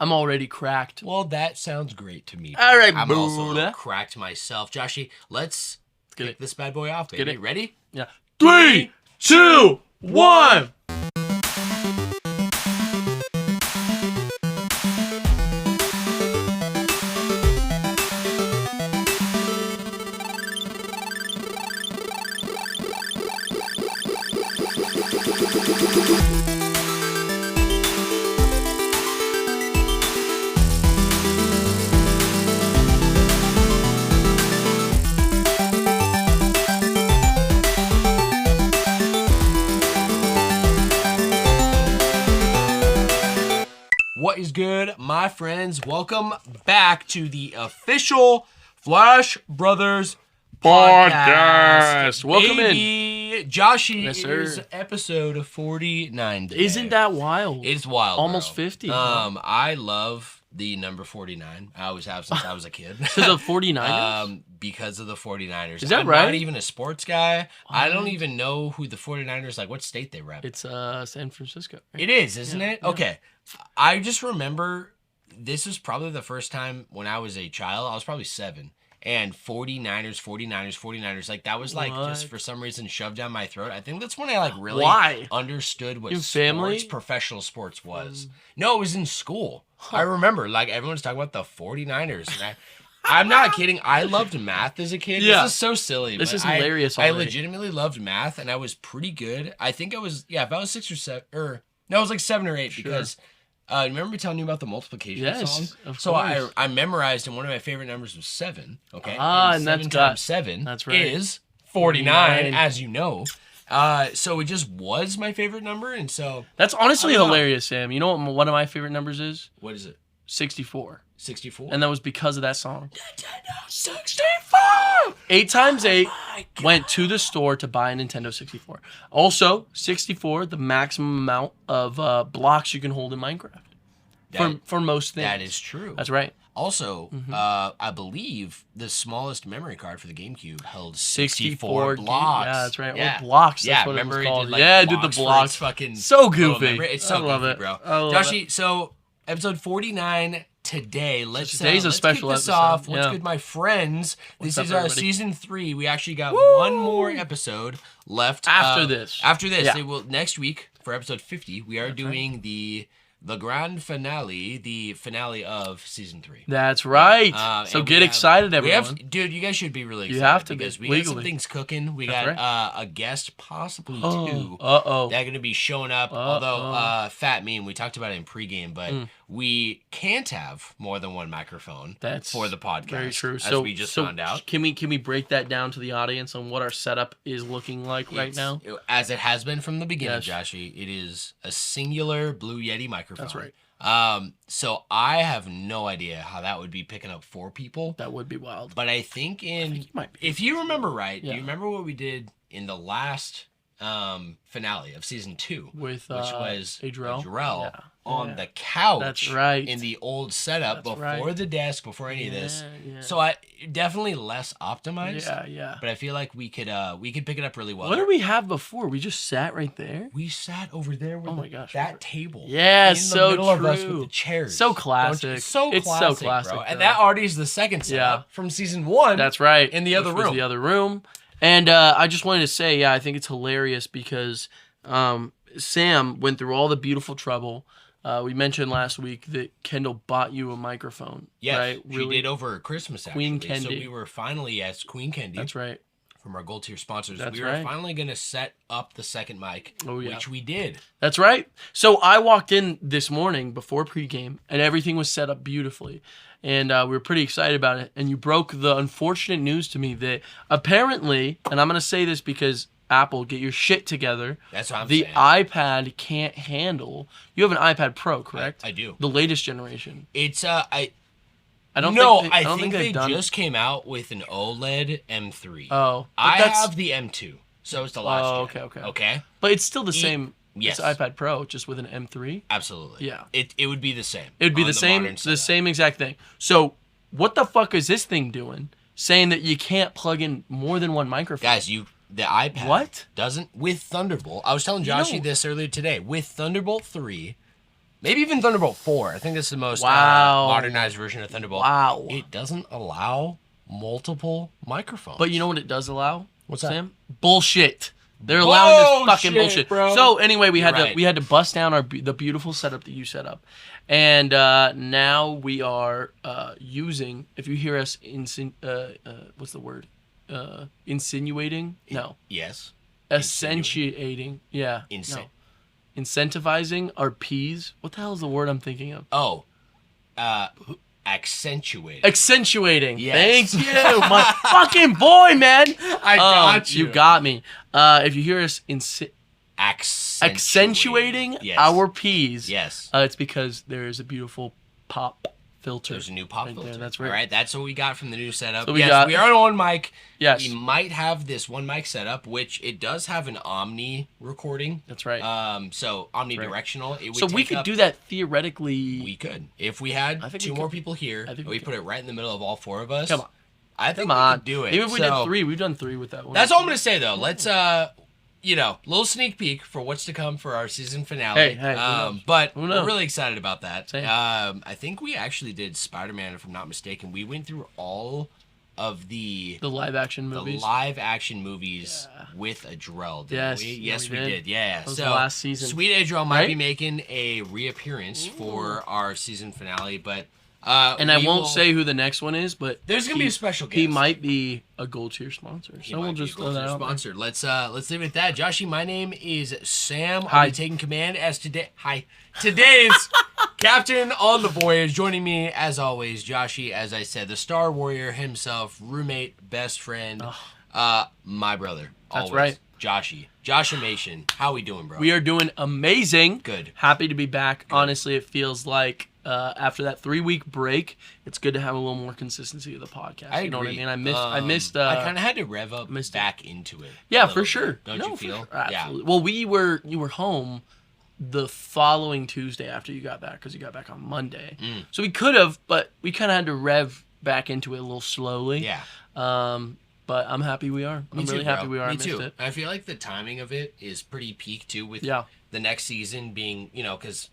I'm already cracked. Well, that sounds great to me. All right, I'm also a Buddha. little cracked myself. Joshy, let's kick this bad boy off, baby. Get it. Ready? Yeah. 3, 2, 1. What is good, my friends? Welcome back to the official Flash Brothers podcast. Welcome in. Joshy, Yes, it sir. is episode 49 today. Isn't that wild? It's wild, Almost bro. 50. I love the number 49. I always have since I was a kid. Because of 49ers? Because of the 49ers. Is that I'm right? not even a sports guy. I don't even know who the 49ers, like what state they rep. It's San Francisco. Right? It is, isn't it? Okay. I just remember this was probably the first time when I was a child. I was probably 7. And 49ers. Like, that was like just for some reason shoved down my throat. I think that's when I like really understood what professional sports was. No, it was in school. I remember like everyone's talking about the 49ers. And I'm not kidding. I loved math as a kid. Yeah. This is so silly. This but is hilarious I already. legitimately loved math and I was pretty good. I think I was, if I was 6 or 7, no, it was like 7 or 8 because remember me telling you about the multiplication song? Of so course. I memorized, and one of my favorite numbers was 7. Okay, and 7 times 7 is 49, as you know. So it just was my favorite number, and so That's honestly hilarious, Sam. You know what one of my favorite numbers is? What is it? 64. 64. And that was because of that song. Nintendo 64. 8 times 8 went to the store to buy a Nintendo 64. Also, 64, the maximum amount of blocks you can hold in Minecraft. For most things. That is true. That's right. Also, I believe the smallest memory card for the GameCube held 64 blocks. Yeah, that's right. Yeah. Or blocks. That's what remember it was called. Did, like, yeah, dude, the for blocks. its fucking so goofy. memory. It's so love goofy, it. bro. I love Joshy, it. so episode 49 today. Today's a special kick this episode. off. What's Yeah. good, my friends? What's This up, is everybody? season 3. We actually got one more episode left After this. After this, Yeah. they will next week for episode 50. We are doing the grand finale, the finale of season 3. That's right. So get excited, everyone. Dude, you guys should be really excited. You have to because be, we got some legally. things cooking. We That's got a guest, possibly 2. Uh-oh. They're going to be showing up. Although, Fat Meme, we talked about it in pregame, but we can't have more than one microphone for the podcast. Very true. As we just found out. Can we break that down to the audience on what our setup is looking like right now? As it has been from the beginning, Yes. Joshy, it is a singular Blue Yeti microphone. That's right. So I have no idea how that would be picking up 4 people. That would be wild. But I think it might be. if you remember right, do you remember what we did in the last finale of season 2, with which was Adrel on the couch. That's right. In the old setup before the desk, before any of this. Yeah. So I definitely less optimized. Yeah. But I feel like we could pick it up really well. What did we have before? We just sat right there. We sat over there with that table. Yeah, in the so middle of us true. with the chairs. So classic. It's so classic, bro. And though. that already is the second setup from season 1. That's right. In the other room. The other room. And I just wanted to say, I think it's hilarious because Sam went through all the beautiful trouble. We mentioned last week that Kendall bought you a microphone. Yes, right? She did over Christmas, actually. Queen Kendi. So we were finally, as Queen Kendi. That's right. From our Gold Tier sponsors, That's we were right. finally going to set up the second mic, which we did. That's right. So I walked in this morning before pregame, and everything was set up beautifully. And we were pretty excited about it. And you broke the unfortunate news to me that apparently, and I'm going to say this because Apple, get your shit together. That's what I'm saying. The iPad can't handle. You have an iPad Pro, correct? I do. The latest generation. It's I don't think they done... just came out with an OLED M3. Oh, I have the M2, so it's the last. Okay. But it's still the same. Yes. It's iPad Pro, just with an M3. Absolutely. Yeah. It would be the same. It would be the same exact thing. So what the fuck is this thing doing? Saying that you can't plug in more than one microphone. Guys, the iPad doesn't with Thunderbolt. I was telling Joshy this earlier today. With Thunderbolt 3, Maybe even Thunderbolt 4. I think it's the most modernized version of Thunderbolt. Wow. It doesn't allow multiple microphones. But you know what it does allow? What's that? Sam? Bullshit. They're allowing this fucking bullshit, bro. So anyway, we had to bust down the beautiful setup that you set up, and now we are using. If you hear us what's the word? Insinuating? No. Yes. Accentuating. Yeah. No. Incentivizing our P's. What the hell is the word I'm thinking of? Oh. Accentuating. Accentuating. Yes. Thank you, my fucking boy, man. I got you. You got me. If you hear us accentuating our P's, yes, it's because there is a beautiful pop filter. There's a new pop filter. There, that's right. All right, that's what we got from the new setup. So we are on one mic. Yes. We might have this one mic setup, which it does have an omni recording. That's right. So omnidirectional. It would so we could do that theoretically. We could. If we had two more people here, we put it right in the middle of all four of us. Come on. I think we could do it. Even if we did 3, we've done 3 with that one. That's all I'm going to say, though. Let's, little sneak peek for what's to come for our season finale. Hey, but who knows? we're really excited about that. Same. I think we actually did Spider-Man, if I'm not mistaken. We went through all of the live action movies. with Adrell. Yes, we? Yes, we did. Yeah. That was the last season. Sweet Adrell might be making a reappearance for our season finale, but and I won't say who the next one is, but there's gonna be a special guest. He might be a gold tier sponsor. So we'll just throw that out. Sponsor. Let's leave it at that. Joshy, my name is Sam. Hi. I'll be taking command as today's captain on the voyage. Joining me as always, Joshy, as I said, the Star Warrior himself, roommate, best friend, my brother. That's right. Joshy. Joshimation. How we doing, bro? We are doing amazing. Good. Happy to be back. Good. Honestly, it feels like after that 3-week break, it's good to have a little more consistency of the podcast. I agree. You know what I mean? I missed. I kind of had to rev up back into it. Yeah, for sure. Don't you feel? Sure. Absolutely. Yeah. Well, you were home the following Tuesday after you got back because you got back on Monday. So we could have, but we kind of had to rev back into it a little slowly. Yeah. But I'm happy we are. I'm really happy we are. Me too. I feel like the timing of it is pretty peak too with the next season being, because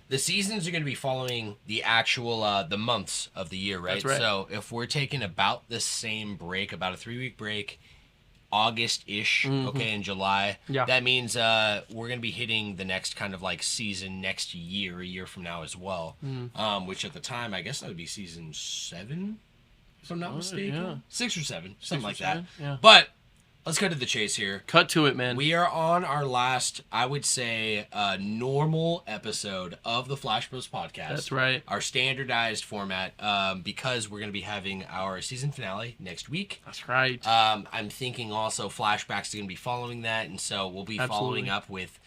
the seasons are going to be following the actual the months of the year, right? That's right. So if we're taking about the same break, about a 3-week break, August-ish, in July, that means we're going to be hitting the next kind of like season next year, a year from now as well, which at the time, I guess that would be season 7, if I'm not mistaken. Yeah. 6 or 7, something like that. Yeah. But let's cut to the chase here. Cut to it, man. We are on our last, I would say, normal episode of the Flash Bros podcast. That's right. Our standardized format, because we're going to be having our season finale next week. That's right. I'm thinking also flashbacks are going to be following that, and so we'll be following up with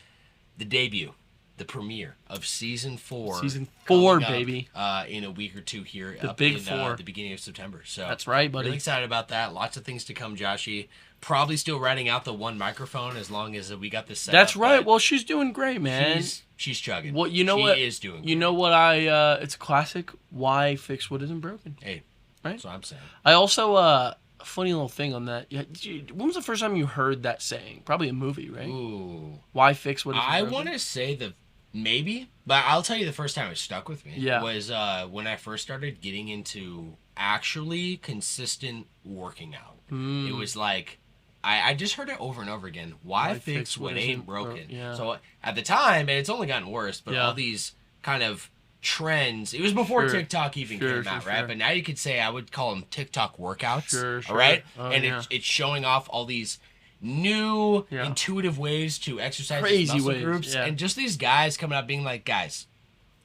the debut, the premiere of season 4. Season 4, baby. In a week or two here. The big 4. The beginning of September. So that's right, buddy. Really excited about that. Lots of things to come, Joshy. Probably still writing out the one microphone as long as we got this set That's up, right. Well, she's doing great, man. She's chugging. Well, you know what? She is doing great. You know what it's a classic. Why fix what isn't broken? Hey, right? That's what I'm saying. I also, a funny little thing on that. When was the first time you heard that saying? Probably a movie, right? Ooh. Why fix what isn't broken? I want to say maybe, but I'll tell you the first time it stuck with me. Yeah. Was when I first started getting into actually consistent working out. It was like, I just heard it over and over again. Why fix what ain't broken? Yeah. So at the time, and it's only gotten worse, but all these kind of trends. It was before TikTok even came out, right? But now you could say I would call them TikTok workouts. All right? It's showing off all these new intuitive ways to exercise these muscle groups. And just these guys coming out being like, guys,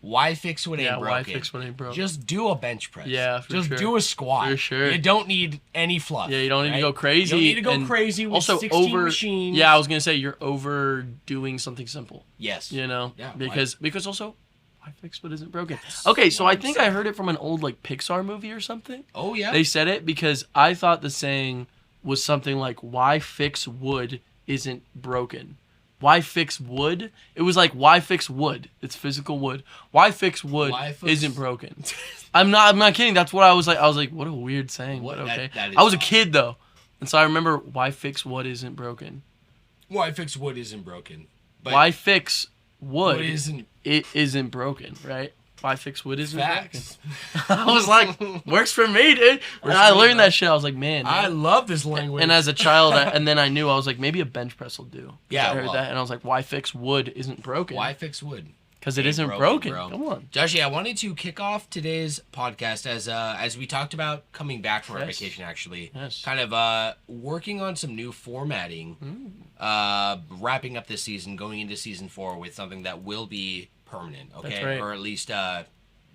why fix what ain't broken? Why fix what ain't broken? Just do a bench press. Yeah, Just do a squat. For sure. You don't need any fluff. Yeah, you don't need to go crazy. You don't need to go crazy with also 16 machines. Yeah, I was going to say you're overdoing something simple. Yes. Yeah, because also, why fix what isn't broken? That's okay, so I think I heard it from an old like Pixar movie or something. Oh, yeah? They said it because I thought the saying was something like, why fix wood isn't broken? Why fix wood? It was like, why fix wood? It's physical wood. Why fix wood isn't broken? I'm not kidding. That's what I was like. I was like, what a weird saying. But okay. I was a kid though. And so I remember, why fix what isn't broken? Why fix wood isn't broken? But why fix wood it isn't broken, right? Why fix wood isn't Facts. broken? I was like, works for me, dude. And I learned that shit. I was like, man. I love this language. And as a child, and then I knew, I was like, maybe a bench press will do. Yeah, I heard that, and I was like, why fix wood isn't broken? Why fix wood? Because it isn't broken. Bro. Come on. Joshy, I wanted to kick off today's podcast as we talked about coming back from our vacation, actually. Yes. Kind of working on some new formatting, wrapping up this season, going into season 4 with something that will be permanent, okay? That's right. Or at least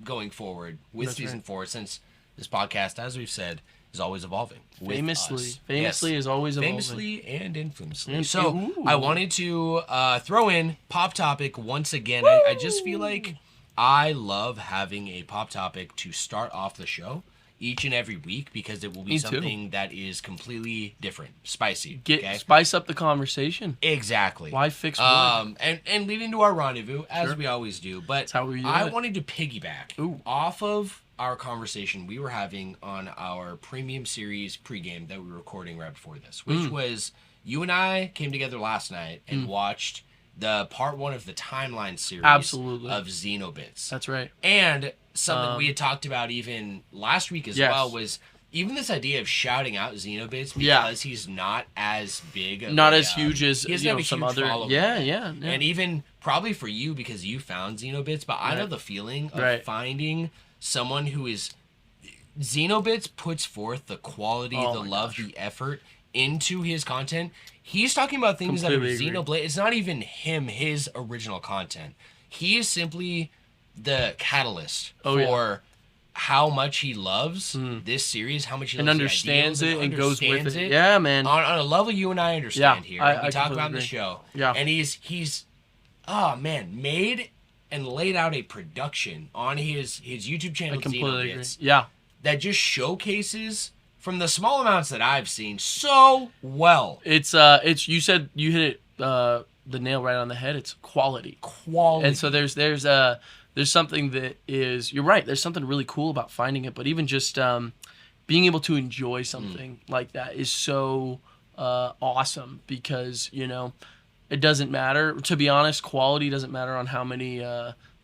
going forward with That's season right. 4, since this podcast, as we've said, is always evolving. Famously is always evolving. Famously and infamously. And- So ooh. I wanted to throw in pop topic once again. I just feel like I love having a pop topic to start off the show each and every week, because it will be Me too. something that is completely different, spicy. Spice up the conversation. Exactly. Why fix wood? And leading to our rendezvous, as we always do. But That's how we do I it. wanted to piggyback off of our conversation we were having on our premium series pregame that we were recording right before this, which was you and I came together last night and watched the part 1 of the timeline series of Xenobits. That's right. And something we had talked about even last week as well was even this idea of shouting out Xenobits because he's not as big of not as huge as he doesn't have a some huge other following. yeah. And even probably for you because you found Xenobits, but I know the feeling of finding someone who is Xenobits puts forth the quality, the love, the effort into his content. He's talking about things that are Xenoblade. It's not even his original content. He is simply the catalyst for how much he loves this series, how much he loves understands it and goes with it. it. Yeah, man. On a level you and I understand here. I we talk about in agree. the show. Yeah. And he's made and laid out a production on his YouTube channel, I completely agree. Xenobits, Yeah. that just showcases, from the small amounts that I've seen, so well. It's you said you hit it the nail right on the head. It's quality. And so there's something that is, you're right, there's something really cool about finding it, but even just being able to enjoy something like that is so awesome, because it doesn't matter, to be honest, quality doesn't matter on how many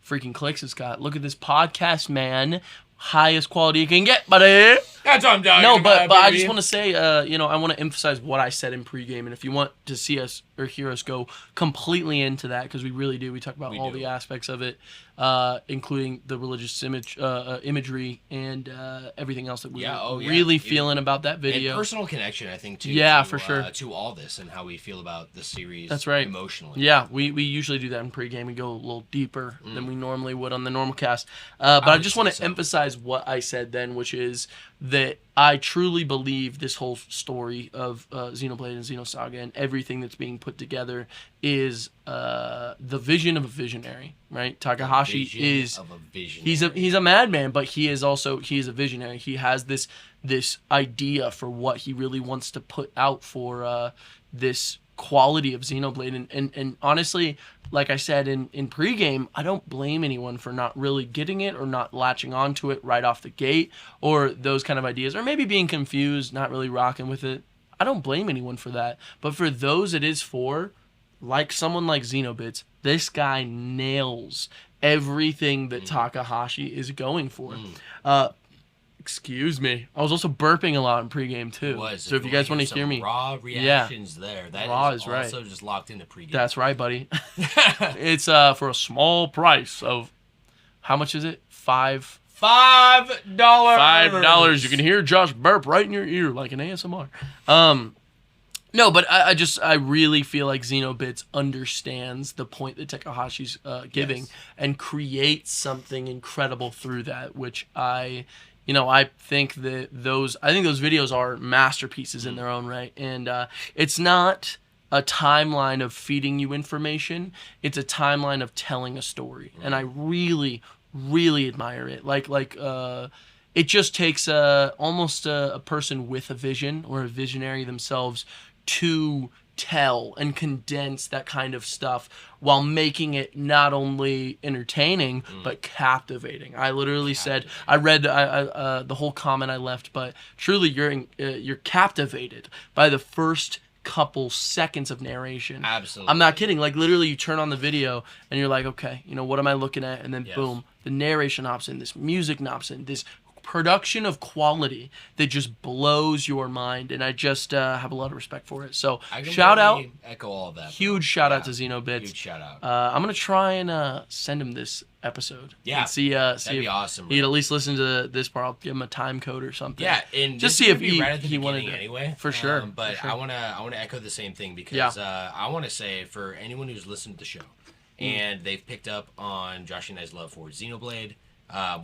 freaking clicks it's got. Look at this podcast, man. Highest quality you can get, buddy. That's what I'm talking No, about, but I baby. just want to say, I want to emphasize what I said in pregame, and if you want to see us or hear us go completely into that, because we really do, we talk about all the aspects of it, including the religious imagery and everything else that we really feeling about that video. And personal connection, I think, too. Yeah, for sure. To all this and how we feel about the series. That's right. Emotionally. Yeah, we usually do that in pregame. We go a little deeper than we normally would on the normal cast. But I just want to emphasize what I said then, which is that I truly believe this whole story of Xenoblade and Xenosaga and everything that's being put together is the vision of a visionary, right? Takahashi he's a madman, but he is a visionary. He has this idea for what he really wants to put out for this quality of Xenoblade, and honestly, like I said in pregame, I don't blame anyone for not really getting it or not latching onto it right off the gate, or those kind of ideas, or maybe being confused, not really rocking with it. I don't blame anyone for that. But for those it is for, like someone like Xenobits, this guy nails everything that Takahashi is going for. Excuse me. I was also burping a lot in pregame too. So if you guys want to hear me, raw reactions there. That raw is right. Also just locked into pregame. That's right, buddy. It's for a small price of, how much is it? $5. $5. You can hear Josh burp right in your ear like an ASMR. No, but I really feel like Xenobits understands the point that Takahashi's giving and creates something incredible through that, which I think that those videos are masterpieces in their own right. And it's not a timeline of feeding you information. It's a timeline of telling a story. And I really, really admire it. It just takes almost a person with a vision or a visionary themselves to tell and condense that kind of stuff while making it not only entertaining but captivating. I literally said, I read the whole comment I left, but truly you're captivated by the first couple seconds of narration. Absolutely. I'm not kidding. Like, literally, you turn on the video, and you're like, okay, what am I looking at? And then, boom, the narration hops in, this music hops in, this production of quality that just blows your mind, and I just have a lot of respect for it. So shout out, echo all of that. Huge shout out to Xenobits. Huge shout out. I'm gonna try and send him this episode. Yeah, and see that'd if be awesome. He'd at least listen to this part. I'll give him a time code or something. Yeah, and just see if he wanted to anyway. For sure. But for sure. I wanna echo the same thing because I want to say for anyone who's listened to the show and they've picked up on Josh and I's love for Xenoblade.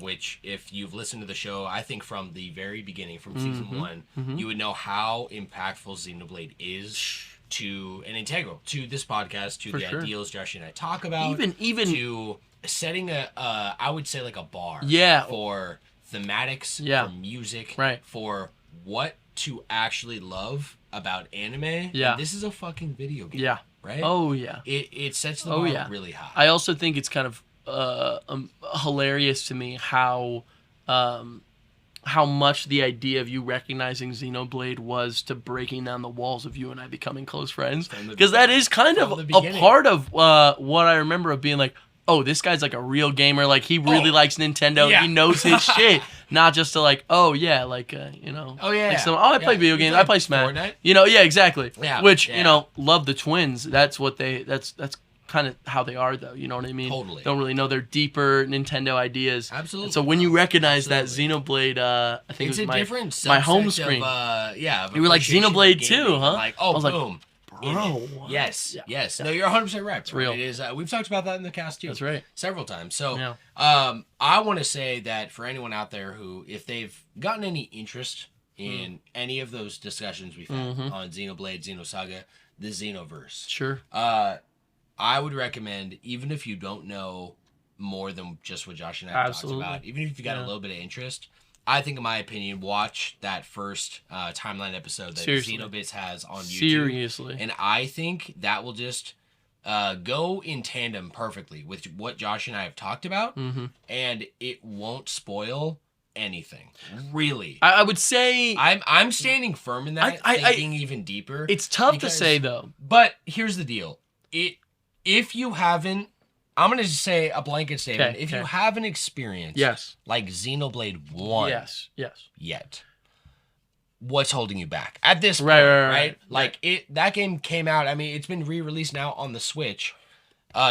Which, if you've listened to the show, I think from the very beginning, from season 1, you would know how impactful Xenoblade is to and integral to this podcast, to the ideals Josh and I talk about, even to setting I would say like a bar, for thematics, for music, for what to actually love about anime. Yeah, and this is a fucking video game. Yeah, right. Oh yeah, it sets the bar really high. I also think it's kind of hilarious to me how much the idea of you recognizing Xenoblade was to breaking down the walls of you and I becoming close friends, because that is kind of a part of what I remember of being like, oh, this guy's like a real gamer, like he really likes Nintendo, he knows his shit, not just to like, I play video games, I play Smash, Fortnite? Exactly, which love the twins, that's kind of how they are, though. You know what I mean? Totally. Don't really know their deeper Nintendo ideas. Absolutely. And so when you recognize that Xenoblade, I think it's it was my home screen. You were like, Xenoblade 2, huh? Like, I was boom. Like, bro. Yes. No, you're 100% right. It's real. It is. We've talked about that in the cast, too. That's right. Several times. So I want to say that for anyone out there who, if they've gotten any interest in any of those discussions we've had on Xenoblade, Xenosaga, the Xenoverse. Sure. I would recommend, even if you don't know more than just what Josh and I have talked about, even if you got a little bit of interest, I think, in my opinion, watch that first timeline episode that Xenobits has on YouTube. Seriously. And I think that will just go in tandem perfectly with what Josh and I have talked about, and it won't spoil anything. Really. I would say... I'm standing firm in that, thinking even deeper. It's tough to say, though. But here's the deal. If you haven't, I'm going to just say a blanket statement. If you haven't experienced like Xenoblade 1 yet, what's holding you back at this point, right? Like, that game came out, I mean, it's been re-released now on the Switch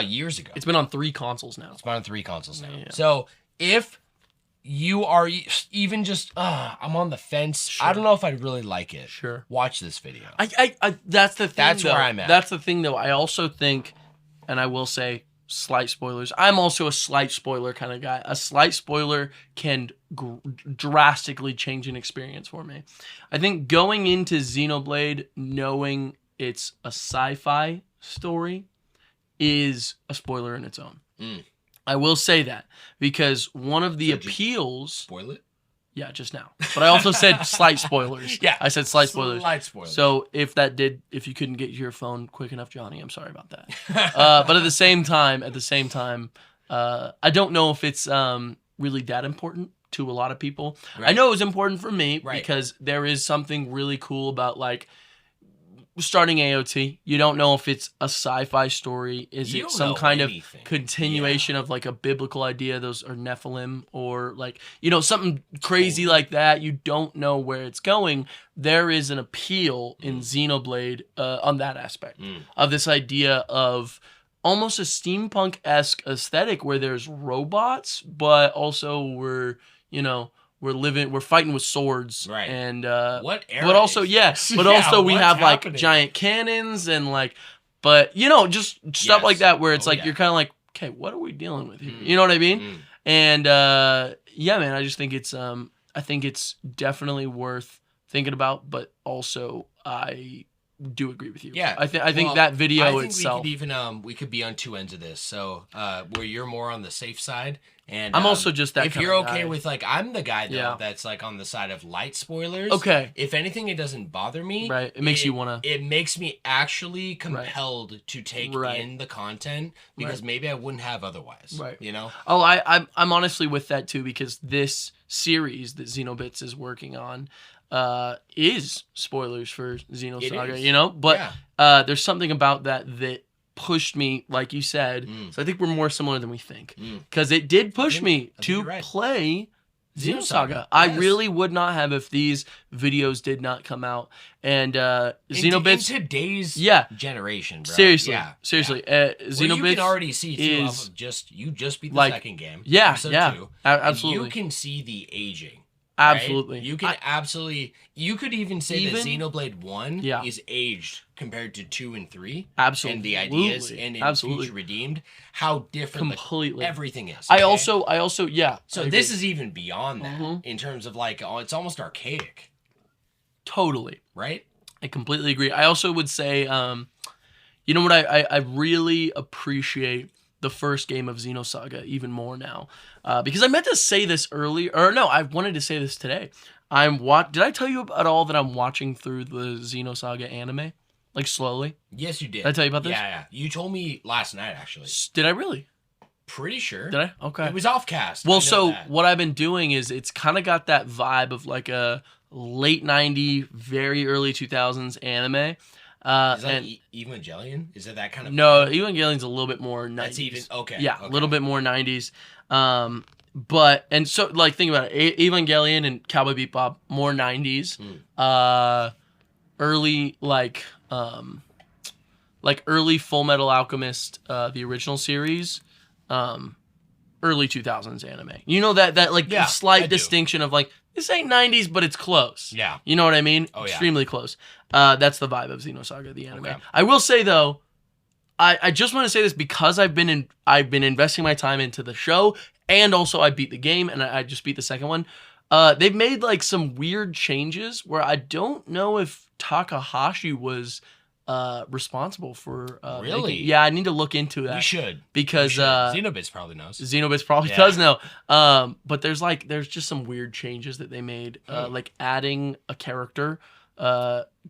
years ago. It's been on 3 consoles now. Yeah. So if you are even just, I'm on the fence, I don't know if I'd really like it. Watch this video. That's the thing, That's where I'm at. That's the thing, though. I also think... And I will say, slight spoilers. I'm also a slight spoiler kind of guy. A slight spoiler can drastically change an experience for me. I think going into Xenoblade, knowing it's a sci-fi story, is a spoiler in its own. I will say that, because one of the appeals... Spoil it? Yeah, just now. But I also said slight spoilers. I said slight spoilers. So if you couldn't get your phone quick enough, Johnny, I'm sorry about that. But at the same time, I don't know if it's really that important to a lot of people. I know it was important for me because there is something really cool about like starting AOT. You don't know if it's a sci-fi story. Is it some kind of continuation of like a biblical idea? Those are Nephilim, or like, something crazy like that. You don't know where it's going. There is an appeal in Xenoblade on that aspect of this idea of almost a steampunk-esque aesthetic where there's robots, but also we're fighting with swords, and what era? But also, we have like giant cannons and like, but just stuff like that where it's you're kind of like, okay, what are we dealing with here? You know what I mean? And man, I just think it's definitely worth thinking about, but also I do agree with you. Yeah, I think that video itself. We could be on two ends of this. So where you're more on the safe side, and I'm also just that. If you're okay with like, I'm the guy though that's like on the side of light spoilers. Okay. If anything, it doesn't bother me. Right. It makes you wanna. It makes me actually compelled to take in the content because maybe I wouldn't have otherwise. Right. Oh, I'm honestly with that too, because this series that Xenobits is working on. is spoilers for Xenosaga, is. you know? But there's something about that pushed me, like you said. So I think we're more similar than we think. Because it did push me to play Xenosaga. I really would not have if these videos did not come out. And Xenobits in today's generation, bro. Seriously. Xenobits you can already see too off of you just beat the second game. Absolutely. And you can see the aging. Absolutely. Right? You can absolutely. You could even say that Xenoblade 1 is aged compared to 2 and 3. Absolutely. And the ideas and in Future Redeemed, how different completely everything is. Okay? I also So this is even beyond that in terms of like it's almost archaic. Totally. Right? I completely agree. I also would say you know what I really appreciate the first game of Xenosaga even more now. Because I meant to say this earlier, or no, I wanted to say this today. Did I tell you at all that I'm watching through the Xenosaga anime? Like slowly? Yes, you did. Did I tell you about this? Yeah. You told me last night, actually. Did I really? Pretty sure. Did I? Okay. It was off cast. Well, so what I've been doing is it's kind of got that vibe of like a late 90s, very early 2000s anime. Is that Evangelion? Is it that kind of? No, Evangelion's a little bit more 90s. That's even okay. Yeah, a little bit more 90s. But and so like think about it, Evangelion and Cowboy Bebop more 90s. Early early Full Metal Alchemist, the original series, early 2000s anime. You know that the slight distinction of like this ain't 90s, but it's close. Yeah. You know what I mean? Oh, yeah. Extremely close. That's the vibe of Xenosaga, the anime. Okay. I will say though, I just want to say this because I've been investing my time into the show, and also I beat the game, and I just beat the second one. They've made like some weird changes where I don't know if Takahashi was responsible for really. I need to look into that. We should because Xenobits probably knows. Xenobits probably does know. But there's just some weird changes that they made, like adding a character.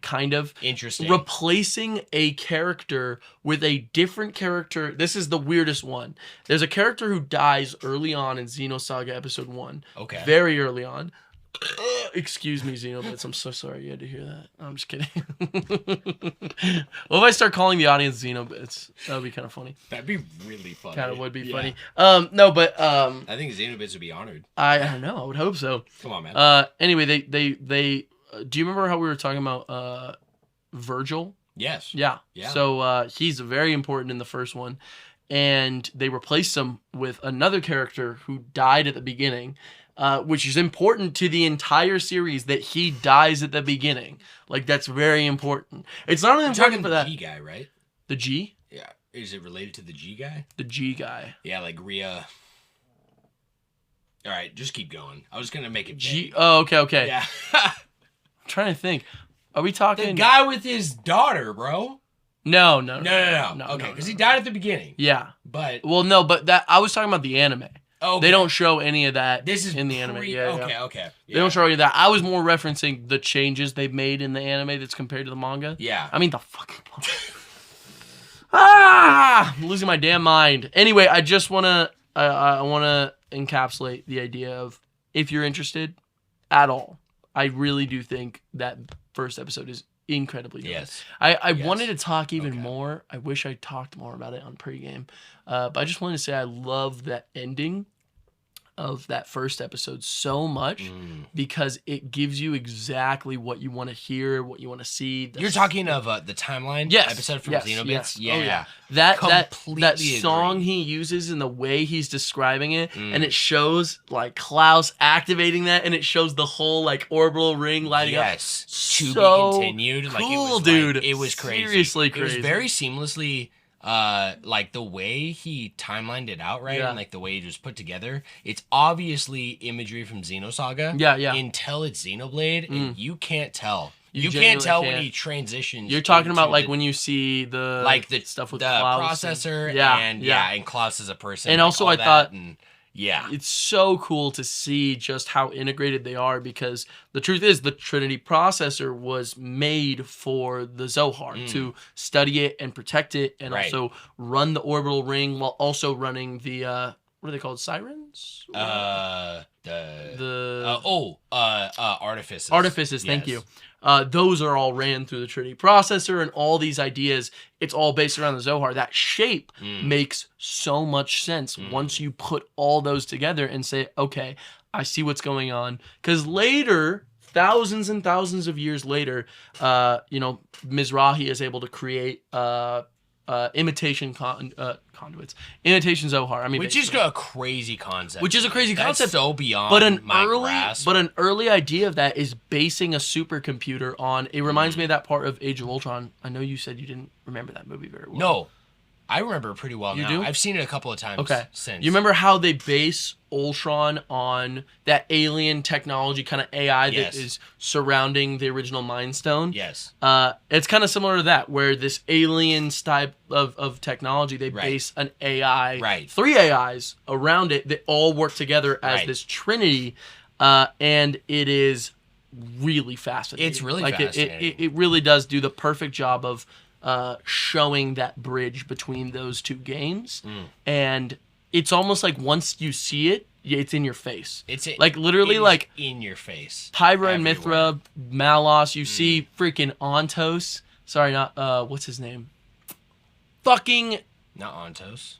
Kind of interesting, replacing a character with a different character. This is the weirdest one. There's a character who dies early on in Xenosaga episode 1. Okay. Very early on. Excuse me, Xenobits. I'm so sorry you had to hear that. I'm just kidding. What if I start calling the audience Xenobits? That would be kind of funny. That'd be really funny. Kind of would be funny. No, but I think Xenobits would be honored. I don't know. I would hope so. Come on, man. Anyway, they do you remember how we were talking about Virgil? Yes. Yeah. So he's very important in the first one, and they replaced him with another character who died at the beginning, which is important to the entire series that he dies at the beginning. Like that's very important. It's not only important for that. The G guy, right? The G? Yeah. Is it related to the G guy? The G guy. Yeah, like Rhea. All right, just keep going. I was gonna make it G. big. Oh, okay. Yeah. I'm trying to think. Are we talking the guy with his daughter, bro? No. Okay, because he died at the beginning. Yeah, but that I was talking about the anime. Okay. They don't show any of that. This is in the anime. Yeah, okay. Yeah. They don't show any of that. I was more referencing the changes they've made in the anime that's compared to the manga. Yeah. I mean the fucking I'm losing my damn mind. Anyway, I just wanna encapsulate the idea of if you're interested at all. I really do think that first episode is incredibly good. Yes. I wanted to talk even more. I wish I talked more about it on pregame. But I just wanted to say I love that ending of that first episode so much because it gives you exactly what you want to hear, what you want to see. You're talking of the timeline episode from Xenobits? Yes. Yeah. Oh, yeah. That song he uses and the way he's describing it, and it shows like Klaus activating that, and it shows the whole like orbital ring lighting up. Yes. To so be continued. Like, cool, it was, dude. Like, it was crazy. Seriously crazy. It was very seamlessly... like the way he timelined it out, right? And like the way it was put together, it's obviously imagery from Xenosaga. Yeah. Until it's Xenoblade, and you can't tell. You can't tell when he transitions. You're talking about like when you see the stuff with the Klaus processor and Klaus as a person. And like also I thought yeah. It's so cool to see just how integrated they are because the truth is the Trinity processor was made for the Zohar to study it and protect it and also run the orbital ring while also running the what are they called? Sirens? Artifices. Artifices, thank you. Those are all ran through the Trinity processor, and all these ideas, it's all based around the Zohar. That shape makes so much sense once you put all those together and say, okay, I see what's going on. Because later, thousands and thousands of years later, Mizrahi is able to create imitation conduits, imitation Zohar. I mean, which is a crazy concept. Which is a crazy concept. So beyond but an early idea of that is basing a supercomputer on. It reminds me of that part of Age of Ultron. I know you said you didn't remember that movie very well. No, I remember it pretty well. You now. do? I've seen it a couple of times. Okay. Since You remember how they base Ultron on that alien technology kind of AI that is surrounding the original Mind Stone? Yes. It's kind of similar to that, where this alien type of technology, they base an AI, 3 AIs around it that all work together as this trinity, and it is really fascinating. It's really fascinating. It really does do the perfect job of showing that bridge between those two games, and it's almost like once you see it, it's in your face. It's like literally like in your face. Hydra and Mithra, Malos. You see freaking Ontos. Sorry, not what's his name? Fucking not Ontos.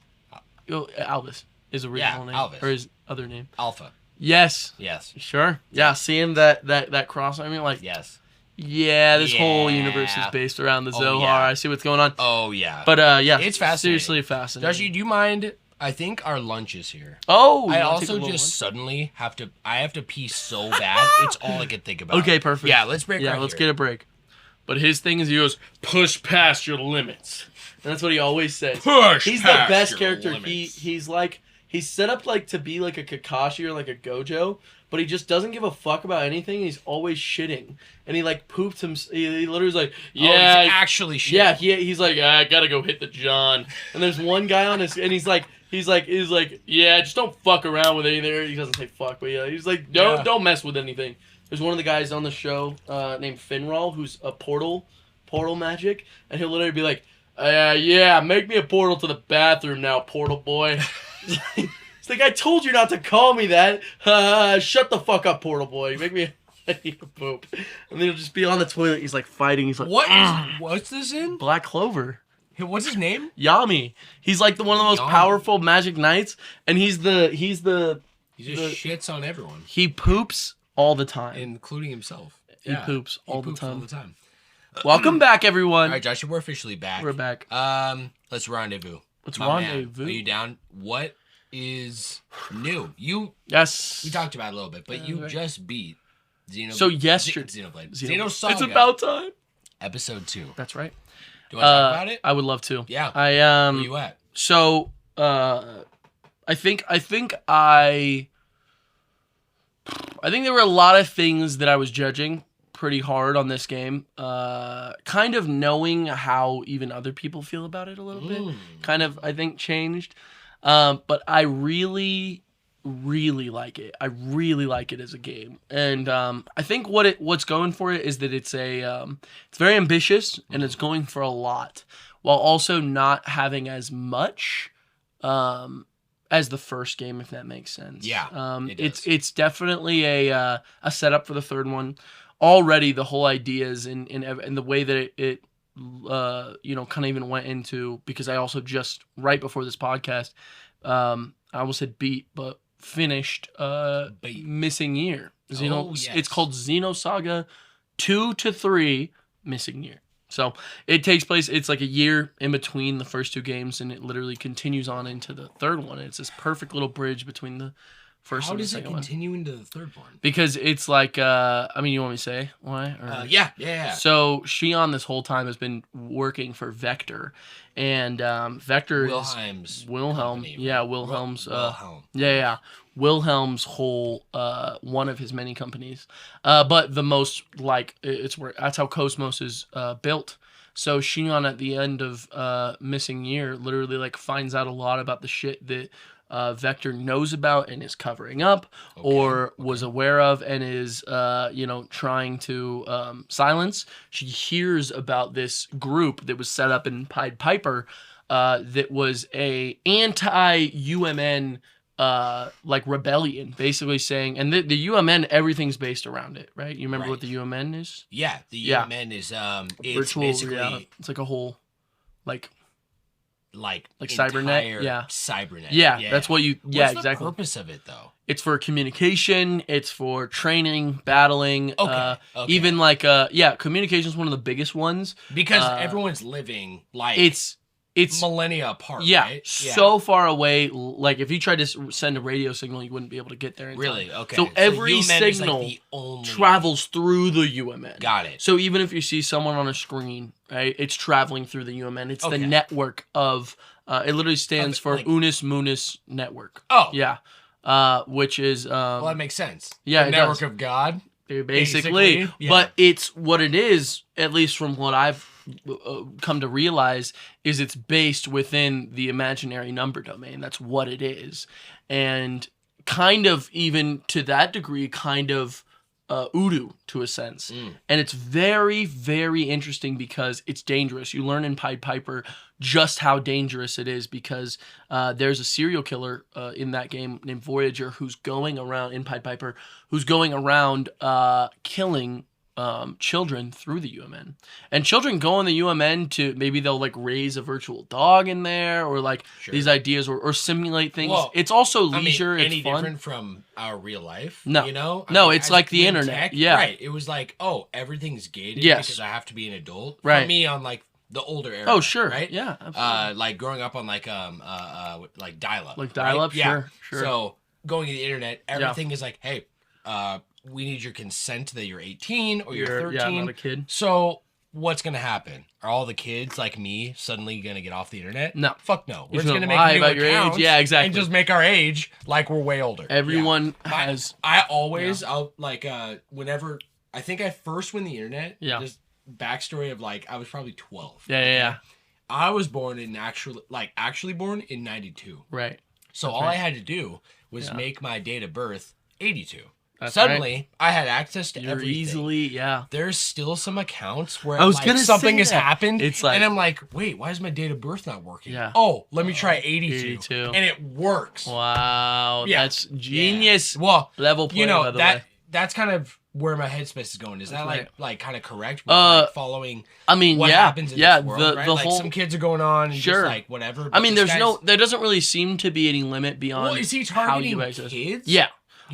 Albus is original name, Albus. or his other name. Alpha. Yes. Yes. Sure. Yeah. Seeing that cross, I mean, like yes. Yeah, this whole universe is based around the Zohar. Yeah. I see what's going on. Oh, yeah. But, yeah. It's fascinating. Seriously fascinating. Joshie, do you mind? I think our lunch is here. Oh, I also just suddenly have to pee so bad. It's all I can think about. Okay, perfect. Yeah, let's break Yeah, let's get a break. But his thing is he goes, push past your limits. And that's what he always says. He's the best character. He's like, he's set up like to be like a Kakashi or like a Gojo, but he just doesn't give a fuck about anything. He's always shitting, and he like pooped him. He literally was like, "Yeah, he's actually shitting." Yeah, he's like, I gotta go hit the John. And there's one guy on his, and he's like, yeah, just don't fuck around with anything. He doesn't say fuck, but yeah, he's like, don't mess with anything. There's one of the guys on the show named Finral, who's a portal magic, and he'll literally be like, yeah, make me a portal to the bathroom now, portal boy. It's like, I told you not to call me that. Shut the fuck up, portal boy. Make me I need to poop. And then he'll just be on the toilet. He's like fighting. He's like, what's this in? Black Clover. What's his name? Yami. He's like one of the most powerful magic knights, and he just shits on everyone. He poops all the time, including himself. He poops all the time. Welcome back, everyone. All right, Joshie, we're officially back. We're back. Let's rendezvous. Let's rendezvous. Man, are you down? What is new? Yes. We talked about it a little bit, but you just beat Xenoblade. So yesterday, Xenosaga. It's about time. Episode 2. That's right. Do you want to talk about it? I would love to. Yeah. Where you at? So, I think there were a lot of things that I was judging pretty hard on this game. Kind of knowing how even other people feel about it a little bit. Kind of, I think, changed. But I really like it. I really like it as a game. And I think what's going for it is that it's very ambitious and it's going for a lot, while also not having as much as the first game, if that makes sense. Yeah, it's definitely a setup for the third one. Already the whole ideas and the way that it kind of even went into, because I also just right before this podcast, I almost said beat, but finished Missing Year. It's called Xenosaga 2 to 3 Missing Year. So it takes place, it's like a year in between the first 2 games, and it literally continues on into the third one. It's this perfect little bridge between the first and the second one. How does it continue into the third one? Because it's like, you want me to say why? Yeah. So Shion this whole time has been working for Vector, and Vector is Wilhelm. Company, yeah, Wilhelm's. Wilhelm. Yeah. Wilhelm's whole one of his many companies, but the most it's where that's how Cosmos is built. So Shion at the end of Missing Year literally finds out a lot about the shit that Vector knows about and is covering up, or was aware of and is trying to silence. She hears about this group that was set up in Pied Piper that was a anti-UMN like rebellion, basically saying, and the UMN, everything's based around it, right? You remember Right. what the UMN is? Yeah, the UMN is it's virtual, basically it's like a whole like entire cybernet, cybernet. Yeah, that's what you. Yeah, What's exactly. the purpose of it though? It's for communication. It's for training, battling. Okay. Even communication is one of the biggest ones because everyone's living like it's millennia apart. Yeah, right? so far away. Like if you tried to send a radio signal, you wouldn't be able to get there in time. Really? Okay. So every UMN signal is like the only... travels through the UMN. Got it. So even if you see someone on a screen, right, it's traveling through the UMN. It's the network of. It literally stands for Unus Munus Network. Oh. Yeah. Which is well, that makes sense. Yeah, the network of God. Basically. Yeah. But it's what it is, at least from what I've come to realize, is it's based within the imaginary number domain. That's what it is. And kind of, even to that degree, kind of Udu to a sense. And it's very, very interesting because it's dangerous. You learn in Pied Piper just how dangerous it is because there's a serial killer in that game named Voyager who's going around, in Pied Piper, who's going around killing children through the UMN. And children go in the UMN to, maybe they'll like raise a virtual dog in there or like these ideas or simulate things. Well, it's also leisure. It's any fun. Different from our real life? No. You know? No, it's like the internet. Yeah. Right. It was like, oh, everything's gated because I have to be an adult. Right. For me, on like the older era. Oh, sure. Right? Yeah, absolutely. Like growing up on like dial-up. Like dial-up? Right? Sure. So going to the internet, everything is like, hey, we need your consent that you're 18 or you're 13. Yeah, not a kid. So what's going to happen? Are all the kids like me suddenly going to get off the internet? No. Fuck no. We're You're just going to make lie new about your age. Yeah, exactly. And just make our age like we're way older. Everyone has... I'll like, whenever... I think I first went the internet. Yeah. Just backstory of like, I was probably 12. Yeah. I was born in actually born in 92. Right. So all I had to do was make my date of birth 82. That's Suddenly, right. I had access to You're everything. Easily, There's still some accounts where I was gonna something say has that. happened, It's like, and I'm like, wait, why is my date of birth not working? Yeah. Oh, let me try 82. 82. And it works. Wow. Yeah. That's genius. Well, level play, by the way. That's kind of where my headspace is going. Is that right. like kind of correct? With, following I mean, what happens in this world, right? the like whole, some kids are going on and sure. just like whatever. I mean, there doesn't really seem to be any limit beyond. Well, is he targeting kids? Yeah.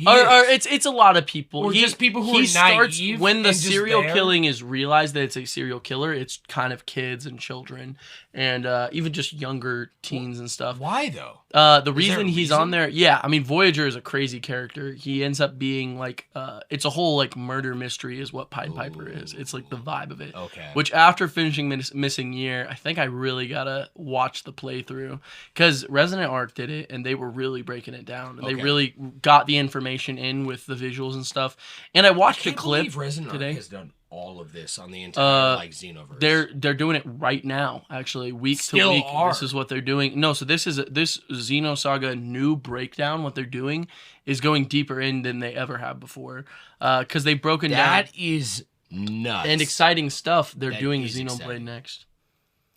Or it's a lot of people. Or just people who are naive. When the serial killing is realized that it's a serial killer, it's kind of kids and children and even just younger teens and stuff. Why though? The reason he's on there, I mean, Voyager is a crazy character. He ends up being like, it's a whole like murder mystery is what Pied Piper is. It's like the vibe of it. Okay. Which after finishing Missing Year, I think I really gotta watch the playthrough because Resonant Arc did it and they were really breaking it down. And They really got the information in with the visuals and stuff. And I watched a clip Resonant today. Arc has done all of this on the entire Xenoverse. They're doing it right now, actually, week to week. This is what they're doing. No, so this Xenosaga new breakdown. What they're doing is going deeper in than they ever have before, because they've broken down. That is nuts and exciting stuff. They're doing Xenoblade next.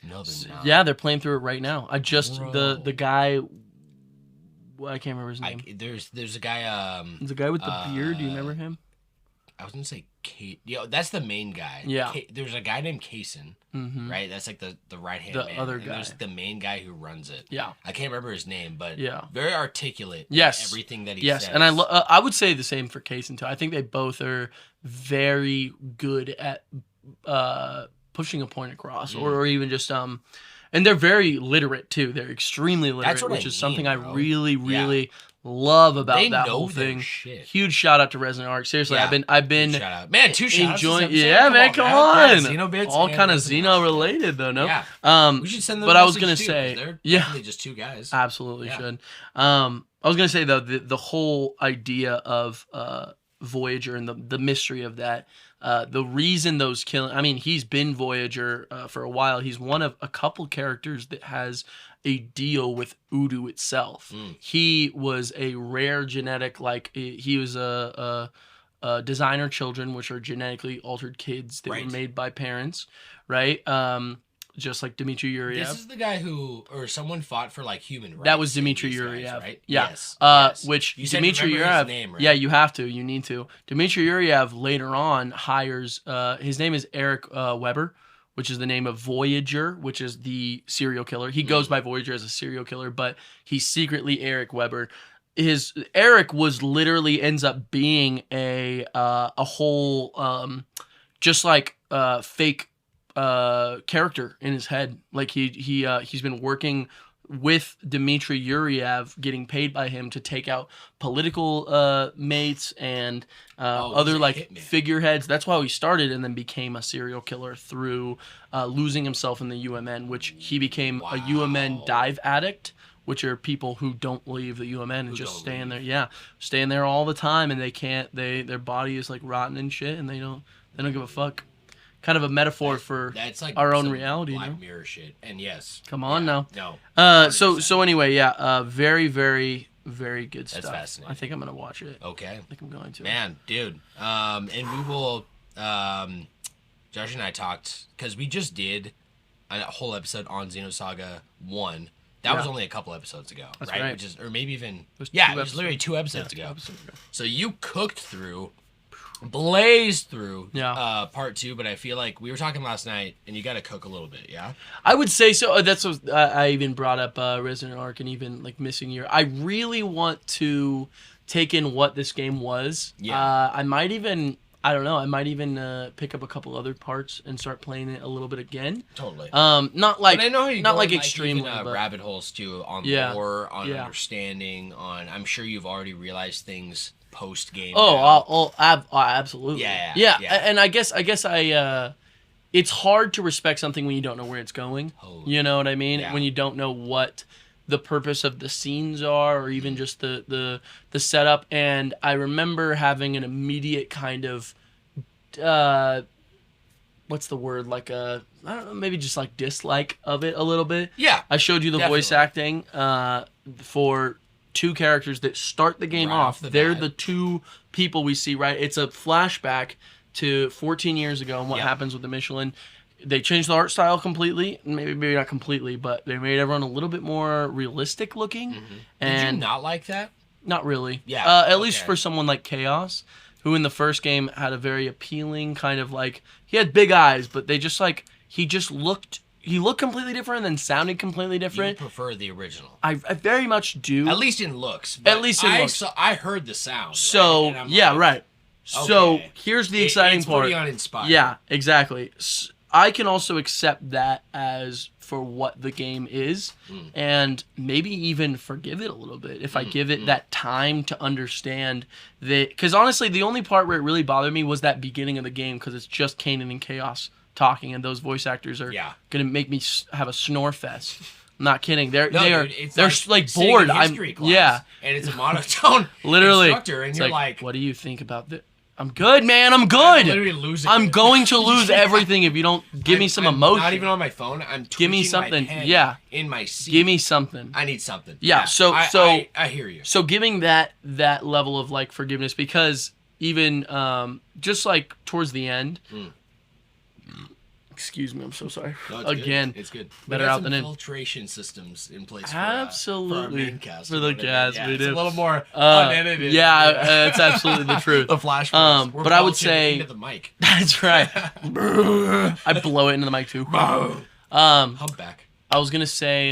No, they're not. Yeah, they're playing through it right now. I just the guy. I can't remember his name. There's a guy. There's a guy with the beard. Do you remember him? I was gonna say Kate. That's the main guy. Yeah. There's a guy named Kaysen, right? That's like the right hand man. The other guy. There's the main guy who runs it. Yeah. I can't remember his name, but very articulate. Yes. In everything that he says. And I would say the same for Kaysen too. I think they both are very good at pushing a point across, or even just and they're very literate too. They're extremely literate, which is something I really love about that whole thing. Huge shout out to Resonant Arc. Seriously, I've been shout out. Man, 2 shout outs. Yeah, man, come on. Xenobits all kind of Xeno related though, no? Yeah. We should send them. But I was gonna say, they're definitely just 2 guys. Absolutely should. I was gonna say though, the whole idea of Voyager and the mystery of that. The reason those killing, I mean, he's been Voyager for a while. He's one of a couple characters that has a deal with Udu itself. He was a rare genetic, like he was a designer children, which are genetically altered kids that were made by parents, right? just like Dmitry Yuriev. This is the guy or someone fought for like human rights. That was Dmitry guys, Yuriev, right? Yeah. Yes. Which you said Dmitry remember Yuriev, his name, right? Yeah, you have to. You need to. Dmitry Yuriev later on hires. His name is Eric Weber, which is the name of Voyager, which is the serial killer. He goes by Voyager as a serial killer, but he's secretly Eric Weber. Eric was literally ends up being a whole just like fake character in his head. Like he's been working with Dmitry Yuriev, getting paid by him to take out political mates and other like figureheads. That's how he started, and then became a serial killer through losing himself in the UMN, which he became a UMN dive addict, which are people who don't leave the UMN and just stay in there. Yeah, stay in there all the time, and they can't. Their body is like rotten and shit, and they don't give a fuck. Kind of a metaphor for that's like our own reality. Black Mirror shit. And yes, come on now. No. So anyway, yeah. Very, very, very good stuff. That's fascinating. I think I'm gonna watch it. Okay. I think I'm going to. Man, dude. And we will. Josh and I talked because we just did a whole episode on Xenosaga 1. That was only a couple episodes ago, right? Which is, or maybe even it was literally 2 episodes ago. So you cooked through. Blazed through part 2, but I feel like we were talking last night, and you got to cook a little bit, yeah? I would say so. That's what I even brought up Resident Arc and even like Missing Year. I really want to take in what this game was. Yeah. I might even pick up a couple other parts and start playing it a little bit again. Totally. Not like but I know you not like even, extremely rabbit holes too on lore, on understanding, on. I'm sure you've already realized things post game. Absolutely. Yeah. And I guess it's hard to respect something when you don't know where it's going. You know what I mean? When you don't know what the purpose of the scenes are, or even just the setup. And I remember having an immediate kind of what's the word, like I don't know, maybe just like dislike of it a little bit. Yeah, I showed you the voice acting for 2 characters that start the game off. They're the 2 people we see, right? It's a flashback to 14 years ago and what happens with the Michelin. They changed the art style completely. Maybe not completely, but they made everyone a little bit more realistic looking. Mm-hmm. And did you not like that? Not really. Yeah. At least for someone like Chaos, who in the first game had a very appealing kind of like, he had big eyes, but they just like, he looked completely different and then sounded completely different. You prefer the original. I very much do. At least in looks. I heard the sound. So, right? Yeah, right. Okay. So, here's the exciting part. It's pretty uninspired. Yeah, exactly. I can also accept that as for what the game is, and maybe even forgive it a little bit if I give it that time to understand that. Because honestly, the only part where it really bothered me was that beginning of the game, because it's just Kanan and Chaos talking, and those voice actors are gonna make me have a snore fest. I'm not kidding. They're like bored. And it's a monotone literally instructor, and you're like, what do you think about this? I'm good, man. I'm good. I'm literally losing. I'm going to lose everything if you don't give me some emotion. Not even on my phone. I'm give me something. My pen in my seat. Give me something. I need something. Yeah. So I hear you. So giving that level of like forgiveness, because even just like towards the end. Excuse me, I'm so sorry. No, it's Again, good. It's good. Better out than in. Filtration systems in place. Absolutely. For our cast, for the cast, we do. It's a little more unedited. Yeah, it's absolutely the truth. The flash. But I would say into the mic. That's right. I blow it into the mic too. Humpback. I was gonna say,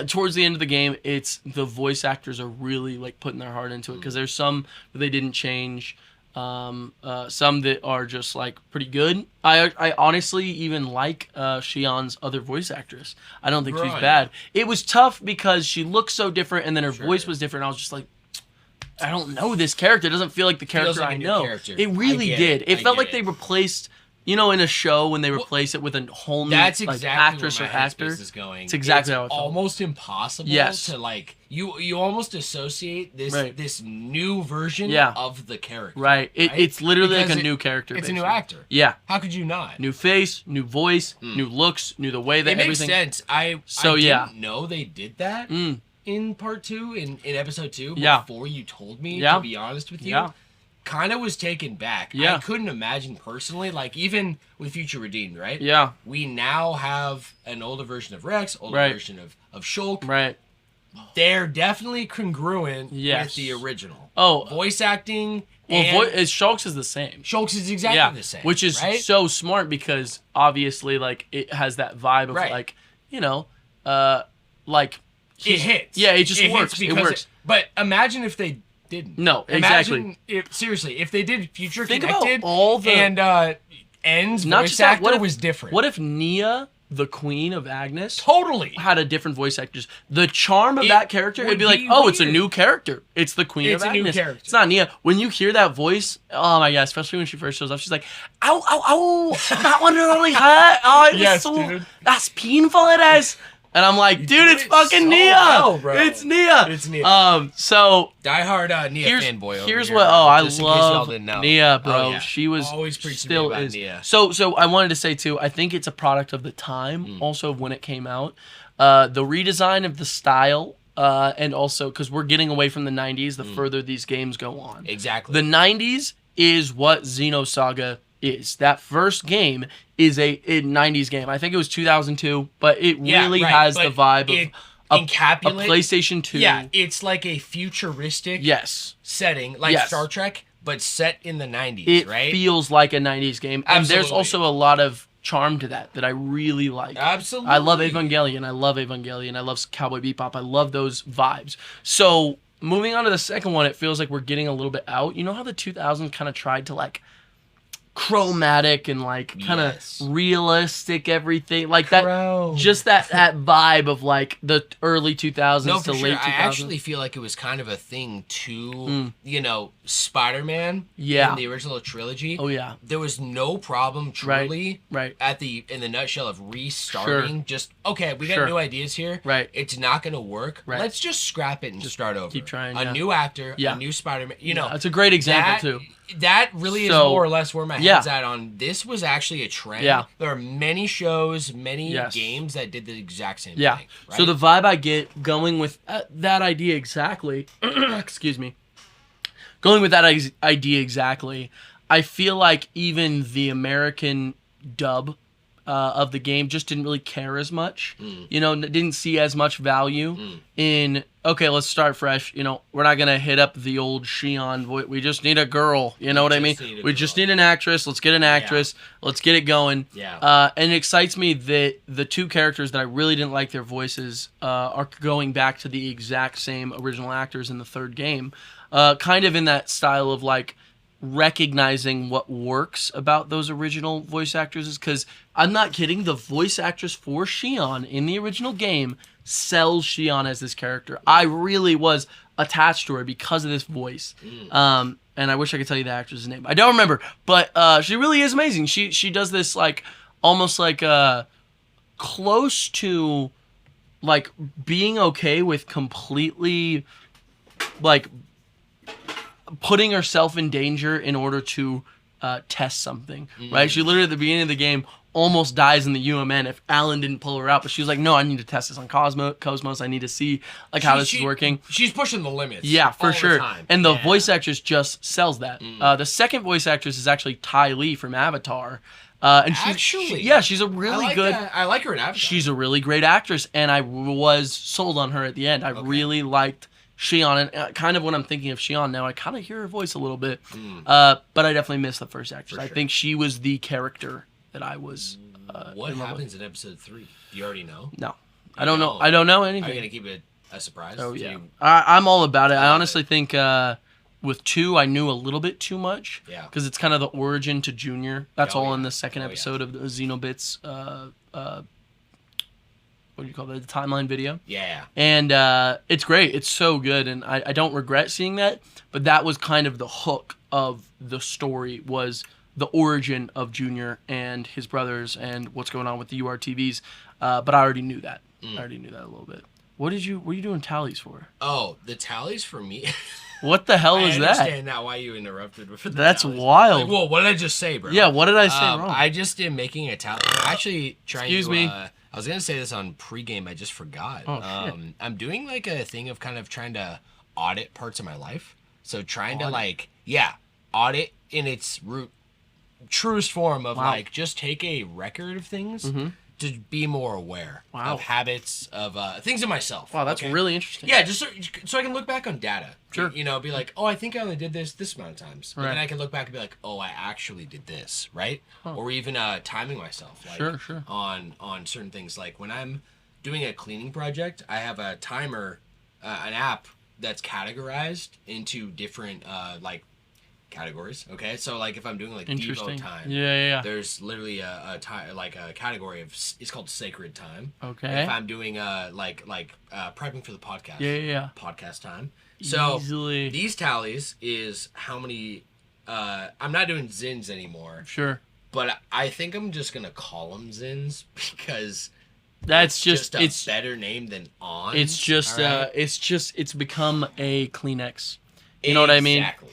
towards the end of the game, it's the voice actors are really like putting their heart into it, because there's some that they didn't change. Some that are just like pretty good. I honestly even like Shion's other voice actress. I don't think she's bad. It was tough because she looked so different, and then her voice was different. I was just like, I don't know this character. It doesn't feel like the character I know. It really did. It felt like they replaced. You know, in a show when they replace it with a whole new actress or actor, is going. It's exactly how it felt. Almost impossible to like you almost associate this new version of the character. Right. It's literally because like a new character. It's a new actor. Yeah. How could you not? New face, new voice, new looks, new the way that everything. It makes sense. I didn't know they did that in part 2, in episode 2, before you told me. To be honest with you. Yeah. kind of was taken back. Yeah. I couldn't imagine personally, like even with Future Redeemed, right? Yeah. We now have an older version of Rex, older Right. version of Shulk. Right. They're definitely congruent Yes. with the original. Oh. Voice acting. Well, Shulk's is the same. Shulk's is exactly the same. Which is right? so smart because obviously, like, it has that vibe of, Right. like, you know, like... It hits. Yeah, it just works. It works. But imagine if they didn't. No, exactly. Imagine if they did Future Think Connected about all the... and N's Not voice just that, actor was different. What if Nia, the queen of Agnes... Totally. had a different voice actors. The charm of that character, it'd be like, oh, it's a new character. It's the Queen of Agnes. It's a new character. It's not Nia. When you hear that voice, oh my god, especially when she first shows up, she's like, ow, ow, ow, that one really hurt. Oh, Yes, so, dude. that's painful it is. And I'm like, dude, it's fucking so Nia. well, bro. It's Nia. It's Nia. So diehard Nia fanboy over here's here. what. Oh, I Just in case y'all love didn't know. Nia, bro. Oh, yeah. She was always preaching still to me about is. Nia. So I wanted to say too. I think it's a product of the time, also of when it came out. The redesign of the style, and also because we're getting away from the '90s. The further these games go on, Exactly. the '90s is what Xenosaga is. That first game is a 90s game. I think it was 2002, but it really has the vibe of a PlayStation 2. Yeah, it's like a futuristic setting, like Star Trek, but set in the 90s, it right? feels like a 90s game. And there's Absolutely. also a lot of charm to that I really like. Absolutely. I love Evangelion. I love Cowboy Bebop. I love those vibes. So moving on to the second one, it feels like we're getting a little bit out. You know how the 2000s kind of tried to like chromatic and like kind of realistic everything like that, just that vibe of like the early 2000s to late 2000s. I actually feel like it was kind of a thing to you know, Spider-Man in the original trilogy. Oh yeah, there was no problem truly right in the nutshell of restarting. Just okay, we got new ideas here. Right, it's not gonna work. Right. Let's just scrap it and start over. Keep trying. A new actor, a new Spider-Man. You know, that's a great example too. That really is more or less where my head's at on. This was actually a trend. Yeah. There are many shows, many games that did the exact same thing. Right? So the vibe I get going with that idea exactly, excuse me, going with that idea exactly, I feel like even the American dub of the game just didn't really care as much. You know, didn't see as much value in, okay, let's start fresh. You know, we're not going to hit up the old Shion. We just need a girl. You know what I mean? We just need an actress. Let's get an actress. Let's get it going. And it excites me that the two characters that I really didn't like their voices are going back to the exact same original actors in the third game. Kind of in that style of like, recognizing what works about those original voice actors is because I'm not kidding, the voice actress for Shion in the original game sells Shion as this character. I really was attached to her because of this voice. And I wish I could tell you the actress's name. I don't remember, but she really is amazing. She does this like almost like close to like being okay with completely like putting herself in danger in order to test something, right? She literally at the beginning of the game almost dies in the UMN if Alan didn't pull her out, but she was like, no, I need to test this on Cosmos. I need to see like how this is working. She's pushing the limits. Yeah, for sure. Time. And the voice actress just sells that. The second voice actress is actually Ty Lee from Avatar. And she's a really good. I like her in Avatar. She's a really great actress, and I was sold on her at the end. I really liked Shion, and kind of when I'm thinking of Shion now, I kind of hear her voice a little bit, but I definitely miss the first actress. I think she was the character that I was. What happens in episode 3? Do you already know? No, I don't know. I don't know anything. Are you gonna keep it a surprise? Oh yeah, I'm all about it. I honestly think with 2, I knew a little bit too much. Yeah, because it's kind of the origin to Junior. That's all in the second episode of the Xenobits. What do you call that? The timeline video. Yeah. And it's great. It's so good, and I don't regret seeing that. But that was kind of the hook of the story, was the origin of Junior and his brothers and what's going on with the URTVs. But I already knew that. I already knew that a little bit. What are you doing tallies for? Oh, the tallies for me. What the hell is that? I understand now why you interrupted with the That's tallies. wild. Like, whoa, what did I just say, bro? Yeah, what did I say wrong? I just am making a tally. I'm actually trying Excuse to... me. I was going to say this on pregame. I just forgot. Oh, shit. I'm doing like a thing of kind of trying to audit parts of my life. So trying to like... Yeah. audit in its truest form of Wow. like just take a record of things to be more aware of habits of things in myself. Wow, that's really interesting. Yeah, just so I can look back on data. Sure. You know, be like, oh, I think I only did this amount of times. But Right. then I can look back and be like, oh, I actually did this, right? Or even timing myself, like Sure. on certain things. Like when I'm doing a cleaning project, I have a timer, an app that's categorized into different like categories. Okay, so like if I'm doing like Devo time, yeah. there's literally a category of it's called sacred time. Okay. If I'm doing like prepping for the podcast, Yeah. podcast time. So Easily. these tallies is how many. I'm not doing zins anymore. Sure. But I think I'm just gonna call them zins because That's just a it's better name than on. it's just right? it's become a Kleenex. You know what I mean? Exactly.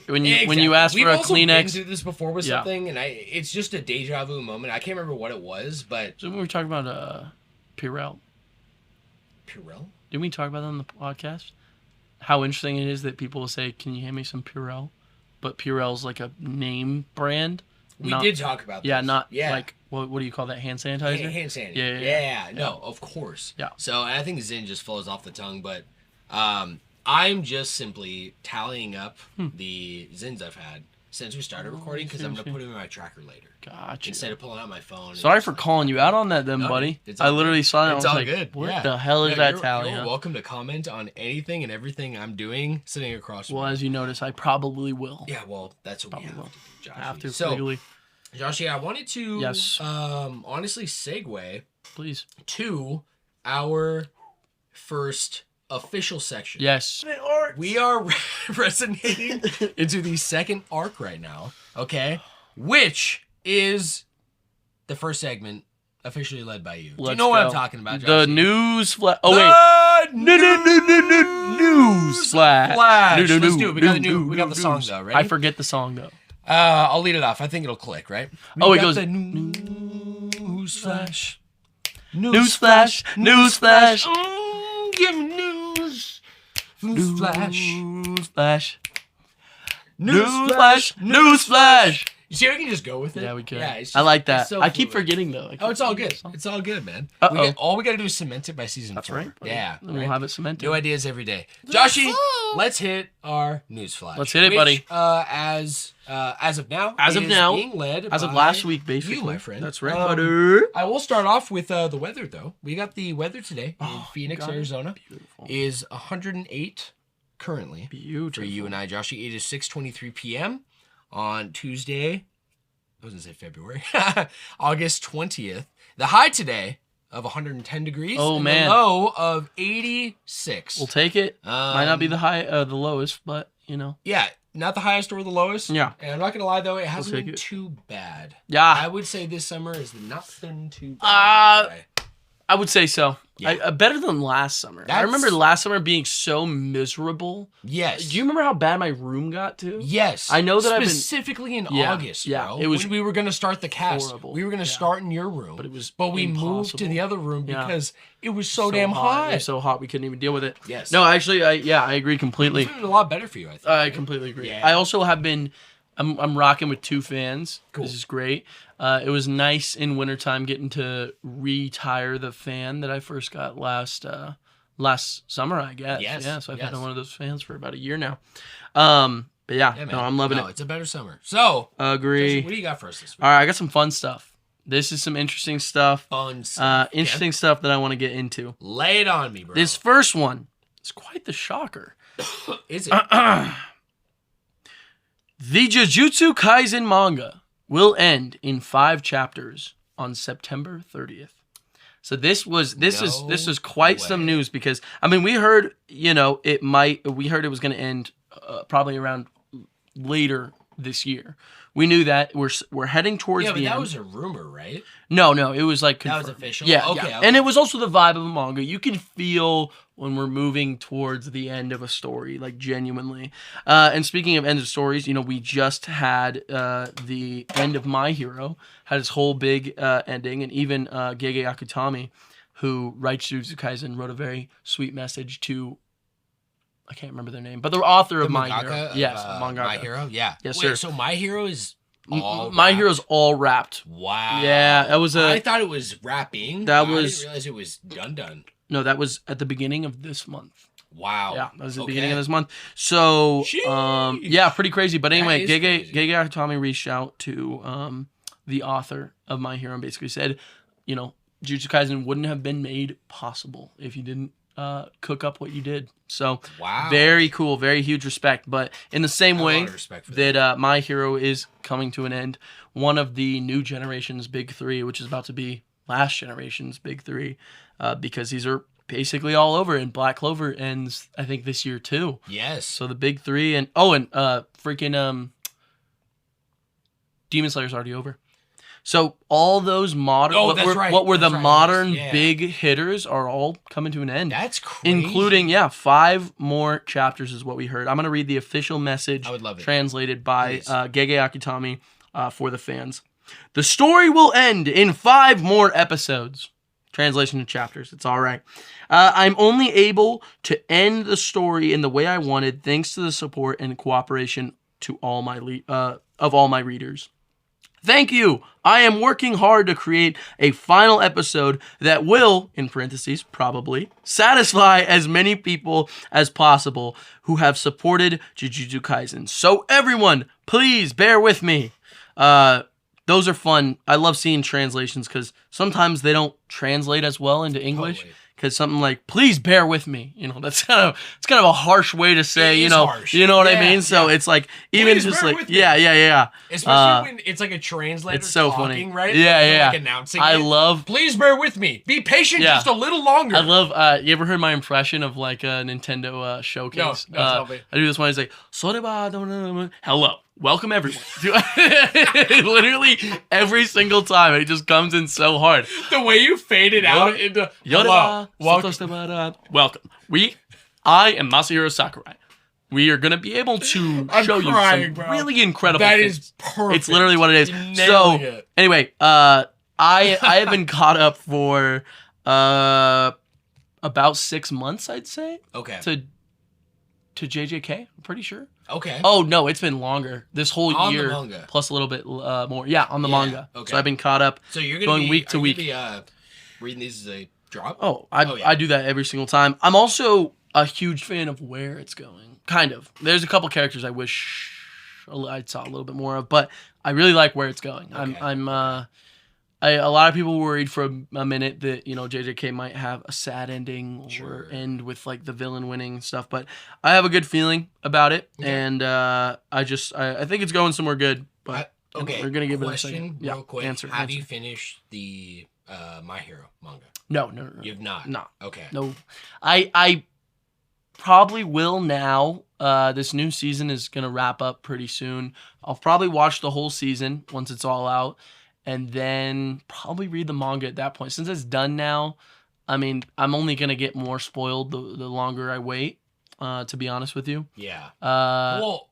When you ask for a also Kleenex, been through this before with something, and it's just a deja vu moment. I can't remember what it was, but so when we were talking about Purell. Purell? Didn't we talk about that on the podcast? How interesting it is that people will say, "Can you hand me some Purell?" But Purell's like a name brand. We did talk about this. Yeah, not like what do you call that? Hand sanitizer. Hand sanitizer. Yeah. No, of course. Yeah. So I think Zin just flows off the tongue, but I'm just simply tallying up the Zins I've had since we started recording because I'm gonna put them in my tracker later. Gotcha. Instead of pulling out my phone. Sorry for calling you out on that, then, buddy. I literally saw it. It's I was all like, good. What the hell is that tally? You're welcome to comment on anything and everything I'm doing sitting across from Well, me. as you notice, I probably will. Yeah, well, that's what we have to do, Josh. Have to, so, legally. Joshy, I wanted to honestly segue Please. to our first official section. Yes. We are resonating into the second arc right now, okay? Which is the first segment officially led by you. Do you know what I'm talking about, Josh? The news flash. Oh, wait. News flash. Let's do it. We got the song, though. Ready? I forget the song, though. I'll lead it off. I think it'll click, right? It goes. The news flash. News flash. News flash. Give me news. News flash. News flash. News flash. News flash. You see, we can just go with it. Yeah, we can. Yeah, I like that. so I keep fluid. forgetting, though. It's all good. It's all good, man. All we got to do is cement it by season 4. That's right. Yeah. And we'll have it cemented. New ideas every day. Joshy, let's hit our news flash. Let's hit it, buddy. As of now, being led as of by last week, basically. you, my friend. That's right, buddy. I will start off with the weather, though. We got the weather today in Phoenix, Arizona. Beautiful. Is 108 currently. Beautiful. For you and I, Joshy. It is 6:23 p.m. on Tuesday. I was going to say February. August 20th. The high today of 110 degrees. Oh, and man. The low of 86. We'll take it. Might not be the the lowest, but, you know. Yeah, not the highest or the lowest. Yeah. And I'm not going to lie, though, it hasn't take been it. too bad. Yeah. I would say this summer has not been too bad. I would say so. Yeah. Better than last summer. I remember last summer being so miserable. Yes. Do you remember how bad my room got to? Yes. I know that specifically in August, bro. It was when we were going to start the cast. horrible. We were going to start in your room. But we moved to impossible. the other room Yeah. because it was so damn hot. It was so hot we couldn't even deal with it. Yes. No, actually, I agree completely. It's been a lot better for you, I think. I completely agree. Yeah. I also have been. I'm rocking with 2 fans. Cool. This is great. It was nice in wintertime getting to retire the fan that I first got last summer, I guess. Yes. Yeah, so I've had Yes. one of those fans for about a year now. But yeah, man. no, I'm loving it. It's a better summer. So, Agree. Jason, what do you got for us this week? All right, I got some fun stuff. This is some interesting stuff. Fun stuff. Interesting stuff that I want to get into. Lay it on me, bro. This first one is quite the shocker. Is it? The Jujutsu Kaisen manga will end in 5 chapters on September 30th. So this is quite some news because I mean we heard we heard it was going to end probably around later this year. We knew that we're heading towards the end. Yeah, but that was a rumor, right? No, it was like confirmed. That was official? Yeah, Okay, yeah. okay. And it was also the vibe of a manga. You can feel when we're moving towards the end of a story, like genuinely. And speaking of end of stories, we just had the end of My Hero, had its whole big ending, and even Gege Akutami, who writes Jujutsu Kaisen, wrote a very sweet message to I can't remember their name, but the author of My mangaka Hero. Of, Yes, My mangaka. Hero. Yeah. Yes, Wait, sir. So My Hero is all My wrapped? Hero's all wrapped. Wow. Yeah, that was I thought it was wrapping. I didn't realize it was done. No, that was at the beginning of this month. Wow. Yeah, that was the beginning of this month. So, yeah, pretty crazy. But anyway, Gege Akutami reached out to the author of My Hero and basically said, you know, Jujutsu Kaisen wouldn't have been made possible if you didn't cook up what you did. So, very cool, very huge respect. But in the same way that My Hero is coming to an end, one of the new generation's big three, which is about to be last generation's big three, because these are basically all over, and Black Clover ends, I think, this year too. Yes. So the big three, and freaking Demon Slayer's already over. So all those modern, what were the modern big hitters are all coming to an end. That's crazy. Including 5 more chapters is what we heard. I'm gonna read the official message. I would love it. Translated by Gege Akutami for the fans. The story will end in 5 more episodes. Translation of chapters. It's all right. I'm only able to end the story in the way I wanted, thanks to the support and cooperation to all my of all my readers. Thank you. I am working hard to create a final episode that will, in parentheses, probably, satisfy as many people as possible who have supported Jujutsu Kaisen. So everyone, please bear with me. Those are fun. I love seeing translations because sometimes they don't translate as well into English. Because something like, please bear with me, you know, it's kind of a harsh way to say, you know what I mean? So it's like, even please just like, especially when it's like a translator it's so talking, funny. Right? Yeah. Like announcing I love, please bear with me. Be patient just a little longer. I love, you ever heard my impression of like a Nintendo showcase? No, tell me. I do this one, he's like, hello. Welcome everyone. Literally every single time, it just comes in so hard. The way you fade it out into welcome. I am Masahiro Sakurai. We are gonna be able to show you some really incredible things. That is perfect. It's literally what it is. Anyway, I have been caught up for about 6 months, I'd say. Okay. To JJK, I'm pretty sure. Okay. Oh, no, it's been longer. This whole year, the manga. Plus a little bit more. Yeah, on the manga. Okay. So I've been caught up. So you're going week to week. Reading these as a drop? I do that every single time. I'm also a huge fan of where it's going. Kind of. There's a couple characters I wish I saw a little bit more of, but I really like where it's going. Okay. A lot of people worried for a minute that, you know, JJK might have a sad ending or end with like the villain winning and stuff, but I have a good feeling about it, and I think it's going somewhere good. But we're gonna give it a second. Real quick. Have you finished the My Hero manga? No. You've not. No. Okay. No, I probably will now. This new season is gonna wrap up pretty soon. I'll probably watch the whole season once it's all out. And then probably read the manga at that point. Since it's done now, I mean, I'm only going to get more spoiled the longer I wait, to be honest with you. Yeah.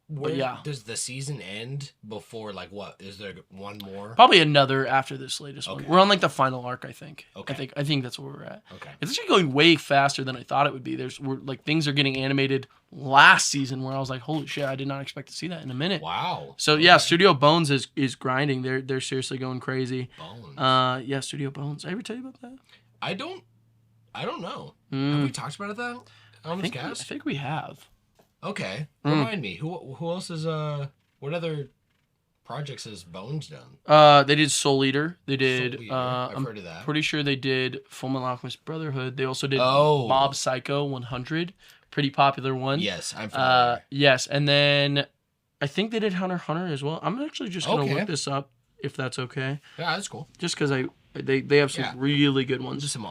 Yeah. Does the season end before, like, what? Is there one more? Probably another after this latest one. We're on, like, the final arc, I think. Okay. I think that's where we're at. Okay. It's actually going way faster than I thought it would be. Things are getting animated last season where I was like, holy shit, I did not expect to see that in a minute. Wow. So, yeah, Studio Bones is grinding. They're seriously going crazy. Bones. Yeah, Studio Bones. Did I ever tell you about that? I don't know. Have we talked about it, though? I think we have. Okay. Remind me. Who else is what other projects has Bones done? They did Soul Eater. They did I've heard of that. Pretty sure they did Fullmetal Alchemist Brotherhood. They also did Mob Psycho 100. Pretty popular one. Yes, I'm familiar. Yes, and then I think they did Hunter x Hunter as well. I'm actually just gonna look this up if that's okay. Yeah, that's cool. Just because they have some really good ones. Just some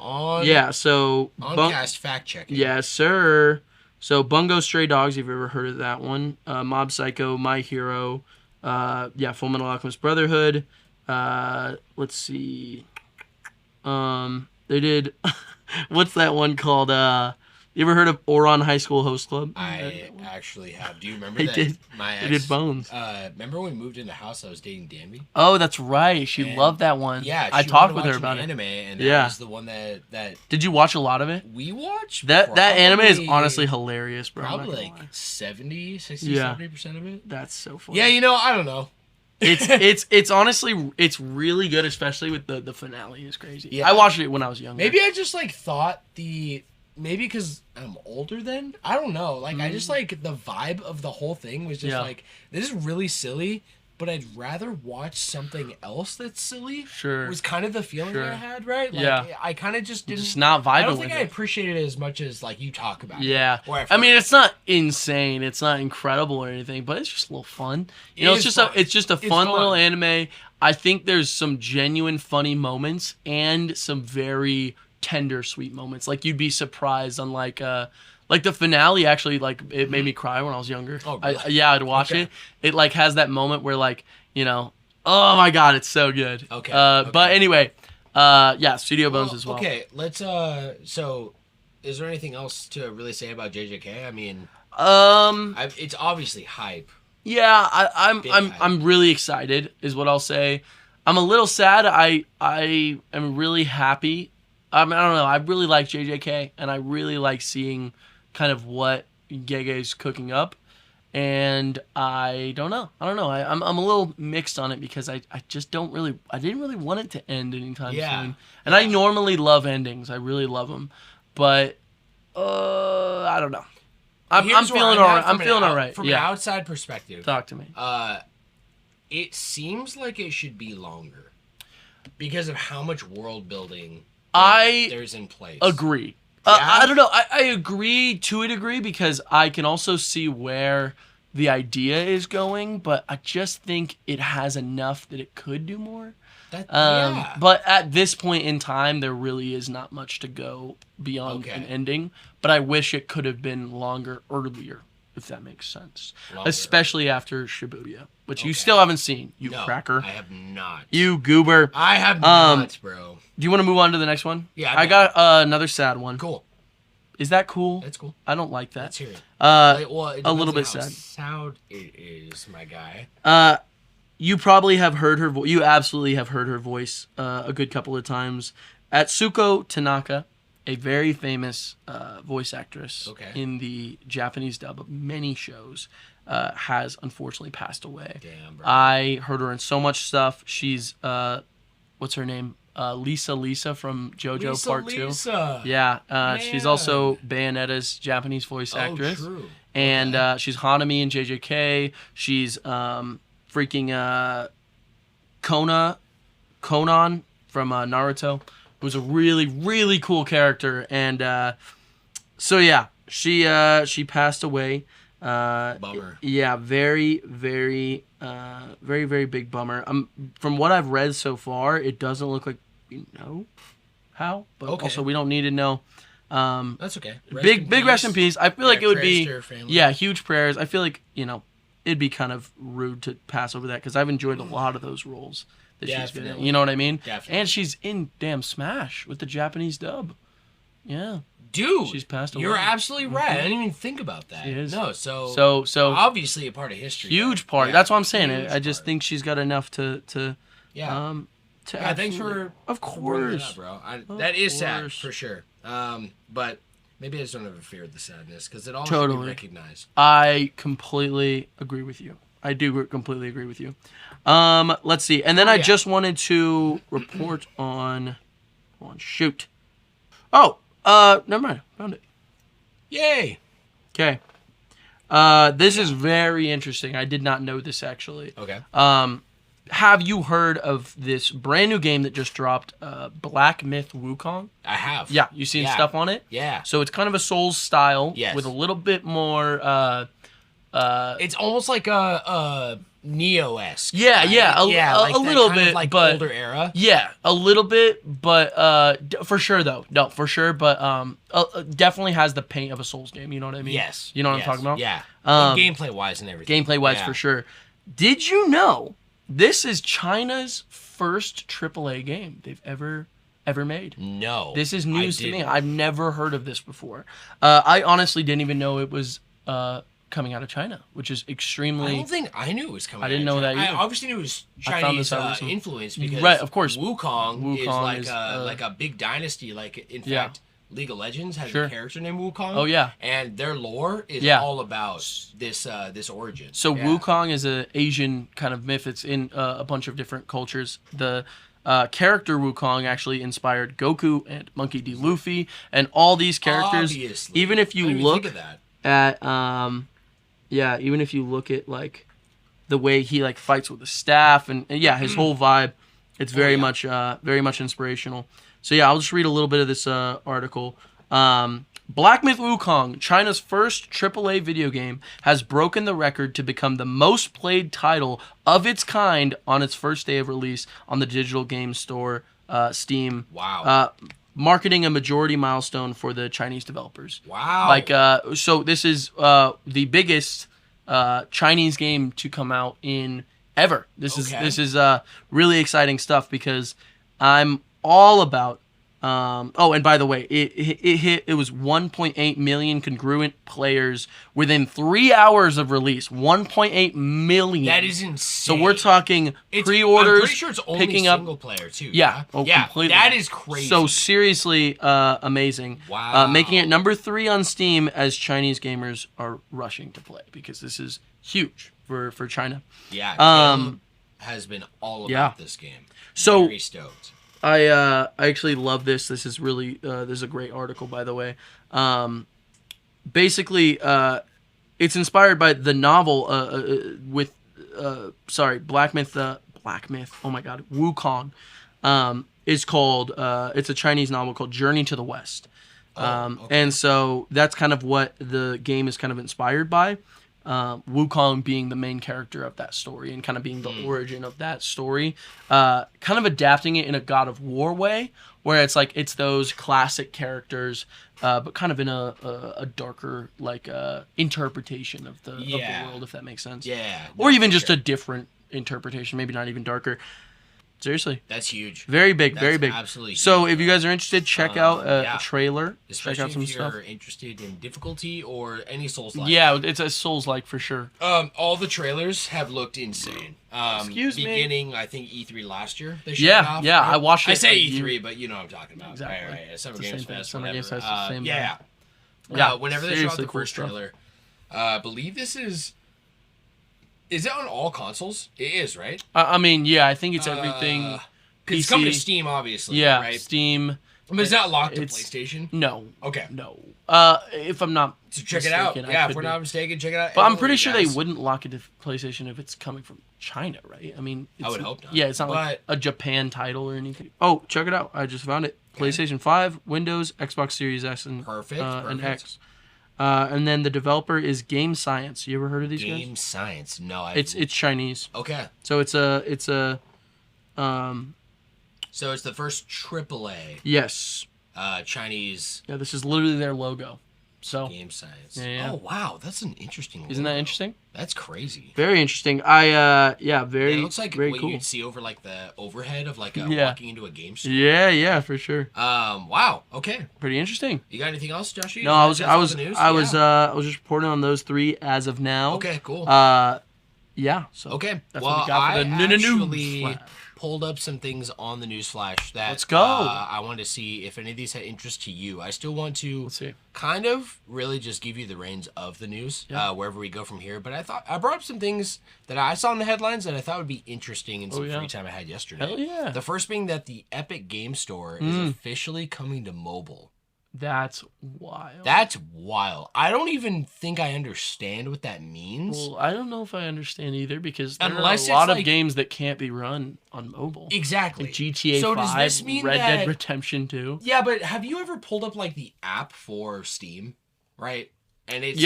so on-cast fact checking. Yes, sir. So Bungo Stray Dogs, if you've ever heard of that one. Mob Psycho, My Hero, Fullmetal Alchemist Brotherhood. Let's see. They did what's that one called? You ever heard of Oron High School Host Club? I actually have. Do you remember They that? did. My They did Bones. Remember when we moved in the house? I was dating Danby. Oh, that's right. She And, loved that one. Yeah, I she talked wanted with to her watch about an it. anime, and Yeah. that was the one that Did you watch a lot of it? we watched. That anime is probably- honestly hilarious, bro. I'm not Probably gonna like lie. 70, 60, Yeah. 70% of it. That's so funny. Yeah, I don't know. It's honestly it's really good, especially with the finale is crazy. Yeah. I watched it when I was younger. Maybe I just like thought maybe because I'm older then. I don't know. Like I just like the vibe of the whole thing was just like, this is really silly, but I'd rather watch something else that's silly. Sure. Was kind of the feeling I had, right? Like, Yeah. I kind of just didn't. Just not vibing I don't with think it. I appreciated it as much as like you talk about it. Yeah. Or I mean, it's not insane. It's not incredible or anything, but it's just a little fun. You know, it's just a fun little anime. I think there's some genuine funny moments and some very tender, sweet moments. Like you'd be surprised on like the finale actually like it made me cry when I was younger. Oh, really? I'd watch it. It like has that moment where like, oh my god, it's so good. Okay. But anyway, Studio Bones as well. Okay, let's so is there anything else to really say about JJK? I mean, it's obviously hype. Yeah, Big hype. I'm really excited is what I'll say. I'm a little sad. I am really happy. I don't know. I really like JJK, and I really like seeing kind of what Gege's cooking up. And I don't know. I'm a little mixed on it because I didn't really want it to end anytime soon. And I normally love endings. I really love them. But I don't know. I'm feeling all right. I'm feeling all right. From an outside perspective. Talk to me. It seems like it should be longer because of how much world building there's in place. Agree. I don't know. I agree to a degree because I can also see where the idea is going, but I just think it has enough that it could do more. But at this point in time, there really is not much to go beyond an ending. But I wish it could have been longer earlier, if that makes sense. Especially after Shibuya, which you still haven't seen, you cracker. I have not. You goober. I have not, bro. Do you want to move on to the next one? Yeah. I got another sad one. Cool. Is that cool? That's cool. I don't like that. Let's hear it. A little bit sad. Sound it is, my guy. You probably have heard her voice. You absolutely have heard her voice a good couple of times. Atsuko Tanaka, a very famous voice actress in the Japanese dub of many shows, has unfortunately passed away. Damn, bro. I heard her in so much stuff. She's what's her name? Lisa from JoJo Part 2. Yeah, she's also Bayonetta's Japanese voice actress. Oh, true. And she's Hanami in JJK. She's freaking Conan from Naruto, who's a really, really cool character. And so yeah, she passed away. Bummer. Yeah, very, very, very, very big bummer. From what I've read so far, it doesn't look like we know how, but also we don't need to know. That's okay. Big rest in peace. I feel like it would be Yeah, huge prayers. I feel like it'd be kind of rude to pass over that because I've enjoyed a lot of those roles that she's been in. You know what I mean? Definitely. And she's in damn Smash with the Japanese dub. Yeah. Dude, she's passed away. You're absolutely right. I didn't even think about that. She is. No, so obviously a part of history. Huge part. That's what I'm saying. I just think she's got enough to thanks for of course, bro. That is sad for sure. But maybe I just don't have a fear of the sadness because it all should be recognized. I completely agree with you. I do completely agree with you. Let's see. And then I just wanted to report on shoot. Oh, never mind. Found it. Yay. Okay. This is very interesting. I did not know this actually. Okay. Have you heard of this brand new game that just dropped, Black Myth Wukong? I have. Yeah, you seen stuff on it? Yeah. So it's kind of a Souls style with a little bit more it's almost like a Neo-esque. Yeah, right? A little bit, like but older era. Yeah, a little bit, but for sure though. No, for sure, but definitely has the paint of a Souls game. You know what I mean? Yes. You know what I'm talking about? Yeah. Gameplay wise and everything. Gameplay wise, for sure. Did you know this is China's first AAA game they've ever ever made. No. This is news to me. I've never heard of this before. I honestly didn't even know it was coming out of China, which is extremely... I don't think I knew it was coming out of China. I didn't know that either. I obviously knew it was Chinese influence because right, of course. Wukong is like a big dynasty. Like, in fact, League of Legends has a character named Wukong. Oh, yeah. And their lore is all about this origin. So Wukong is an Asian kind of myth. It's in a bunch of different cultures. The character Wukong actually inspired Goku and Monkey D. Luffy and all these characters. Obviously. Even if you look at even if you look at like the way he like fights with the staff and his whole vibe, it's very much inspirational. So I'll just read a little bit of this article. Black Myth Wukong, China's first AAA video game, has broken the record to become the most played title of its kind on its first day of release on the digital game store Steam. Wow. Marketing a majority milestone for the Chinese developers. Wow. Like, so this is the biggest Chinese game to come out in ever. This is really exciting stuff because I'm all about. And by the way, it was 1.8 million congruent players within 3 hours of release. 1.8 million. That is insane. So we're talking pre-orders. I'm pretty sure it's only single player too. Yeah. Completely. That is crazy. So seriously, amazing. Wow. Making it number 3 on Steam as Chinese gamers are rushing to play because this is huge for China. Yeah. Caleb has been all about this game. So very stoked. I actually love this. This is really this is a great article, by the way. Basically, it's inspired by the novel Black Myth. Oh my God, Wukong is called. It's a Chinese novel called Journey to the West. And so that's kind of what the game is kind of inspired by. Wukong being the main character of that story and kind of being the origin of that story, kind of adapting it in a God of War way, where it's like it's those classic characters, but kind of in a darker like interpretation of the world, if that makes sense. Yeah. Or even just a different interpretation, maybe not even darker. Seriously, that's huge. Very big, very big. Absolutely. Huge. So, if you guys are interested, check out a trailer. Especially check out some if you're stuff. Interested in difficulty or any Souls-like. Yeah, it's a Souls-like for sure. All the trailers have looked insane. Excuse me. Beginning, I think E3 last year. They showed it off, right? I watched it. I say E3, but you know what I'm talking about. Exactly. Right. Summer Games Fest. Summer Games Fest. Same. Yeah. Whenever they showed the first trailer, I believe this is. Is it on all consoles? It is, right? I mean, yeah, I think it's everything. PC. It's coming to Steam, obviously. Yeah, right? Steam. But it's not locked to PlayStation? No. Okay. No. If I'm not check it out. Yeah, if we're not mistaken, check it out. But I'm pretty sure they wouldn't lock it to PlayStation if it's coming from China, right? I mean, I would hope not. Yeah, it's not like a Japan title or anything. Oh, check it out. I just found it. PlayStation 5, Windows, Xbox Series S, and and X. And then the developer is Game Science. You ever heard of these guys? Game Science. No, it's Chinese. Okay. So it's a So it's the first AAA. Yes. Chinese. Yeah, this is literally their logo. So Game Science. Yeah. Oh wow, that's an interesting logo. Isn't that interesting? That's crazy. Very interesting. Very. It looks like very what cool. you'd see over like the overhead of like walking into a game store. Yeah, for sure. Wow. Okay. Pretty interesting. You got anything else, Joshy? No, I was just reporting on those 3 as of now. Okay, cool. Yeah. So okay. That's well, what we got for the actually pulled up some things on the NEWSFLASH that let's go. I wanted to see if any of these had interest to you. I still want to kind of really just give you the reins of the news wherever we go from here. But I brought up some things that I saw in the headlines that I thought would be interesting in some free time I had yesterday. Hell yeah. The first being that the Epic Game Store is officially coming to mobile. That's wild. That's wild. I don't even think I understand what that means. Well, I don't know if I understand either because there are a lot of games that can't be run on mobile. Exactly. Like GTA 5, does this mean Red Dead Redemption 2. Yeah, but have you ever pulled up like the app for Steam, right? And it's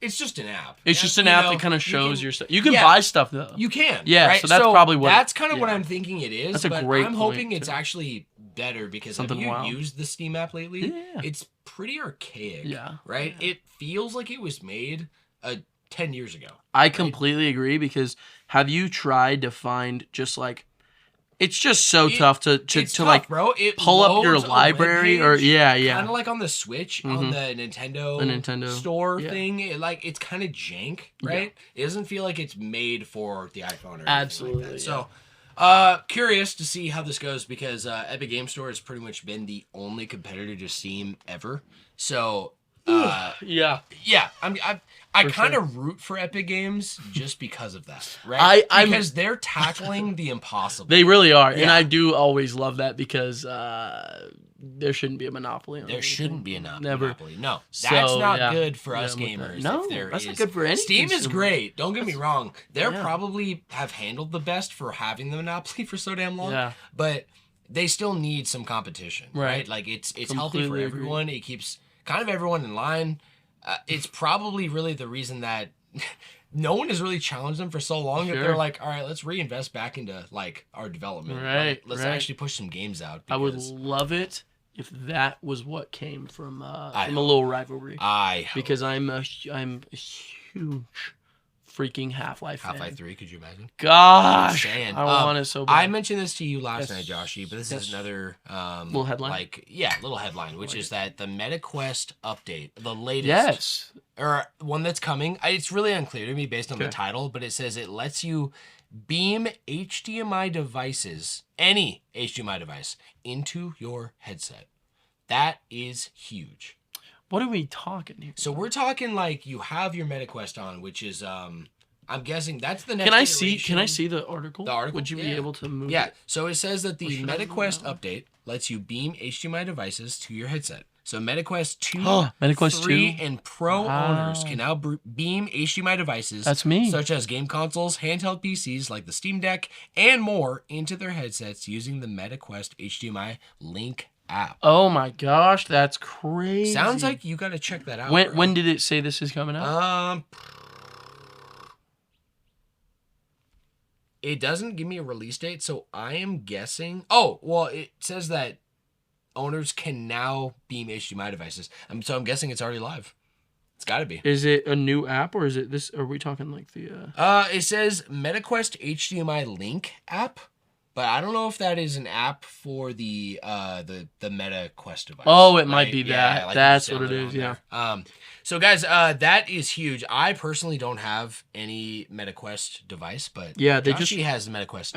it's just an app. It's just an app that kind of shows your stuff. You can buy stuff though. You can. Yeah, right? So that's probably what. That's kind of what I'm thinking it is. That's a great I'm hoping it's actually better because have you used the Steam app lately? Yeah. It's pretty archaic. Yeah. Right? Yeah. It feels like it was made 10 years ago. I completely agree because have you tried to find just like It's just so tough to tough, like bro. It pull up your loads a library web page, yeah. Kind of like on the Switch on the Nintendo store thing. It's kind of jank, right? It doesn't feel like it's made for the iPhone or anything like that. So, curious to see how this goes because Epic Game Store has pretty much been the only competitor to Steam ever. So, yeah. I kind of root for Epic Games just because of that, right? Because they're tackling the impossible. They really are, and I do always love that because there shouldn't be a monopoly. There shouldn't be a Never. monopoly. No, that's not good for us with gamers. No, that's not good for any Steam consumer. is great. Don't get me wrong. They're probably have handled the best for having the monopoly for so damn long. Yeah. But they still need some competition, right? Like it's healthy for everyone. It keeps kind of everyone in line. It's probably really the reason that no one has really challenged them for so long that they're like, all right, let's reinvest back into like our development. Right. Let's actually push some games out. I would love it if that was what came from a little rivalry. Because I'm a huge freaking Half-Life fan. Half-Life 3, could you imagine? Gosh, I want it so bad. I mentioned this to you last night, Joshy, but this is another little headline. Little headline, which is that the MetaQuest update, the latest, or one that's coming. It's really unclear to me based on the title, but it says it lets you beam HDMI devices, any HDMI device, into your headset. That is huge. What are we talking here? So we're talking like you have your MetaQuest on, which is I'm guessing that's the next. Can I see the article? The article. Would you be able to move? Yeah. So it says that the MetaQuest update lets you beam HDMI devices to your headset. So MetaQuest 2, MetaQuest 3, and Pro owners can now beam HDMI devices. That's me. Such as game consoles, handheld PCs like the Steam Deck, and more into their headsets using the MetaQuest HDMI Link app. Oh my gosh, that's crazy. Sounds like you got to check that out. When did it say this is coming out? It doesn't give me a release date, so I am guessing. Oh, well, it says that owners can now beam HDMI devices. So I'm guessing it's already live. It's got to be. Is it a new app or is it this? Are we talking like the? It says MetaQuest HDMI Link app. But I don't know if that is an app for the MetaQuest device. Oh, it might be that. Yeah, like that's what it is. Yeah. So guys, that is huge. I personally don't have any MetaQuest device, but Joshy has the MetaQuest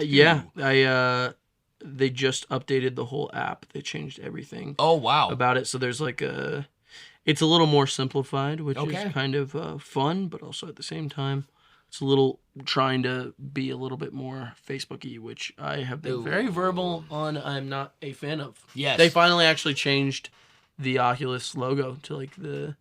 2. They just updated the whole app. They changed everything. Oh wow. About it. So there's like it's a little more simplified, which is kind of fun, but also at the same time, it's a little trying to be a little bit more Facebook-y, which I have been very verbal on. I'm not a fan of. Yes. They finally actually changed the Oculus logo to like to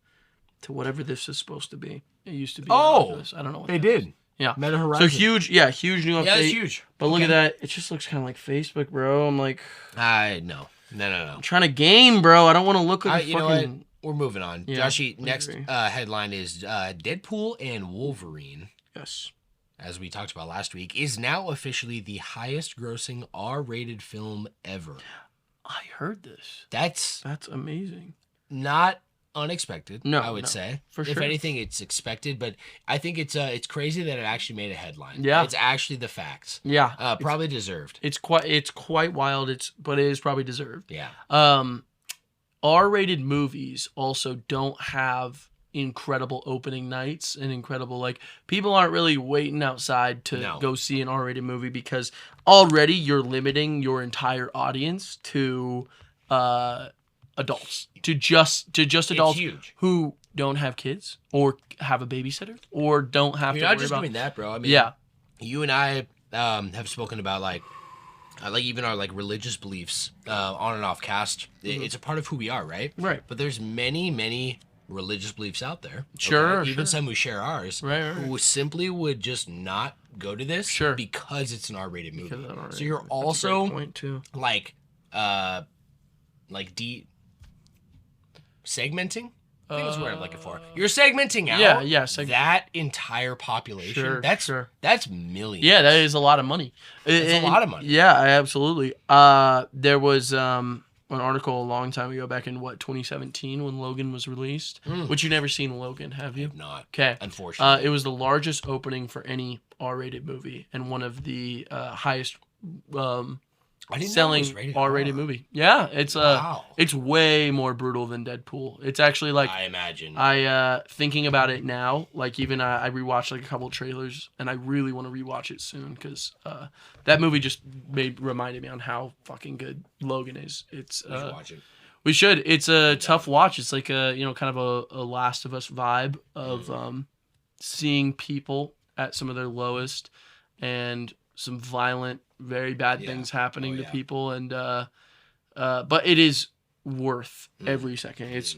whatever this is supposed to be. It used to be Oculus. I don't know what they did. Yeah. Meta Horizon. So huge new update. Yeah, it's huge. But look at that. It just looks kind of like Facebook, bro. I'm like... No. I'm trying to game, bro. I don't want to look like you know what? We're moving on. Yeah, Joshy, next headline is Deadpool and Wolverine. Yes. As we talked about last week, is now officially the highest grossing R-rated film ever. I heard this. That's amazing. Not unexpected, I would say. For sure. If anything, it's expected, but I think it's crazy that it actually made a headline. Yeah. It's actually the facts. Yeah. Probably deserved. It's quite wild, but it is probably deserved. Yeah. R-rated movies also don't have incredible opening nights and incredible, like, people aren't really waiting outside to go see an R-rated movie because already you're limiting your entire audience to adults, to just adults who don't have kids or have a babysitter or don't have to worry about. You're not just doing that, bro. I mean, you and I have spoken about like even our like religious beliefs on and off cast. It's a part of who we are, right? Right. But there's many religious beliefs out there. Sure. Even some who share ours. Right. Who simply would just not go to this because it's an R-rated movie. So you're also That's a great point too. Segmenting? I think that's what I'm looking for. You're segmenting out that entire population. That's millions. Yeah, that is a lot of money. It's a lot of money. Yeah, absolutely. There was an article a long time ago, back in 2017, when Logan was released. Which you never seen Logan, have you? I have not. Okay. Unfortunately. It was the largest opening for any R-rated movie and one of the highest I didn't know it selling was rated R-rated R. movie. Yeah, it's Wow. it's way more brutal than Deadpool. It's actually like I imagine. Thinking about it now, like even I rewatched like a couple trailers, and I really want to rewatch it soon because that movie just reminded me on how fucking good Logan is. It's We should watch it. we should. It's a tough watch. It's like a kind of a Last of Us vibe of seeing people at some of their lowest and some violent, very bad things happening to people, and but it is worth every second. It's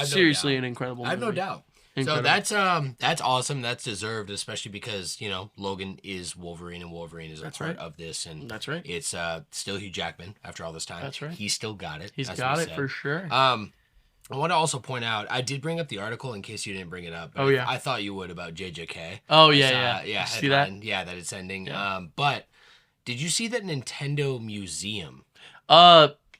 seriously an incredible movie. I have no doubt. Incredible. So that's awesome. That's deserved, especially because Logan is Wolverine, and Wolverine is a part of this, and that's right. It's still Hugh Jackman after all this time. That's right. He's still got it. He's got it for sure. I want to also point out, I did bring up the article in case you didn't bring it up. Oh yeah, I thought you would about JJK. Oh yeah. See that? Yeah, that it's ending. Yeah. But did you see that Nintendo Museum?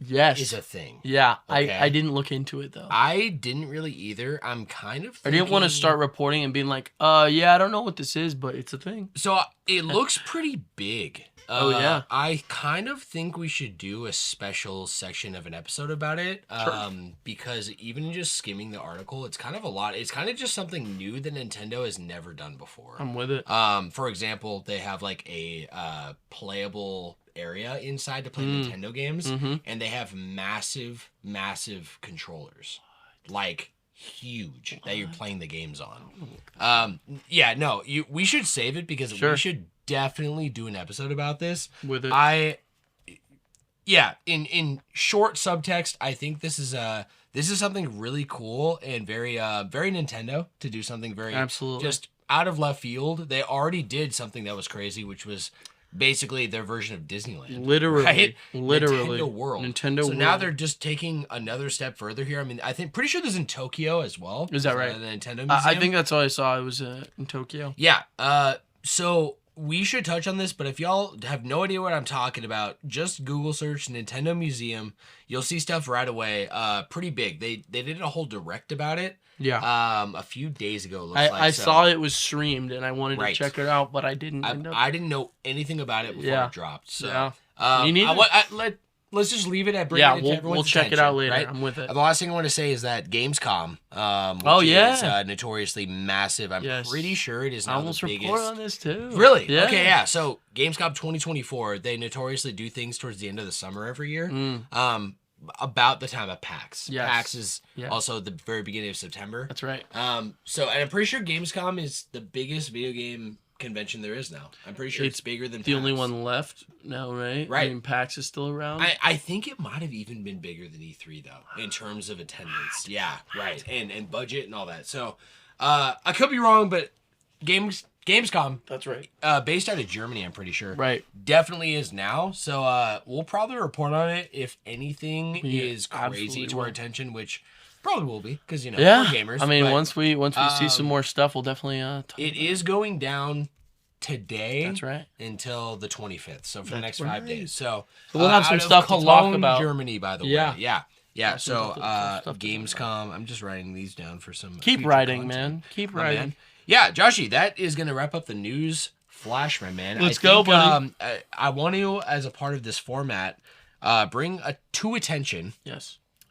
Yes. Is a thing. Yeah, okay. I didn't look into it though. I didn't really either. I'm kind of thinking... I didn't want to start reporting and being like, yeah, I don't know what this is, but it's a thing. So it looks pretty big. Oh yeah. I kind of think we should do a special section of an episode about it. Sure. Because even just skimming the article, it's kind of a lot. It's kind of just something new that Nintendo has never done before. I'm with it. For example, they have like a playable area inside to play Nintendo games, and they have massive controllers, like huge, that you're playing the games on. We should save it because we should definitely do an episode about this. With it, in short subtext, I think this is something really cool and very Nintendo to do something very absolutely just out of left field. They already did something that was crazy, which was basically their version of Disneyland. Literally. Right? Literally. Nintendo World. So now they're just taking another step further here. I mean, pretty sure there's in Tokyo as well. Is that right? The Nintendo Museum. I think that's all I saw. It was in Tokyo. Yeah. So we should touch on this, but if y'all have no idea what I'm talking about, just Google search Nintendo Museum. You'll see stuff right away. Pretty big. They did a whole direct about it. Yeah. A few days ago. I saw it was streamed and I wanted to check it out, but I didn't. I didn't know anything about it before it dropped. So me neither. Let's just leave it at bringing it to everyone's we'll check attention, it out later. Right? I'm with it. The last thing I want to say is that Gamescom, which is notoriously massive. I'm pretty sure it is now the biggest. I almost report on this too. Really? Yeah. Okay, yeah. So Gamescom 2024, they notoriously do things towards the end of the summer every year. About the time of PAX. Yes. PAX is also the very beginning of September. That's right. And I'm pretty sure Gamescom is the biggest video game convention there is now. I'm pretty sure it's bigger than the PAX. only one left now, right? Right. I mean, PAX is still around. I think it might have even been bigger than E3 though, in terms of attendance. Yeah, right. And budget and all that. So I could be wrong, but Gamescom. That's right. Based out of Germany, I'm pretty sure. Right. Definitely is now. So we'll probably report on it if anything is crazy to our attention, which probably will be because we're gamers. I mean, once we see some more stuff, we'll definitely. It is going down today. That's right. Until the 25th. So for the next 5 days. So we'll have some stuff to talk about. Germany, by the way. Yeah. So Gamescom. I'm just writing these down for some. Keep writing, man. Keep writing. Man. Yeah, Joshy, that is going to wrap up the news flash, my man. Let's go, buddy. I want to, as a part of this format, bring to attention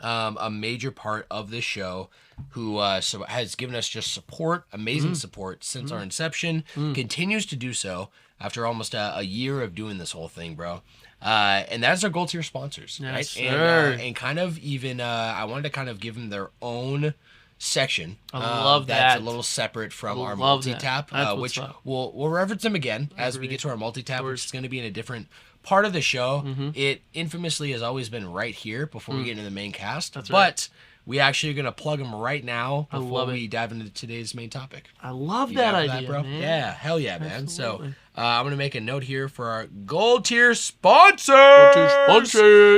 a major part of this show who has given us just support, amazing support since our inception, continues to do so after almost a year of doing this whole thing, bro. And that's our gold tier sponsors, right? Sir. And kind of even, I wanted to kind of give them their own section. I love that's that. a little separate from our multi-tap, which we'll reference them again as we get to our multi-tap, which is going to be in a different part of the show. It infamously has always been right here before we get into the main cast. That's right. But we actually are going to plug them right now before we dive into today's main topic. I love that idea, bro. man. Yeah, hell yeah, man. Absolutely. So I'm going to make a note here for our gold tier sponsors.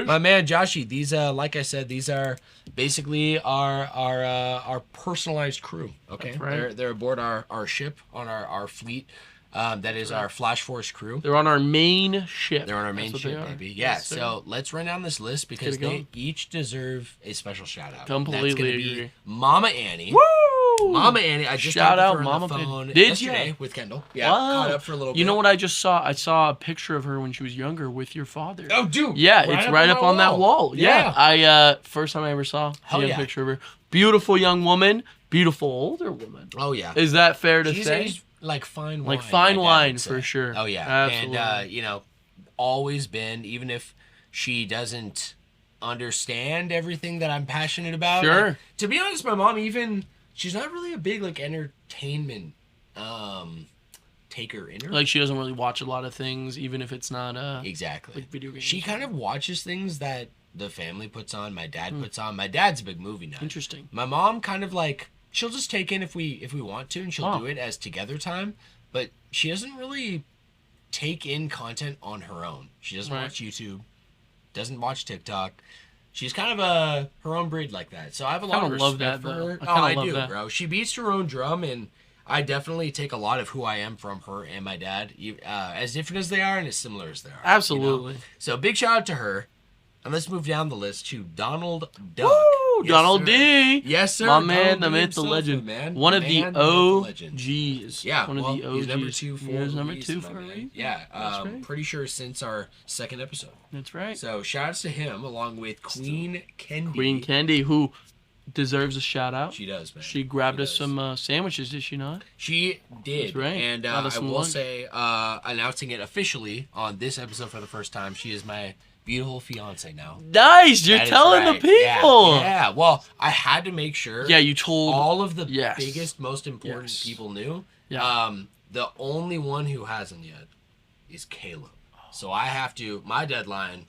My man, Joshy, these, like I said, these are basically our personalized crew. Okay, that's right. They're aboard our ship on our fleet. That is our Flash Force crew. They're on our main ship. They're on our main ship, baby. Yeah. Yes, so let's run down this list because they each deserve a special shout out. Completely That's gonna agree. be Mama Annie. Woo! Mama Annie. I just Shout talked out with her on Mama the phone Did yesterday you? with Kendall. Yeah, Wow. caught up for a little bit. You know what I just saw? I saw a picture of her when she was younger with your father. Oh, dude. Yeah, it's right up on that wall. Yeah. I first time I ever saw a picture of her. Beautiful young woman, beautiful older woman. Oh, yeah. Is that fair to She's say? aged like fine wine. Like fine wine, say. for sure. Oh, yeah. Absolutely. And, always been, even if she doesn't understand everything that I'm passionate about. Sure. Like, to be honest, my mom she's not really a big, like, entertainment taker in her. Like, she doesn't really watch a lot of things, even if it's not exactly like video games. She kind of watches things that the family puts on, my dad puts on. My dad's a big movie nut. Interesting. My mom kind of like, she'll just take in if we want to, and she'll do it as together time, but she doesn't really take in content on her own. She doesn't watch YouTube, doesn't watch TikTok. She's kind of her own breed like that. So I have a lot of respect for her. I do, bro. She beats her own drum, and I definitely take a lot of who I am from her and my dad, as different as they are and as similar as they are. Absolutely. You know? So big shout out to her. And let's move down the list to Donald Duck. Woo! Yes, Donald sir. D. Yes, sir. My man, Donald the D myth, the himself, legend. man. One of Man, the myth, the legend. OGs. Yeah, one of the OGs. He's number 2 for He is number reason, 2 for a man. reason. Yeah, right. pretty sure since our second episode. That's right. So shout outs to him along with Queen Kendi. Queen Kendi, who deserves a shout out. She does, man. She grabbed us some sandwiches, did she not? She did. That's right. And I will say, announcing it officially on this episode for the first time, she is my beautiful fiance now. Nice, you're telling the people. Yeah, well, I had to make sure. Yeah, you told all of the biggest, most important people knew. Yeah. The only one who hasn't yet is Caleb. So I have to. My deadline.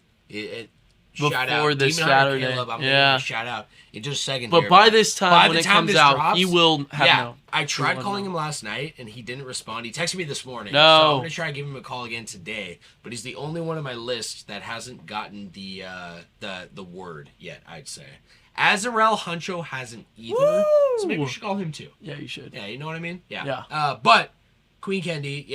Shout out before this Demon Hunter Saturday. Caleb, I'm gonna shout out in just a second. But here, by this time, when it comes this out, drops, he will have known. I tried calling him last night and he didn't respond. He texted me this morning. No. So I'm gonna try to give him a call again today. But he's the only one on my list that hasn't gotten the word yet, I'd say. Azarel Huncho hasn't either. Woo! So maybe we should call him too. Yeah, you should. Yeah, you know what I mean? Yeah. But Queen Kendi,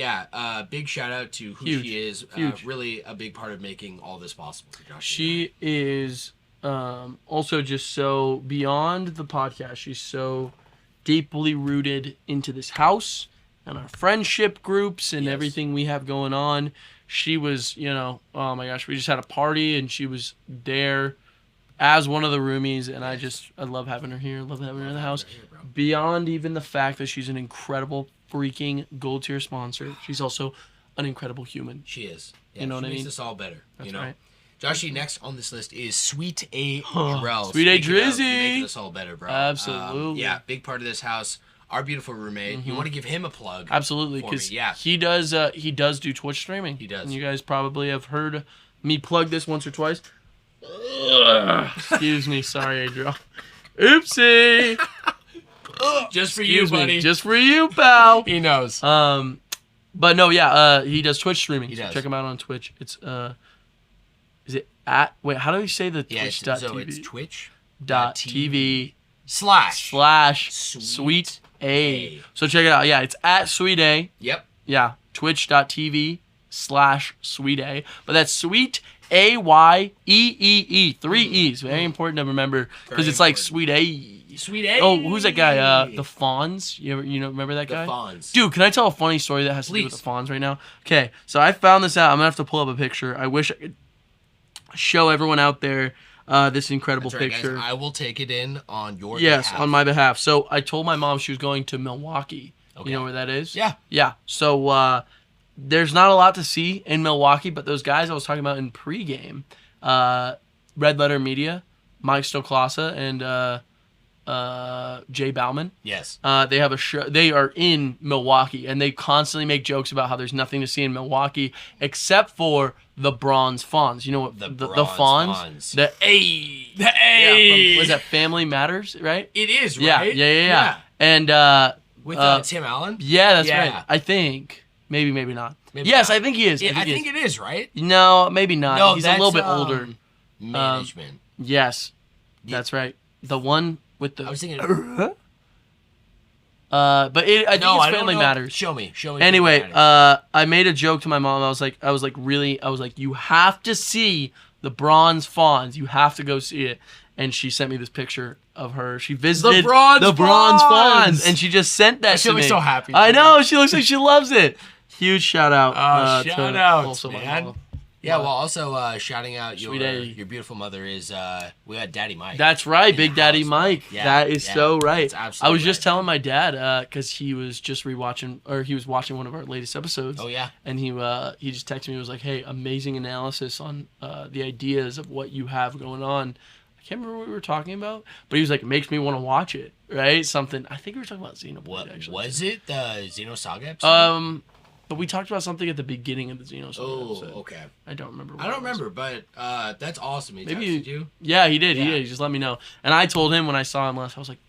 big shout out to who Huge. she is. Huge. Really a big part of making all this possible for Josh. She is also just so beyond the podcast. She's so deeply rooted into this house and our friendship groups and everything we have going on. She was, oh my gosh, we just had a party and she was there as one of the roomies, and I love having her here. Love having her in the house. Beyond even the fact that she's an incredible freaking gold tier sponsor, she's also an incredible human. She is. Yeah, you know what I mean? Makes us all better. That's right. Joshy, next on this list is Sweet A. Jarrell. Sweet A. Speaking of Drizzy. making us all better, bro. Absolutely. Big part of this house. Our beautiful roommate. You want to give him a plug? Absolutely, because he does do Twitch streaming. He does. And you guys probably have heard me plug this once or twice. Excuse me, sorry, Adriel. Oopsie. Just for you, buddy. Just for you, pal. He knows. But no, he does Twitch streaming. He so does. check him out on Twitch. It's is it at? Wait, how do we say the Twitch.tv? So it's Twitch.tv / Sweet A. So check it out. Yeah, it's at Sweet A. Yep. Yeah, Twitch.tv / Sweet A. But that's Sweet AYEEE. 3 E's. Very important to remember because it's like Sweet A. Sweet A. Oh, who's that guy? The Fawns. You remember that guy? The Fawns. Dude, can I tell a funny story that has to do with the Fawns right now? Okay, so I found this out. I'm gonna have to pull up a picture. I wish I could show everyone out there this incredible picture. Guys, I will take it in on your behalf. Yes, on my behalf. So I told my mom she was going to Milwaukee. Okay. You know where that is? Yeah. Yeah. So there's not a lot to see in Milwaukee, but those guys I was talking about in pregame, Red Letter Media, Mike Stoklasa, and Jay Bauman. Yes. They have a show. They are in Milwaukee, and they constantly make jokes about how there's nothing to see in Milwaukee except for the Bronze Fawns. You know what? The Fawns. The A. The A. Yeah, was that Family Matters, right? It is, right? Yeah. And with Tim Allen. Yeah, that's right. I think maybe not. Maybe yes, not. I think he is. I think it is, right? No, maybe not. No, he's a little bit older. Management. Yes, that's right. The one with the. I was thinking. But I think it's Family Matters. Show me. Anyway, I made a joke to my mom. I was like, you have to see the Bronze Fawns. You have to go see it. and she sent me this picture of her. She visited the bronze fawns, and she just sent that to me. She looks so happy. I know. She looks like she loves it. Huge shout out. Shout out, also man. my mom. Yeah, well, also shouting out your beautiful mother is we got Daddy Mike. That's right, Big Daddy Mike. Yeah, that is so right. I was just telling my dad because he was just he was watching one of our latest episodes. Oh yeah, and he just texted me. He was like, "Hey, amazing analysis on the ideas of what you have going on." I can't remember what we were talking about, but he was like, "It makes me want to watch it." Right? Something. I think we were talking about Xenoblade. What actually. was it? The Xenosaga episode? But we talked about something at the beginning of the Xenosaga episode. Okay. I don't remember. I don't remember, but that's awesome. He texted you? Yeah, he did. Yeah. He did. He just let me know. And I told him when I saw him last, I was like,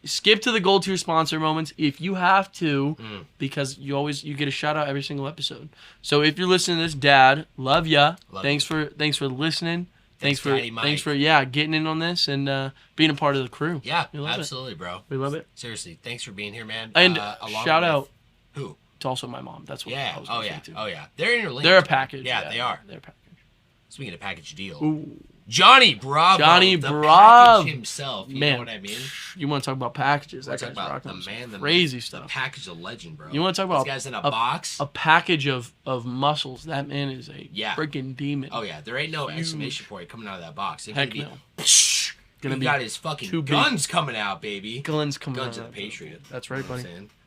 skip to the gold tier sponsor moments if you have to, because you get a shout out every single episode. So if you're listening to this, Dad, love ya. Thanks for listening. Thanks for getting in on this and being a part of the crew. Yeah, absolutely, bro. We love it. Seriously, thanks for being here, man. And shout out. Who? It's also my mom. That's what I was going to say too. Oh yeah. They're interlinked. They're a package. Yeah, they are. They're a package. Speaking of package deal. Ooh. Johnny Bravo. Johnny the Bravo package himself. You know what I mean? You want to talk about packages? That guy's rocking the crazy stuff. The package of legend, bro. You want to talk about this guy's in a box? A package of muscles. That man is a freaking demon. Oh yeah, there ain't no exclamation point coming out of that box. It's Heck gonna be. No. He got his fucking guns coming out, baby. Guns coming out. Guns of the Patriot. That's right, buddy.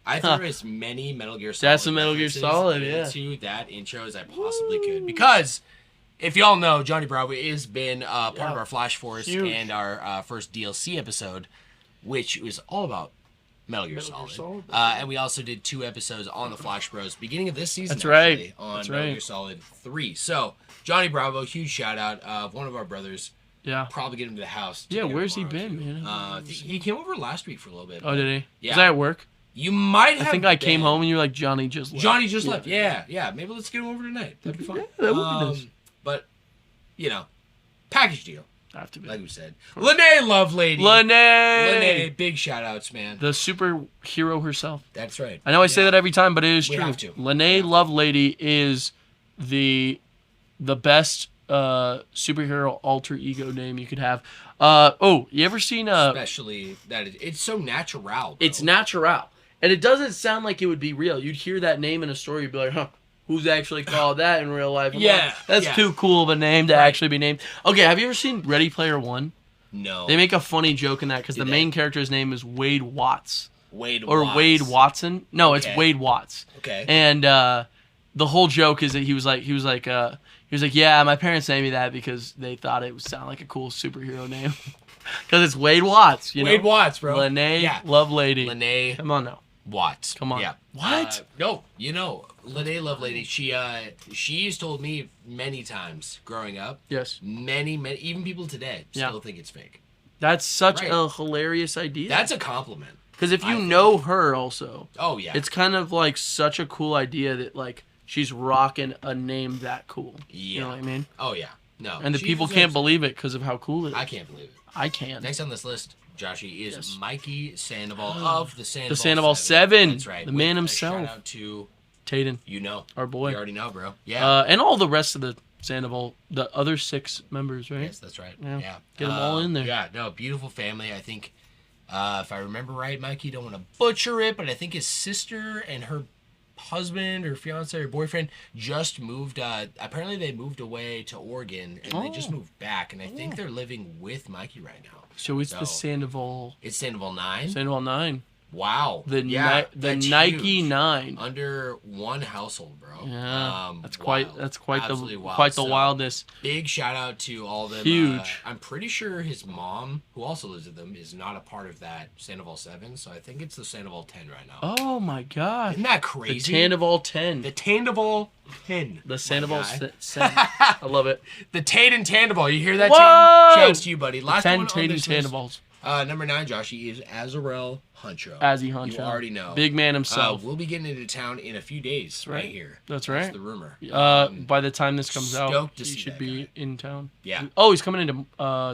I threw as many Metal Gear Solid. That's a Metal Gear Solid, into that intro as I possibly could, because if y'all know, Johnny Bravo has been part of our Flash Force and our first DLC episode, which was all about Metal Gear Solid. And we also did 2 episodes on the Flash Bros beginning of this season. That's right. On Metal Gear Solid 3. So Johnny Bravo, huge shout out of one of our brothers. Yeah. Probably get him to the house. Yeah, where's he been, man? He came over last week for a little bit. Oh, did he? Yeah. Was I at work? You might have. I think I came home and you were like, Johnny just left. Johnny just left. Yeah. Maybe let's get him over tonight. That'd be fun. Yeah, that would be nice. But, package deal. Have to be. Like we said. Lene Lovelady. Lene, big shout outs, man. The superhero herself. That's right. I know I say that every time, but it is true. We have to. Lene Lovelady is the best superhero alter ego name you could have. You ever seen especially that it's so natural, bro. It's natural. And it doesn't sound like it would be real. You'd hear that name in a story, you'd be like, huh, who's actually called that in real life? That's too cool of a name to actually be named. Okay, have you ever seen Ready Player One? No. They make a funny joke in that because the main character's name is Wade Watts. Wade Watson. No, it's Wade Watts. Okay. And the whole joke is that he was like, yeah, my parents named me that because they thought it would sound like a cool superhero name. Because it's Wade Watts, Wade Watts, bro. Lene Lovelady. Lene. Come on now. Watts. Come on. Yeah. What? No, Lene Lovelady, she's told me many times growing up. Yes. Many, even people today still think it's fake. That's such a hilarious idea. That's a compliment. Because if you know her also. Oh, yeah. It's kind of like such a cool idea that like she's rocking a name that cool. Yeah. You know what I mean? Oh, yeah. No. And the people can't believe it because of how cool it is. I can't believe it. I can. Next on this list, Joshy, is Mikey Sandoval of the Sandoval 7. The Sandoval 7. That's right. The man himself. Shout out to Tayden. Our boy. You already know, bro. Yeah. And all the rest of the Sandoval, the other 6 members, right? Yes, that's right. Yeah. Get them all in there. Yeah, no, beautiful family. I think, if I remember right, Mikey, don't want to butcher it, but I think his sister and her husband or fiance or boyfriend just moved. Apparently they moved away to Oregon and they just moved back, and I think they're living with Mikey right now. So it's the Sandoval. It's Sandoval 9. Sandoval 9. Wow. The Nike huge. 9 under one household, bro. Yeah. That's wild. quite Absolutely the wild. quite the wildness. Big shout out to all of them. Huge. I'm pretty sure his mom, who also lives with them, is not a part of that Sandoval 7, so I think it's the Sandoval 10 right now. Oh my god. Isn't that crazy? The Sandoval 10. The Sandoval 10. The Sandoval 10. I love it. The Tayden Sandoval. You hear that? Whoa! Shout out to you, buddy. Last 10 one on Tayden this list. Sandovals. Number 9, Joshy, is Azarel Huncho. Azzy Huncho. You already know. Big man himself. We'll be getting into town in a few days right here. That's right. That's the rumor. By the time this comes out, he should be in town. Yeah. Oh, he's coming into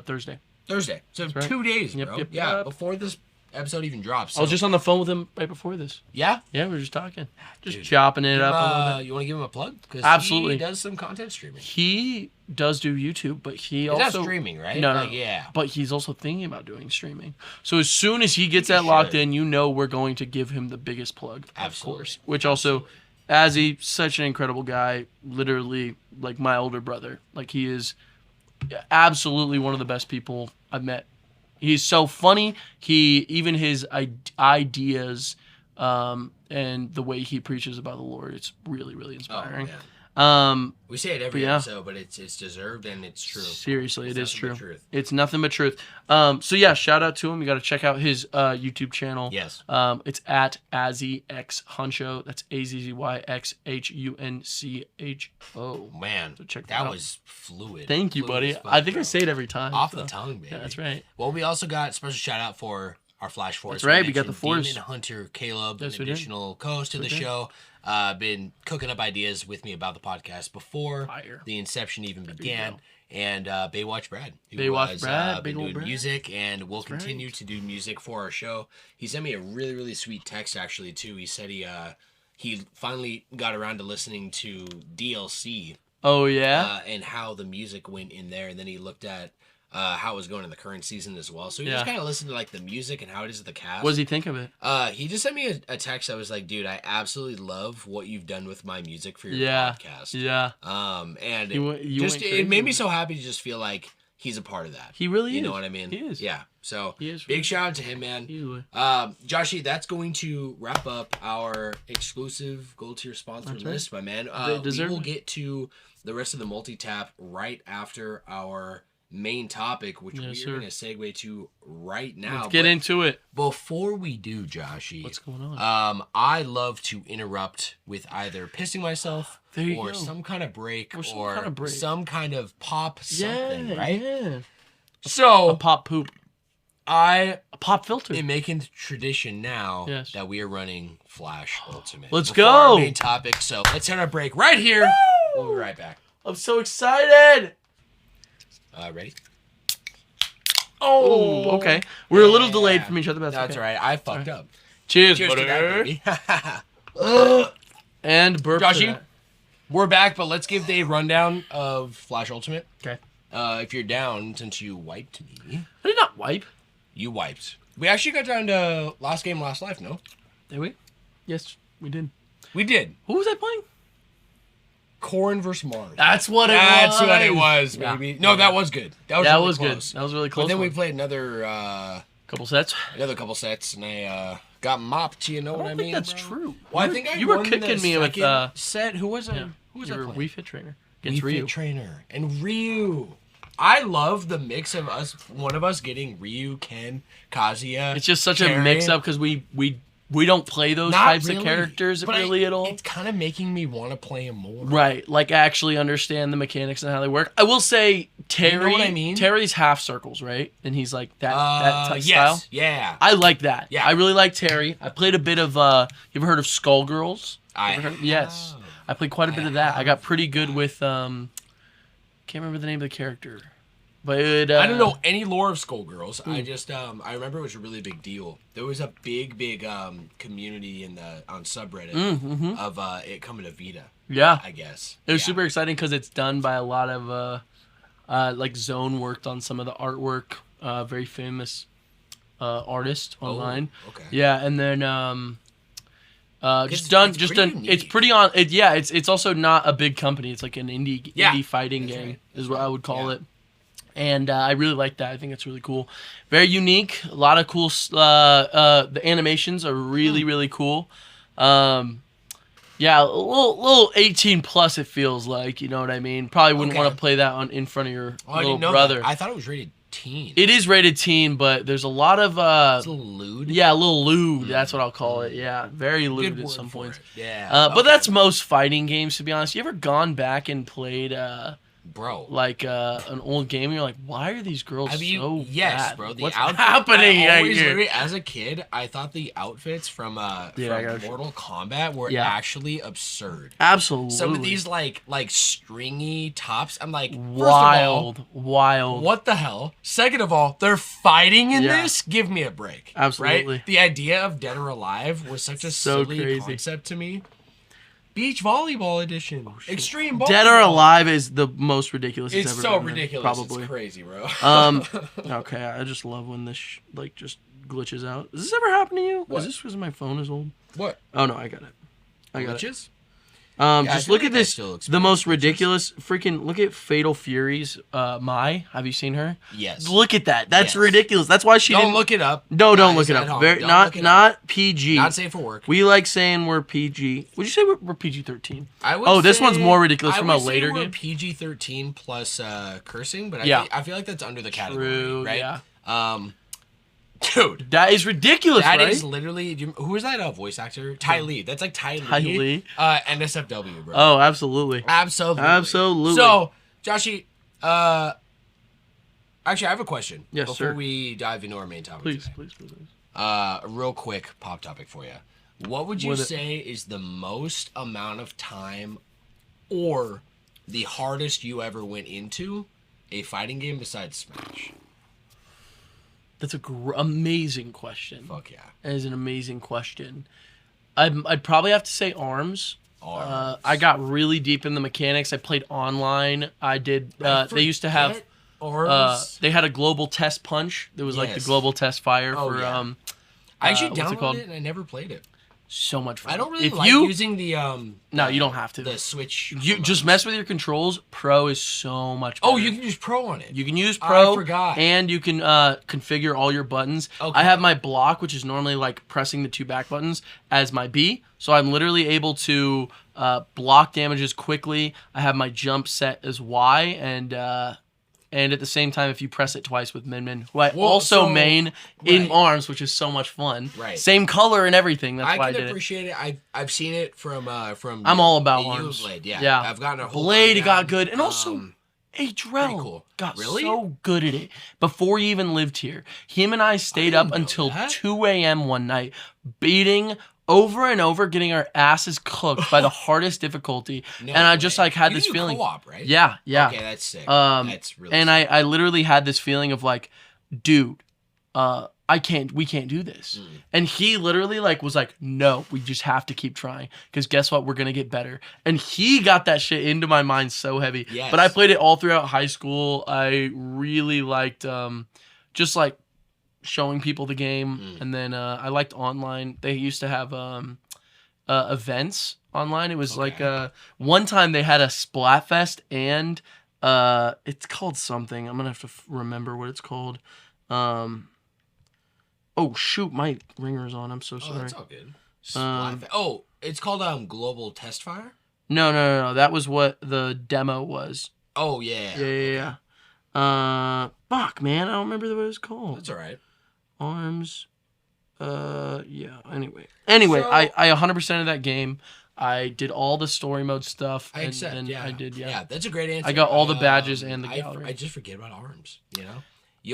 Thursday. So 2 days, bro. Yep. Yeah, before this episode even drops. So. I was just on the phone with him right before this. Yeah? Yeah, we were just talking. Just Dude, chopping it up a little bit. You want to give him a plug? Because Absolutely. he does some content streaming. He does do YouTube, but he He's also... not streaming, right? No, like, no. yeah. But he's also thinking about doing streaming. So as soon as he gets that should. locked in, you know we're going to give him the biggest plug, Absolutely. of course. Which also, as he's such an incredible guy, literally like my older brother. Like he is absolutely one of the best people I've met. He's so funny. Even his ideas and the way he preaches about the Lord, it's really, really inspiring. We say it every episode, but it's deserved and it's true. Seriously, it's it is true. Truth. It's nothing but truth. So yeah, shout out to him. You got to check out his YouTube channel. Yes. It's at AzzyXHuncho. That's AZZYXHUNCHO. Man, So check that out. was fluid. Thank you, Fluid buddy. as fuck, I think bro. I say it every time. Off so. the tongue, baby. Yeah, that's right. Well, we also got special shout out for our Flash Force. That's right, we got the Force. Demon Hunter Caleb, Yes, an we did. additional co-host to the show. Been cooking up ideas with me about the podcast before Fire. the inception even you began. go. And Baywatch Brad, who Baywatch Brad, been big ol' doing Brad. music and will That's continue right. to do music for our show. He sent me a really, really sweet text actually too. He said he finally got around to listening to DLC Oh yeah. and how the music went in there, and then he looked at how it was going in the current season as well. So he just Yeah. kind of listened to like the music and how it is at the cast. What does he think of it? He just sent me a text that was like, "Dude, I absolutely love what you've done with my music for your Yeah. podcast." Yeah. And You it went crazy made me with so happy to just feel like he's a part of that. He really is. You know what I mean? He is. Yeah. So He is big really- shout out to him, man. Easily. Joshy, that's going to wrap up our exclusive gold tier sponsor That's right. list, my man. They We deserve will it. get to the rest of the multi-tap right after our main topic, which Yes, we are sir. going to segue to right now. Let's get But into it. before we do, Joshy, What's going on? I love to interrupt with either pissing myself There you or go. some kind of break Or some or kind of break. some kind of pop something, right? Yeah. So A pop poop. I A pop filter. am making the tradition now Yes. that we are running Flash Ultimate. Let's Before go. Our main topic. So let's hit our break right here. We'll be right back. I'm so excited. Ready? Oh, okay. We're a little Yeah. delayed from each other, but that's That's okay. all right. I fucked up. Cheers, Cheers to buddy. that, baby. And burp. to Joshy, that. we're back, but let's give Dave rundown of Flash Ultimate. Okay. If you're down, since you wiped me, I did not wipe. you wiped. We actually got down to last game, last life, no? Did we? Yes, we did. We did. Who was I playing? Corrin versus Mars. That's what it was. That's what it was, Yeah. baby. No, that was good. That was That really was good. close. That was really close. But then we one. played another couple sets. couple sets, and I got mopped. You know I what don't I think mean? that's bro? true. Well, You I think I you were won kicking the me with second set. Who was I? yeah. Who was you I were playing? Wii Fit Trainer Wii against Ryu. Fit Trainer and Ryu. I love the mix of us. One of us getting Ryu, Ken, Kazuya. It's just such a Karen. mix up because we don't play those Not types really, of characters but really at all. It's kind of making me want to play him more. Right, like actually understand the mechanics and how they work. I will say Terry. what I mean? Terry's half circles, right? And he's like that type yes, style. yeah. I like that. Yeah. I really like Terry. I played a bit of. You ever heard of Skullgirls? I Ever heard- Yes, I played quite a bit of that. I got pretty good with. Can't remember the name of the character, but I don't know any lore of Skullgirls. Hmm. I just I remember it was a really big deal. There was a big community on subreddit of it coming to Vita. Yeah, I guess it was Yeah. super exciting because it's done by a lot of like Zone worked on some of the artwork. Very famous artist online. Okay. Yeah, and then It's just done. pretty It's unique. pretty on. Yeah, it's also not a big company. It's like an Yeah, indie fighting that's game right. is what I would call Yeah. it. And I really like that. I think it's really cool. Very unique. A lot of cool. The animations are really cool. Yeah, a little 18 plus. It feels like, you know what I mean. Probably wouldn't Okay. want to play that in front of your Oh, I little didn't know brother. that. I thought it was rated teen. It is rated teen, but there's a lot of It's a little lewd. yeah, a little lewd. That's what I'll call it. Yeah, very lewd Good at word some for points. it. Yeah. But Okay. that's most fighting games, to be honest. You ever gone back and played bro. like an old game. And you're like, why are these girls so bad? Bro. What's happening here? As a kid, I thought the outfits from Mortal Kombat were actually absurd. Absolutely. Some of these like stringy tops. I'm like, wild. What the hell? Second of all, they're fighting in this. Give me a break. Absolutely. Right? The idea of Dead or Alive was such a silly concept to me. Beach volleyball edition. Extreme volleyball. Dead or Alive is the most ridiculous it's ever so been, ridiculous. Probably. It's crazy, bro. Okay, I just love when this just glitches out. Does this ever happen to you? What? Is this because my phone is old? What? Oh no, I got it. Glitches? Just look at this. The most ridiculous freaking. Look at Fatal Fury's Mai. Have you seen her? Yes. Look at that. That's ridiculous. That's why she don't look it up. No, don't look it up. Not PG. Not safe for work. We like saying we're PG. Would you say we're PG-13? I would. This one's more ridiculous from a later game. PG-13 plus cursing, but I feel like that's under the category, right? Yeah. Dude, that is ridiculous. That right? is literally. Who is that? Voice actor? Ty Lee. That's like Ty Lee. NSFW, bro. Oh, absolutely. Absolutely. So, Joshy, actually, I have a question. Yes, before we dive into our main topic. Please. A real quick pop topic for you. What would you say is the most amount of time, or the hardest you ever went into a fighting game besides Smash? That's a amazing question. Fuck yeah. That is an amazing question. I'd probably have to say ARMS. I got really deep in the mechanics. I played online. I did. They used to have. They had a global test punch. There was like the global test fire for. Yeah. I actually downloaded it and I never played it. So much fun. I don't really like using the No, you don't have to. The Switch. You just mess with your controls. Pro is so much better. Oh, you can use Pro on it. You can use Pro. I forgot. And you can configure all your buttons. Okay. I have my block, which is normally like pressing the 2 back buttons, as my B. So I'm literally able to block damages quickly. I have my jump set as Y, and at the same time, if you press it twice with Min, who I also main in ARMS, which is so much fun. Right. Same color and everything. That's why I did it. I can appreciate it. I've seen it from. I'm all about ARMS. Blade, yeah. I've gotten a whole Blade got good, and also Adrel got really so good at it. Before he even lived here, him and I stayed up until 2 a.m. one night, beating over and over, getting our asses cooked by the hardest difficulty. I just like had this feeling. Co-op, right? Yeah. Okay, that's sick. That's really. And sick. I literally had this feeling of like, dude, we can't do this. And he literally was like, no, we just have to keep trying because guess what, we're gonna get better. And he got that shit into my mind so heavy. Yes. But I played it all throughout high school. I really liked just like showing people the game. And then I liked online. They used to have events online. It was like one time they had a Splatfest, and it's called something. I'm gonna have to remember what it's called. Oh shoot, my ringer's on. I'm so sorry. That's all good. It's called Global Test Fire? No. That was what the demo was. Oh yeah. Yeah. Fuck, man, I don't remember what it was called. That's all right. ARMS. Yeah. Anyway, so, I 100% of that game. I did all the story mode stuff. I did. Yeah, that's a great answer. I got all the badges and the gallery. I just forget about ARMS. You know.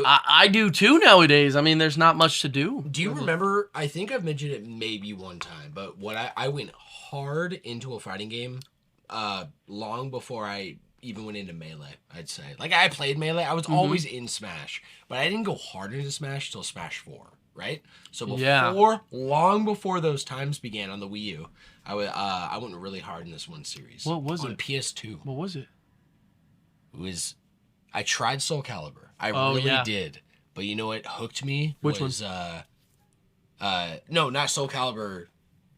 I do too nowadays. I mean, there's not much to do. Do you remember? I think I've mentioned it maybe one time, but what I went hard into a fighting game, long before I even went into Melee. I'd say, like, I played Melee. I was always in Smash, but I didn't go hard into Smash till Smash 4, right? So long before those times began on the Wii U, I went really hard in this one series. What was it? On PS2. What was it? It was. I tried Soul Calibur. I really did. But you know what hooked me? Which was, no, not Soul Calibur.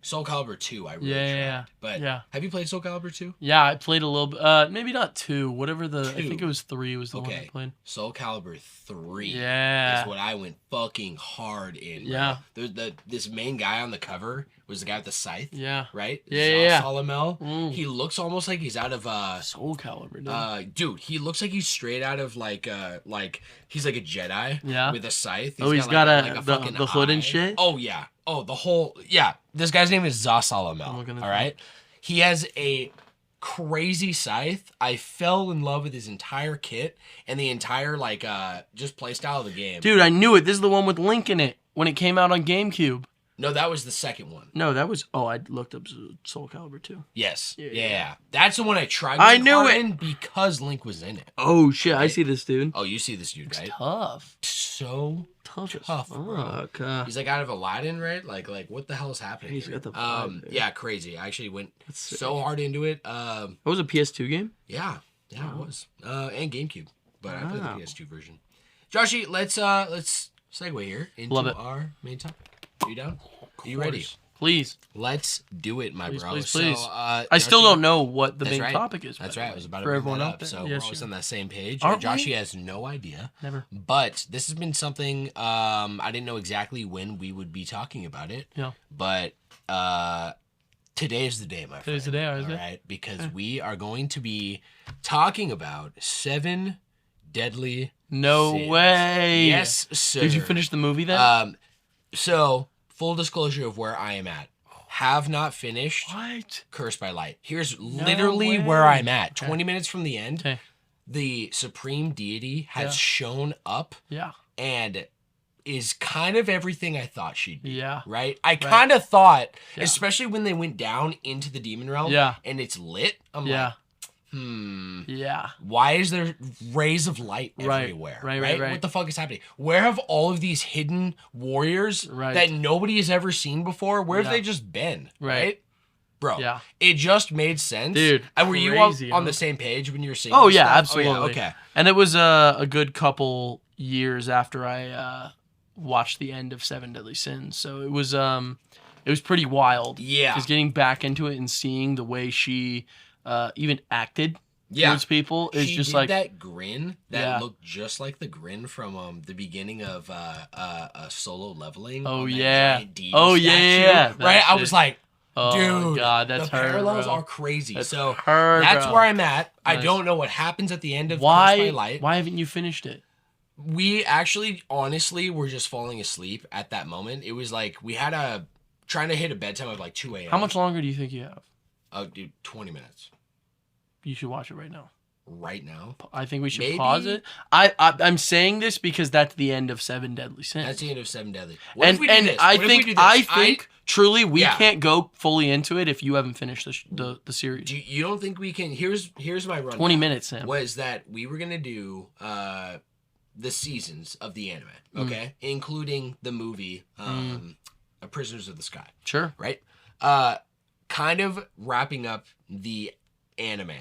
Soul Calibur 2, I really tried. But have you played Soul Calibur 2? Yeah, I played a little bit. Maybe not 2. Whatever I think it was 3 was the one I played. Soul Calibur 3 is what I went fucking hard in. Yeah. This main guy on the cover was the guy with the scythe. Yeah. Right? Yeah. Salamel. He looks almost like he's out of Soul Calibur, dude, he looks like he's straight out of like he's like a Jedi with a scythe. He's got the hood and shit? Oh yeah. Oh, this guy's name is Salamel. All right? He has a crazy scythe. I fell in love with his entire kit and the entire just play style of the game. Dude, I knew it. This is the one with Link in it when it came out on GameCube. No, that was the second one. No, that was... Oh, I looked up Soul Calibur 2. Yes. Yeah. That's the one I tried I knew it in because Link was in it. Oh, shit. I see this dude. Oh, you see this dude, right? Tough. So tough, bro. He's like out of Aladdin, right? Like what the hell is happening? He's got the vibe there. Yeah, crazy. I actually went so hard into it. That was a PS2 game? Yeah, it was. And GameCube. But I played the PS2 version. Joshy, let's segue here into our main topic. Are you down? Are you ready? Please. Let's do it, my bro. Please. So, I still don't know what the main topic is. That's right. I was about to for bring everyone that out up. there. So Yes, we're always on that same page. Aren't Joshy has no idea. Never. But this has been something I didn't know exactly when we would be talking about it. Yeah. But today is the day, my friend. Today's the day, all right? Because we are going to be talking about 7 deadly sins. Way. Yes, sir. Did you finish the movie then? So, full disclosure of where I am at. Have not finished What? Cursed by Light. Here's literally where I'm at. 20 minutes from the end, Okay. the supreme deity has shown up Yeah. and is kind of everything I thought she'd be. Yeah. Right? I kind of thought, especially when they went down into the demon realm and it's lit, I'm like, yeah. why is there rays of light everywhere? Right. What the fuck is happening? Where have all of these hidden warriors that nobody has ever seen before? Where have they just been? Right? Bro, it just made sense. Dude, and were you on the same page when you were seeing Oh, this yeah, stuff? absolutely. Oh, yeah, okay. And it was a good couple years after I watched the end of 7 Deadly Sins. So it was pretty wild. Yeah. Because getting back into it and seeing the way she even acted towards people is she just did like that grin that looked just like the grin from the beginning of Solo Leveling. Oh, on that yeah. giant demon Oh, statue, yeah. Right? I was like, oh, dude, God, that's the her, parallels bro. are crazy. That's so her, that's bro. where I'm at. Nice. I don't know what happens at the end of Cursed by Light. Why haven't you finished it? We actually, honestly, were just falling asleep at that moment. It was like we had trying to hit a bedtime of like 2 a.m. How much longer do you think you have? Oh, dude, 20 minutes. You should watch it right now. Right now? I think we should pause it. I'm saying this because that's the end of 7 Deadly Sins. That's the end of 7 Deadly. I think truly we can't go fully into it if you haven't finished the series. You don't think we can? Here's my run. 20 minutes, Sam. Was that we were gonna do the seasons of the anime, okay, including the movie Prisoners of the Sky. Sure. Right. Kind of wrapping up the anime.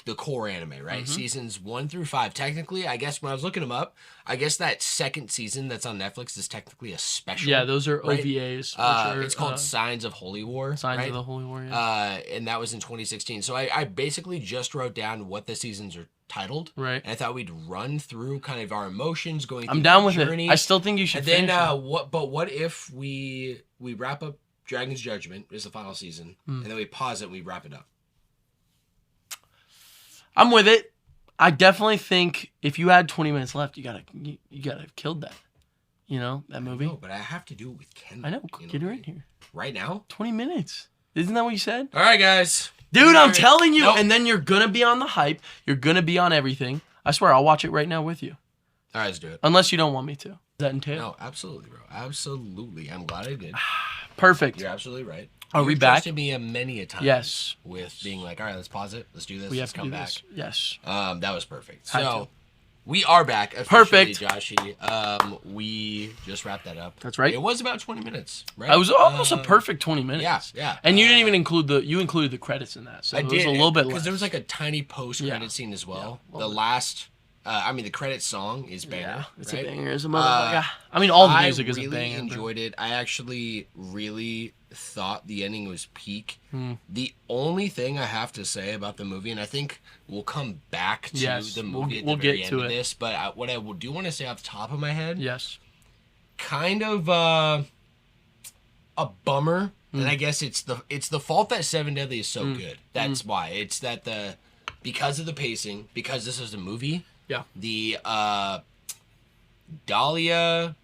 The core anime, right? Seasons 1 through 5. Technically, I guess when I was looking them up, I guess that second season that's on Netflix is technically a special. Yeah, those are right? OVAs. It's called Signs of Holy War. Signs of the Holy War, yeah. And that was in 2016. So I basically just wrote down what the seasons are titled. Right. And I thought we'd run through kind of our emotions going through I'm down with journey. it. I still think you should finish it. What if we wrap up Dragon's Judgment is the final season, and then we pause it and we wrap it up? I'm with it. I definitely think if you had 20 minutes left, you gotta have killed that. You know, that movie. No, but I have to do it with Ken. I know. Get her in here. Right now? 20 minutes. Isn't that what you said? All right, guys. Dude, I'm telling you. Nope. And then you're gonna be on the hype. You're gonna be on everything. I swear, I'll watch it right now with you. All right, let's do it. Unless you don't want me to. Does that entail? No, absolutely, bro. Absolutely. I'm glad I did. Perfect. You're absolutely right. Are we back? You trusted me many a time. Yes. With being like, all right, let's pause it. Let's do this. We let's have to come do back. This. Yes. That was perfect. So we are back officially, Joshy. We just wrapped that up. That's right. It was about 20 minutes, right? It was almost a perfect 20 minutes. Yeah. And you didn't even include the credits in that. So it was a little bit less. Because there was like a tiny post-credit scene as well. Yeah, the last... the credit song is banger. Yeah, it's right? a banger. It's a motherfucker. I mean, all the music is a banger. I really enjoyed it. I actually really thought the ending was peak. The only thing I have to say about the movie, and I think we'll come back to the movie at the very end of this, but what I do want to say off the top of my head, kind of a bummer, and I guess it's the fault that 7 Deadly is so good. That's why. It's that because of the pacing, because this is a movie. Yeah. The Dahlia,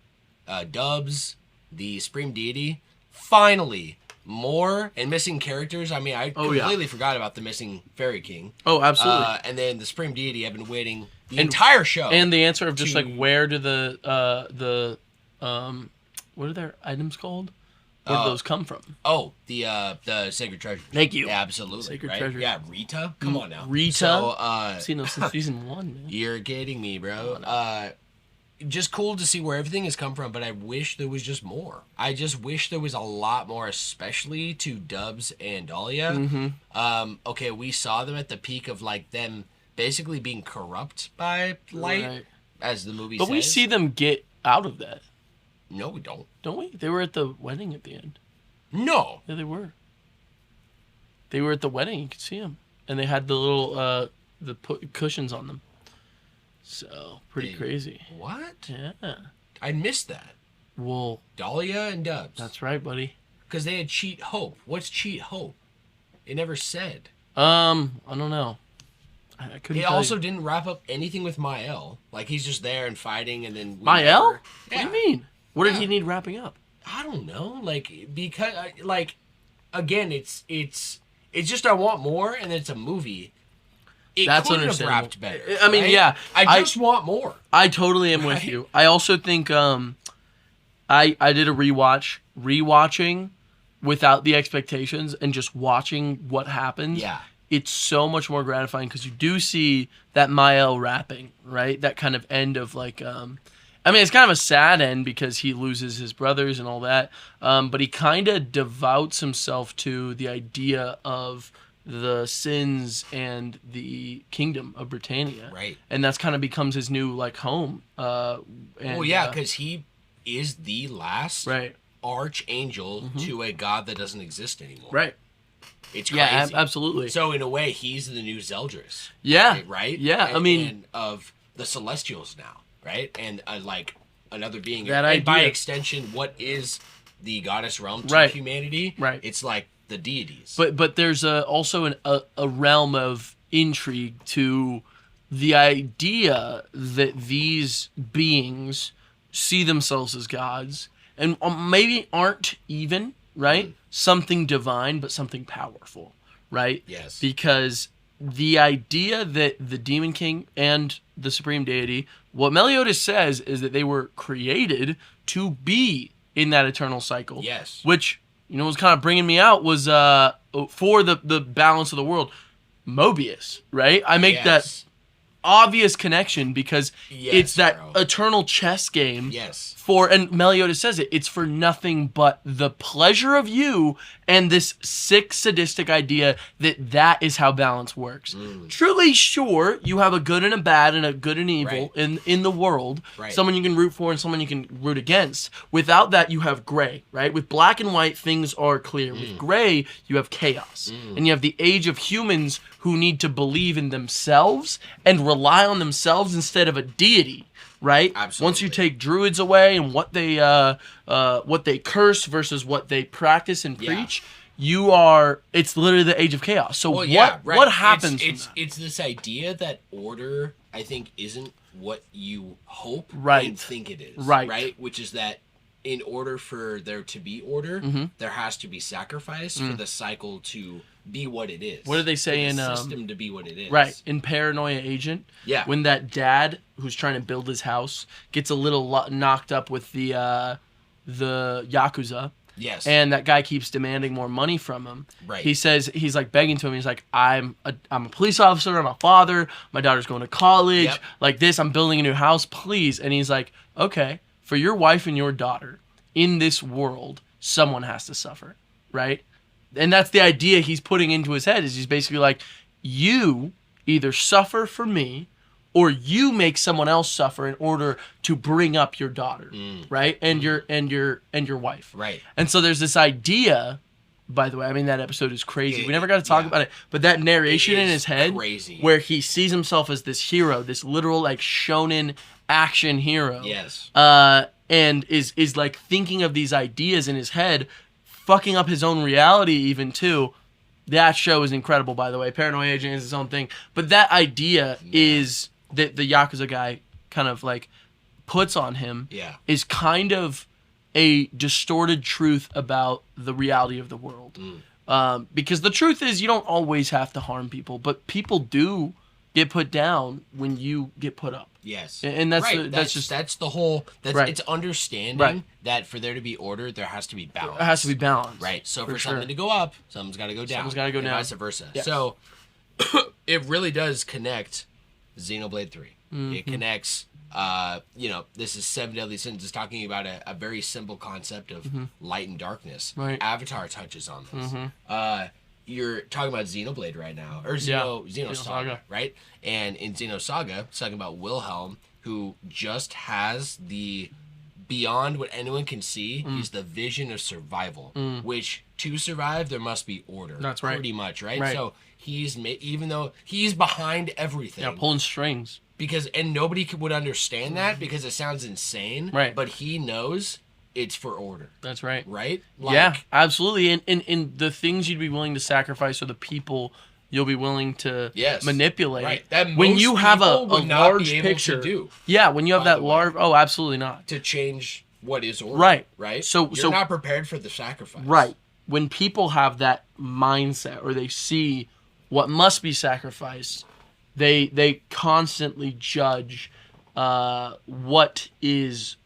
Dubs, the Supreme Deity, finally more and missing characters. I mean, I completely forgot about the missing Fairy King. Oh, absolutely. And then the Supreme Deity. I've been waiting the entire show. And the answer of just like where do the what are their items called? Where do those come from? Oh, the Sacred Treasure. Thank you. Yeah, absolutely. Sacred Treasure. Yeah, Rita. Come on now. Rita. So, I've seen those since season 1, man. You're kidding me, bro. Just cool to see where everything has come from, but I wish there was just more. I just wish there was a lot more, especially to Dubs and Dahlia. Mm-hmm. Okay, we saw them at the peak of like them basically being corrupt by light, as the movie says. But we see them get out of that. No, we don't. Don't we? They were at the wedding at the end. No. Yeah, they were. They were at the wedding. You could see them, and they had the little cushions on them. So, pretty crazy. What? Yeah. I missed that. Well, Dahlia and Dubs. That's right, buddy. Because they had Cheat Hope. What's Cheat Hope? It never said. I don't know. I couldn't. He also didn't wrap up anything with Mael. Like, he's just there and fighting, and then... Mael? Yeah. What do you mean? What did he need wrapping up? I don't know. Like, because... Like, again, it's just I want more, and it's a movie. That's couldn't have wrapped better. I mean, right? yeah. I just want more. I totally am with you. I also think I did a rewatch. Rewatching without the expectations and just watching what happens. Yeah. It's so much more gratifying because you do see that Mael rapping, right? That kind of end of like... I mean, it's kind of a sad end because he loses his brothers and all that. But he kind of devotes himself to the idea of the sins and the kingdom of Britannia. Right. And that's kind of becomes his new, like, home. Because he is the last archangel Mm-hmm. to a god that doesn't exist anymore. Right. It's crazy. Yeah, absolutely. So, in a way, he's the new Zeldris. Yeah. Right? Yeah, and, I mean... And of the Celestials now, right? And, like, another being... That and by idea. extension, what is the goddess realm to humanity? Right. It's like the deities. But there's also a realm of intrigue to the idea that these beings see themselves as gods and maybe aren't even, right? Something divine, but something powerful, right? Yes. Because the idea that the Demon King and the Supreme Deity, what Meliodas says is that they were created to be in that eternal cycle. Yes. Which, you know, was kind of bringing me out was for the balance of the world, Mobius, right? I make that obvious connection because it's that eternal chess game. Yes. And Meliodas says it's for nothing but the pleasure of you and this sick, sadistic idea that is how balance works. Truly, sure, you have a good and a bad and a good and evil in the world. Right. Someone you can root for and someone you can root against. Without that, you have gray, right? With black and white, things are clear. With gray, you have chaos. And you have the age of humans who need to believe in themselves and rely on themselves instead of a deity. Right? Absolutely. Once you take druids away and what they curse versus what they practice and preach, it's literally the age of chaos. So what happens? It's this idea that order, I think, isn't what you hope and think it is. Right? Which is that in order for there to be order, there has to be sacrifice for the cycle to be what it is. What do they say in the system to be what it is? Right, in Paranoia Agent. Yeah. When that dad who's trying to build his house gets a little knocked up with the Yakuza. Yes. And that guy keeps demanding more money from him. Right. He says, he's like begging to him. He's like, I'm a police officer. I'm a father. My daughter's going to college. Yep. Like this. I'm building a new house. Please. And he's like, okay, for your wife and your daughter in this world, someone has to suffer. Right. And that's the idea he's putting into his head is he's basically like, you either suffer for me or you make someone else suffer in order to bring up your daughter, right? And your wife. Right. And so there's this idea, by the way, I mean that episode is crazy. We never got to talk about it, but that narration in his head where he sees himself as this hero, this literal like shonen action hero. Yes. And is like thinking of these ideas in his head, fucking up his own reality even too. That show is incredible, by the way. Paranoia Agent is its own thing. But that idea is that the Yakuza guy kind of like puts on him is kind of a distorted truth about the reality of the world. Because the truth is, you don't always have to harm people, but people do get put down when you get put up. Yes. And that's right. That's the whole right. It's understanding that for there to be order, there has to be balance. It has to be balance. Right. So for something to go up, something's got to go down. Something's got to go down. Vice versa. Yes. So it really does connect Xenoblade 3. It connects this is Seven Deadly Sins. Is talking about a very simple concept of light and darkness. Right. Avatar touches on this. You're talking about Xenoblade right now, or Xenosaga, right? And in Xenosaga, it's talking about Wilhelm, who just has the beyond what anyone can see. He's the vision of survival, which to survive there must be order. That's right. Pretty much, right? So he's even though he's behind everything, pulling strings. And nobody would understand that because it sounds insane. Right. But he knows it's for order. That's right. Right? Yeah, absolutely. And the things you'd be willing to sacrifice are the people you'll be willing to manipulate. Right. That when you have a large picture. When you have that large... Oh, absolutely not. To change what is order. Right. Right? So you're not prepared for the sacrifice. Right. When people have that mindset or they see what must be sacrificed... They constantly judge what is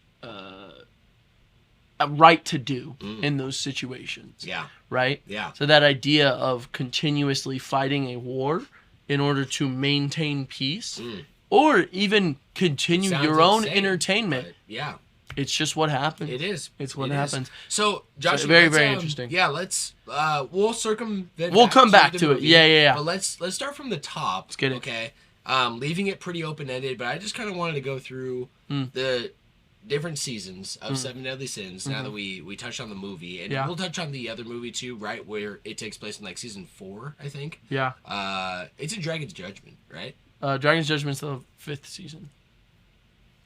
right to do in those situations. Yeah. Right? Yeah. So that idea of continuously fighting a war in order to maintain peace or even continue your own entertainment. Yeah. It's just what happens. It is. It's what happens. So, Josh, very interesting. Yeah, let's we'll circumvent. We'll come back to it. Yeah. But let's start from the top. Let's get it. Okay. Leaving it pretty open-ended, but I just kind of wanted to go through the different seasons of Seven Deadly Sins. Now that we touched on the movie, and we'll touch on the other movie too, right? Where it takes place in like season 4, I think. Yeah. It's in Dragon's Judgment, right? Dragon's Judgment's the 5th season.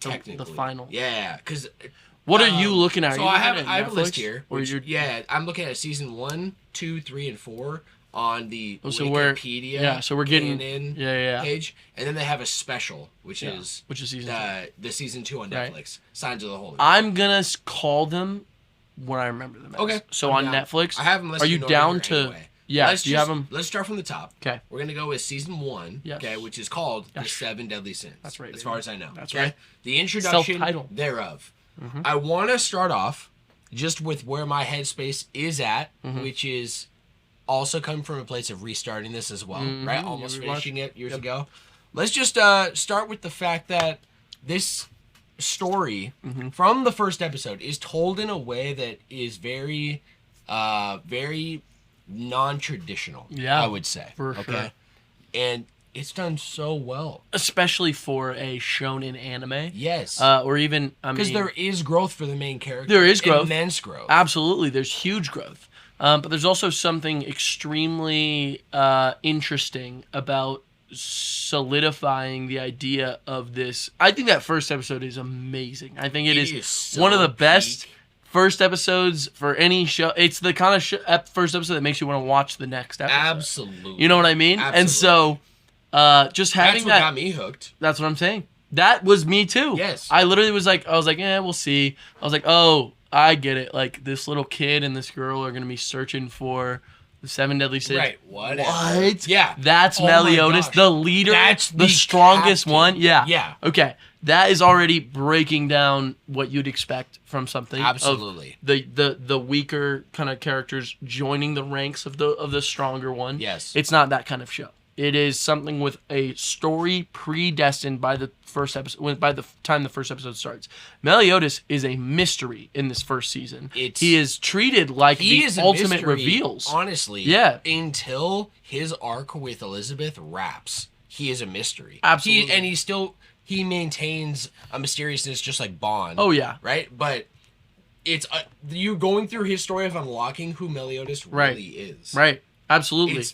Technically, the final. Yeah, because what are you looking at? So I have a list here. I'm looking at season 1, 2, 3, and 4 on the Wikipedia. So we're getting page, and then they have a special, which is season 2. The season 2 on Netflix. Signs of the Holy. I'm gonna call them when I remember them. Okay. So on Netflix, I have them listed. Are you down to? Anyway. Yeah. Do you have them? Let's start from the top. Okay. We're gonna go with season 1. Yes. Okay, which is called The Seven Deadly Sins. That's right. As far as I know. That's right. The introduction Self-titled. thereof. I want to start off just with where my headspace is at, which is also coming from a place of restarting this as well, right? Almost finishing it years ago. Let's just start with the fact that this story from the first episode is told in a way that is very, very non-traditional. Yeah, I would say. For sure. And it's done so well, especially for a shonen anime. Yes. Or even because there is growth for the main character. There is growth. Immense growth. Absolutely, there's huge growth. But there's also something extremely interesting about solidifying the idea of this. I think that first episode is amazing. I think it is so one of the best first episodes for any show. It's the kind of first episode that makes you want to watch the next episode. Absolutely. You know what I mean? Absolutely. And so just having that's what got me hooked. That's what I'm saying. That was me too. Yes. I literally was like, we'll see. I was like, oh, I get it. Like, this little kid and this girl are going to be searching for the Seven Deadly Sins. Right. What? Yeah. That's Meliodas, the leader. That's the strongest one. Yeah. Yeah. Okay. That is already breaking down what you'd expect from something. Absolutely. The weaker kind of characters joining the ranks of the stronger one. Yes. It's not that kind of show. It is something with a story predestined by the first episode. By the time the first episode starts, Meliodas is a mystery in this first season. He is treated like the ultimate reveals. Honestly, yeah. Until his arc with Elizabeth wraps, he is a mystery. Absolutely, he maintains a mysteriousness just like Bond. Oh yeah, right. But it's you going through his story of unlocking who Meliodas really is. Right. Absolutely.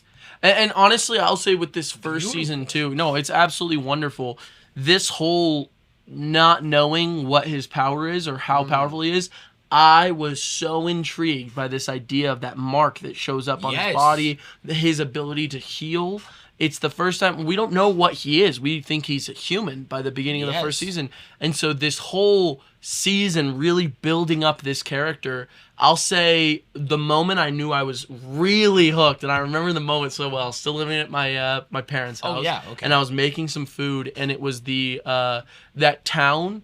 And honestly, I'll say with this first season too, no, it's absolutely wonderful. This whole not knowing what his power is or how powerful he is, I was so intrigued by this idea of that mark that shows up on his body, his ability to heal. It's the first time we don't know what he is. We think he's a human by the beginning of the first season. And so this whole season really building up this character, I'll say the moment I knew I was really hooked, and I remember the moment so well, still living at my parents' house. Oh, yeah, okay. And I was making some food, and it was that town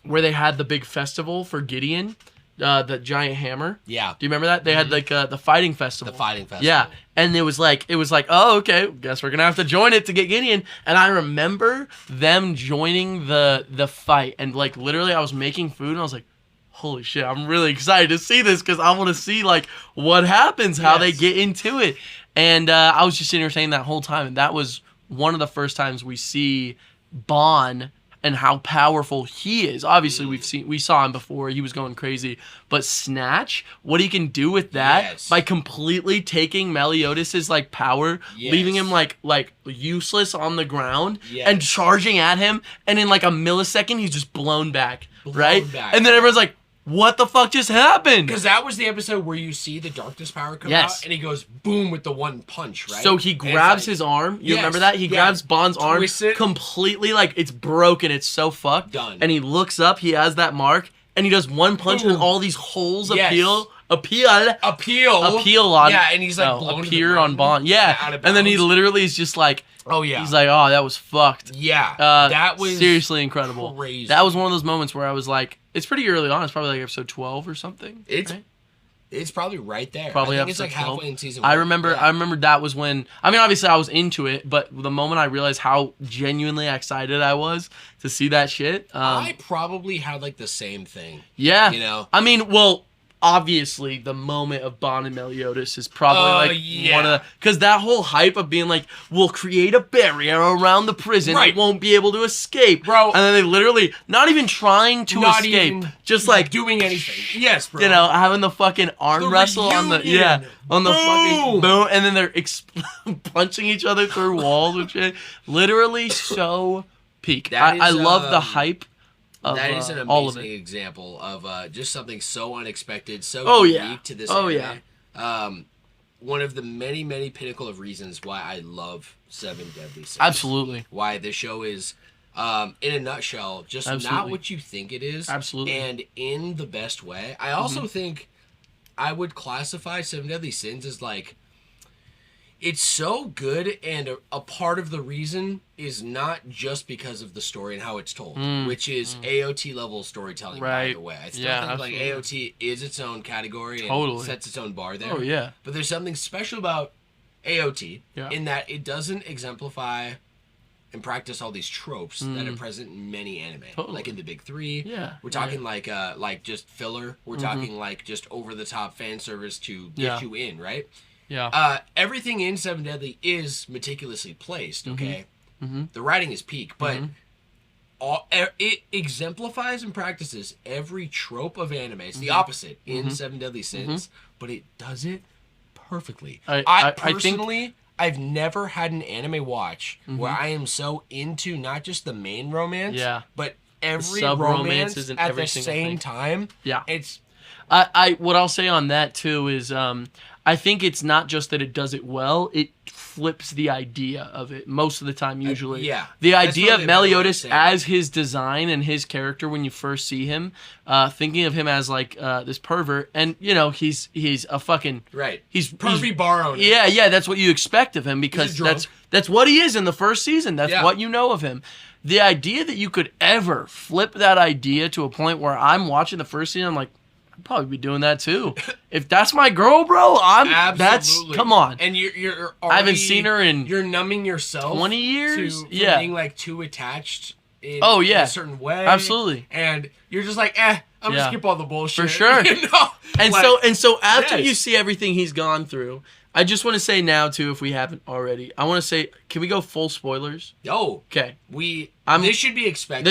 where they had the big festival for Gideon, the giant hammer. Yeah. Do you remember that? They had like the fighting festival. The fighting festival. Yeah. And it was like, oh, okay, guess we're gonna have to join it to get Gideon. And I remember them joining the fight, and like literally I was making food and I was like, holy shit, I'm really excited to see this because I want to see like what happens, how they get into it. And I was just sitting here saying that whole time, and that was one of the first times we see Bon and how powerful he is. Obviously, we saw him before; he was going crazy. But Snatch, what he can do with that by completely taking Meliodas' like power, leaving him like useless on the ground, and charging at him, and in like a millisecond, he's just blown back, right? And then everyone's like, what the fuck just happened? Because that was the episode where you see the darkness power come out, and he goes boom with the one punch, right? So he grabs his arm. You remember that? He grabs Bond's arm, completely like it's broken. It's so fucked. Done. And he looks up. He has that mark, and he does one punch, and all these holes appeal on. Yeah, and he's like blown appear on Bond. Yeah, and then he literally is just like. Oh yeah. He's like, oh, that was fucked. Yeah. That was seriously incredible. Crazy. That was one of those moments where I was like, it's pretty early on. It's probably like episode 12 or something. It's probably right there. Probably I think it's like 12. halfway in season 1. I remember that was when, I mean, obviously I was into it, but the moment I realized how genuinely excited I was to see that shit. I probably had like the same thing. Yeah. You know? I mean, well, obviously the moment of Bon and Meliodas is probably one of the, because that whole hype of being like, we'll create a barrier around the prison, it won't be able to escape, bro, and then they literally not even trying to escape, just like doing anything. Yes, bro. You know, having the fucking arm wrestle on the fucking boom, and then they're punching each other through walls and shit. Literally so peak. I love the hype. That is an amazing example of just something so unexpected, so unique to this anime. One of the many, many pinnacle of reasons why I love Seven Deadly Sins. Absolutely. Why this show is, in a nutshell, just not what you think it is. Absolutely. And in the best way. I also think I would classify Seven Deadly Sins as like, it's so good, and a part of the reason is not just because of the story and how it's told, which is AOT level storytelling, by the way. I still think like AOT is its own category and sets its own bar there. Oh, yeah. But there's something special about AOT in that it doesn't exemplify and practice all these tropes that are present in many anime. Like in the big three. Yeah. We're talking like just filler. We're talking like just over-the-top fan service to get you in, right? Yeah. Everything in Seven Deadly is meticulously placed, okay? The writing is peak, but it exemplifies and practices every trope of anime. It's the opposite in Seven Deadly Sins, but it does it perfectly. I personally, I've never had an anime watch where I am so into not just the main romance, but every romance at the same time. Yeah. It's... what I'll say on that, too, is... I think it's not just that it does it well, it flips the idea of it most of the time, usually. The idea of Meliodas as his design and his character when you first see him, thinking of him as like this pervert, and you know, he's a fucking... He's pervy bar owner. Yeah, that's what you expect of him, because that's what he is in the first season. That's what you know of him. The idea that you could ever flip that idea to a point where I'm watching the first season, I'm like, probably be doing that too. If that's my girl, bro, Absolutely. Come on. And you're already, I haven't seen her in... You're numbing yourself 20 years? to being like too attached in a certain way. Absolutely. And you're just like, I'm gonna skip all the bullshit. For sure. You know? And so after you see everything he's gone through, I just want to say now too, if we haven't already, I want to say, can we go full spoilers? Oh. Okay. This should be expected.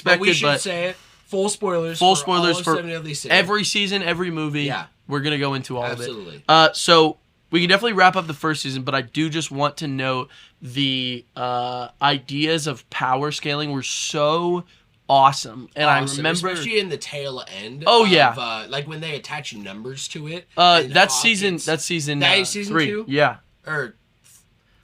But we should say it. Full spoilers for every season, every movie. Yeah. We're going to go into all Absolutely. of it. So we can definitely wrap up the first season, but I do just want to note the ideas of power scaling were so awesome. And I remember... Especially in the tail end. Like when they attach numbers to it. That's season 3. Season 2? Yeah.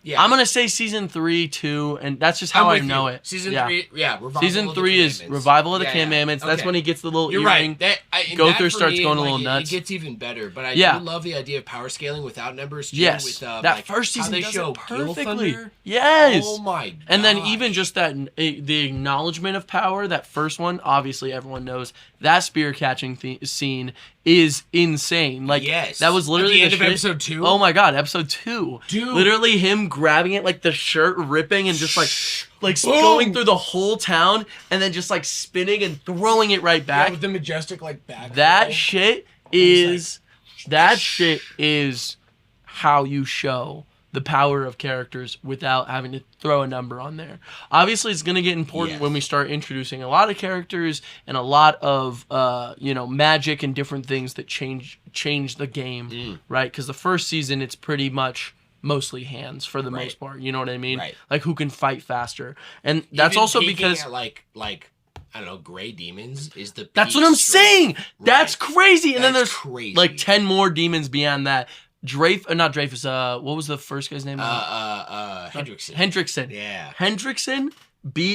I'm gonna say season 3 too, and that's just how I know it. Season 3, Revival season of 3 the is Revival of the Commandments. That's when he gets the little earring. Right. Gother starts going a little nuts. It gets even better, but I do love the idea of power scaling without numbers. Too, with, that first season they does show it perfectly. Thunder. Yes. Oh my god. And then even just the acknowledgement of power. That first one, obviously everyone knows that spear catching scene is insane. Like that was literally at the end of episode 2. Oh my god, episode 2. Dude, literally him grabbing it, like the shirt ripping and just like going through the whole town and then just like spinning and throwing it right back. Yeah, with the majestic like back. That shit is how you show the power of characters without having to throw a number on there. Obviously, it's going to get important when we start introducing a lot of characters and a lot of magic and different things that change the game, right? Because the first season, it's pretty much mostly hands for the most part. You know what I mean? Right. Like who can fight faster, and that's even also because like I don't know, gray demons is the. That's what I'm saying. Right. That's crazy, and then there's crazy. Like 10 more demons beyond that. Not Dreyfus. What was the first guy's name? Hendrickson. Hendrickson. Yeah. Hendrickson.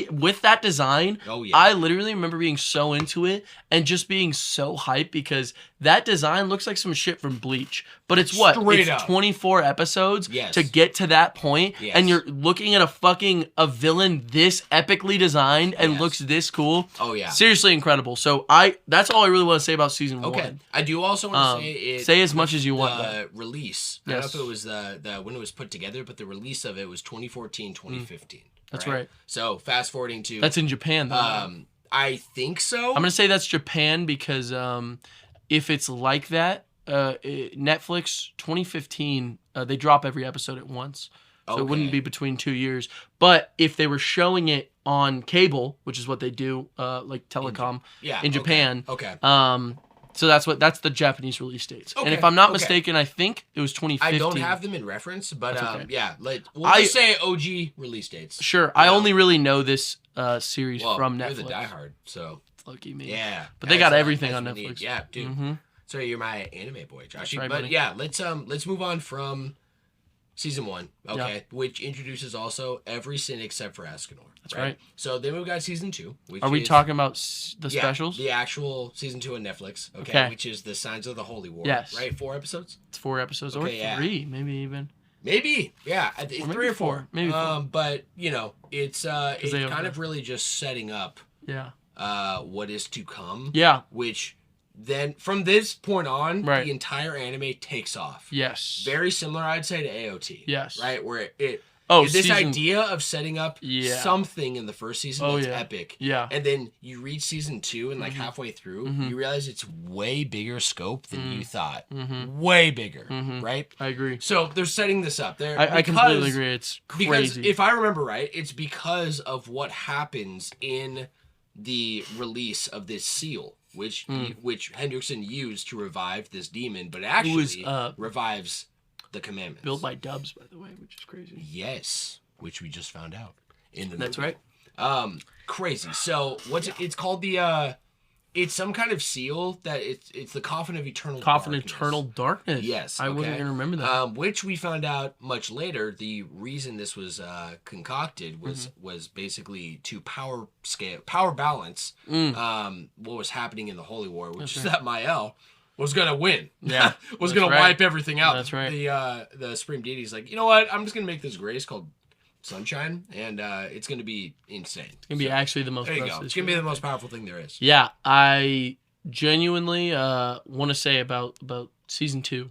With that design, I literally remember being so into it and just being so hyped because that design looks like some shit from Bleach. But it's what? It's 24 episodes to get to that point, and you're looking at a villain this epically designed and looks this cool. Oh yeah, seriously incredible. So that's all I really want to say about season 1. I do also want to say as much as you want. The release. I don't know if it was the when it was put together, but the release of it was 2014, 2015. That's right. So fast forwarding to that's in Japan though. I think so. I'm gonna say that's Japan because if it's like that, Netflix 2015 they drop every episode at once, so it wouldn't be between 2 years. But if they were showing it on cable, which is what they do, like telecom in Japan, so that's the Japanese release dates. And if I'm not mistaken, I think it was 2015. I don't have them in reference, but we'll just say OG release dates. Sure. I only really know this series from Netflix. You're the diehard, so lucky me. Yeah. But they got everything on Netflix. Yeah, dude. Mm-hmm. So you're my anime boy, Josh. Right, but buddy. yeah, let's move on from season 1, which introduces also every sin except for Escanor. That's right. So then we've got season 2. Which Are we talking about the specials? The actual season 2 on Netflix. Which is the Signs of the Holy War. Yes. Right. 4 episodes. It's 4 episodes or 3, maybe even. Maybe, yeah, 3 or 4. Maybe 4. But it's kind of really just setting up. What is to come. Yeah. Which. Then from this point on, the entire anime takes off. Yes. Very similar, I'd say, to AOT. Yes. Right? Where this idea of setting up something in the first season that's epic. Yeah. And then you reach season 2 and like halfway through, you realize it's way bigger scope than you thought. Way bigger. Right? I agree. So they're setting this up. I completely agree. It's crazy. Because if I remember right, it's because of what happens in the release of this seal. Which Hendrickson used to revive this demon, but actually revives the commandments. Built by Dubs, by the way, which is crazy. Yes, which we just found out in the That's movie. right. Crazy. So it's called the it's some kind of seal that it's the Coffin of Eternal Darkness. Eternal Darkness. Yes. I wasn't gonna remember that. Which we found out much later. The reason this was concocted was basically to power balance what was happening in the Holy War, which is that Mael was gonna win. Yeah. was gonna wipe everything out. That's right. The Supreme Deity's like, you know what? I'm just gonna make this grace called Sunshine, and it's going to be insane. It's going to be actually the most. There you go. It's going to be the most powerful thing there is. Yeah, I genuinely want to say about season 2,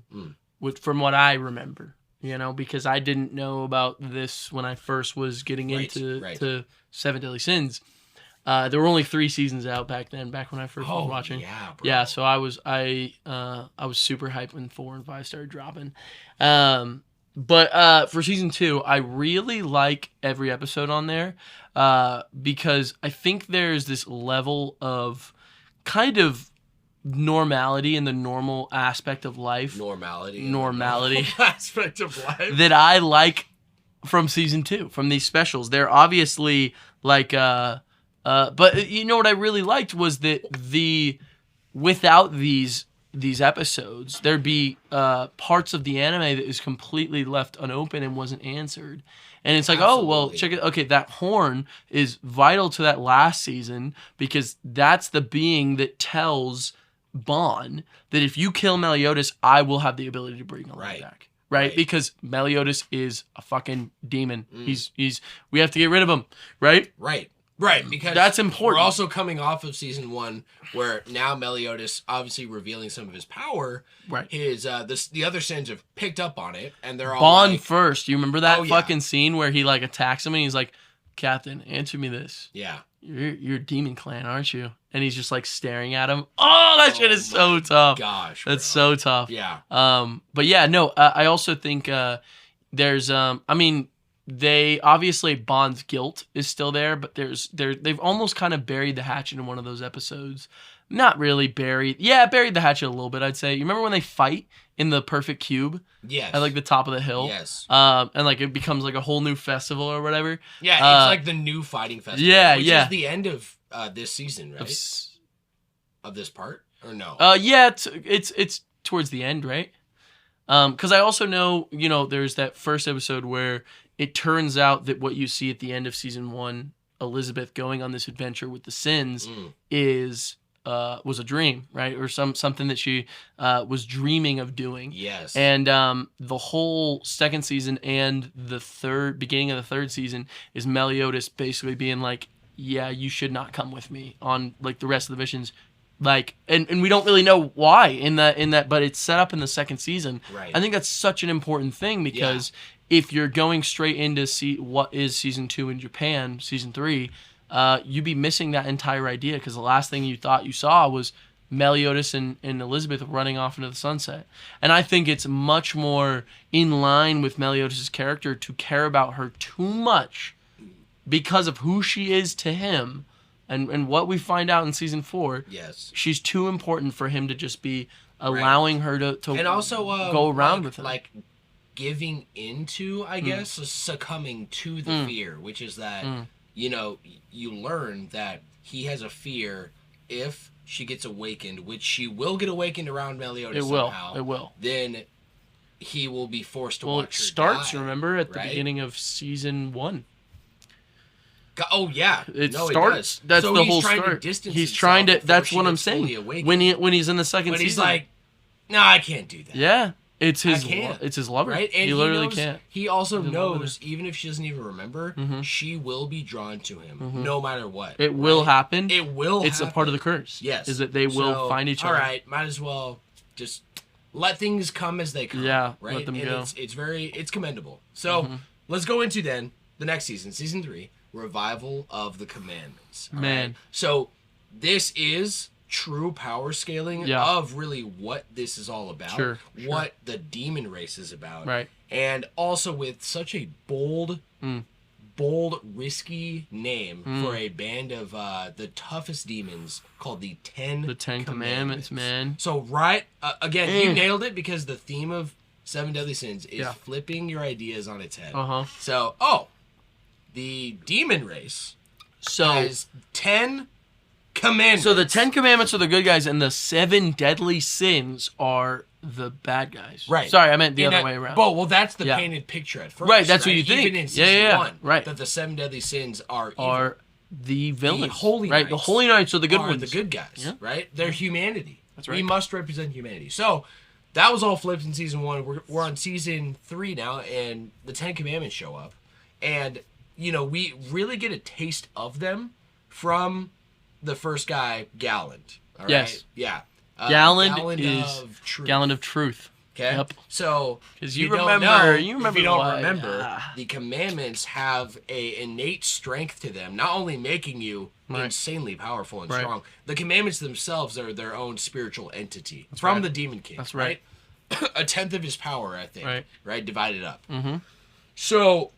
from what I remember, because I didn't know about this when I first was getting into 7 Deadly Sins. There were only 3 seasons out back then, back when I first was watching. Yeah, bro. Yeah, so I was super hyped when 4 and 5 started dropping. But for season 2, I really like every episode on there because I think there's this level of kind of normality in the normal aspect of life. Normality. Aspect of life. That I like from season 2, from these specials. They're obviously like, but you know what I really liked was that without these these episodes, there'd be parts of the anime that is completely left unopened and wasn't answered. And it's like, oh, well, check it. Okay, that horn is vital to that last season because that's the being that tells Bon that if you kill Meliodas, I will have the ability to bring Elaine back. Right? Because Meliodas is a fucking demon. We have to get rid of him. Right? Right, because that's important. We're also coming off of season 1 where now Meliodas obviously revealing some of his power. Right. His the other sins have picked up on it and they're all Bon first. You remember that fucking scene where he like attacks him and he's like, Captain, answer me this. Yeah. You're Demon Clan, aren't you? And he's just like staring at him. Oh, that shit is so tough. Gosh. That's so tough. Yeah. But yeah, no, I also think there's they obviously Bond's guilt is still there, but they've almost kind of buried the hatchet in one of those episodes. Not really buried. Yeah, buried the hatchet a little bit, I'd say. You remember when they fight in the perfect cube? Yes. At like the top of the hill? Yes. And like it becomes like a whole new festival or whatever. Yeah, it's like the new fighting festival. Yeah, which is the end of this season, right? Of this part? Or no? Yeah, it's towards the end, right? Because I also know, there's that first episode where it turns out that what you see at the end of season 1, Elizabeth going on this adventure with the Sins, was a dream, right? Or something that she was dreaming of doing. Yes. And the whole second season and the beginning of the third season is Meliodas basically being like, yeah, you should not come with me on like the rest of the missions. Like, and we don't really know why in that, but it's set up in the second season. Right. I think that's such an important thing because if you're going straight into what is season 2 in Japan, season 3, you'd be missing that entire idea because the last thing you thought you saw was Meliodas and Elizabeth running off into the sunset. And I think it's much more in line with Meliodas' character to care about her too much because of who she is to him. And what we find out in season 4, she's too important for him to just be allowing her to and also, go around with him. Like giving into, I guess, succumbing to the fear, which is that, you learn that he has a fear if she gets awakened, which she will get awakened around Meliodas somehow. It will. Then he will be forced to watch her it starts, die, remember, at the beginning of season 1. Oh yeah, it starts. That's so the whole story. He's trying to. That's what I'm saying. When he's in the second season, he's like, "No, I can't do that." Yeah, it's his lover. Right, and he literally can't. He also knows, even if she doesn't even remember, she will be drawn to him, no matter what. It will happen. It will. It's a part of the curse. Yes, is that they will find each other. All right, might as well just let things come as they come. Yeah, right. Let them go. It's commendable. So let's go into then the next season, season 3. Revival of the Commandments. Man. Right? So this is true power scaling of really what this is all about. Sure. What the demon race is about. Right. And also with such a bold, risky name for a band of the toughest demons called the Ten Commandments, man. So again, you nailed it because the theme of 7 Deadly Sins is flipping your ideas on its head. So, the demon race has 10 commandments. So the 10 commandments are the good guys, and the 7 deadly sins are the bad guys. Right. Sorry, I meant the other way around. Well, that's the painted picture at first. Right, that's what you think. Even in season 1, right. That the 7 deadly sins are evil. The villains. The holy knights. The holy knights are the good ones. The good guys, right? They're humanity. That's right. We must represent humanity. So that was all flipped in season 1. We're on season 3 now, and the 10 commandments show up. And we really get a taste of them from the first guy, Galland. All right? Yes. Yeah. Galland is of truth. Galland of truth. Okay. Yep. So, because if you don't remember, the commandments have a innate strength to them, not only making you insanely powerful and strong. The commandments themselves are their own spiritual entity from the Demon King. That's right. A tenth of his power, I think. Right. Divided up. Mm-hmm. So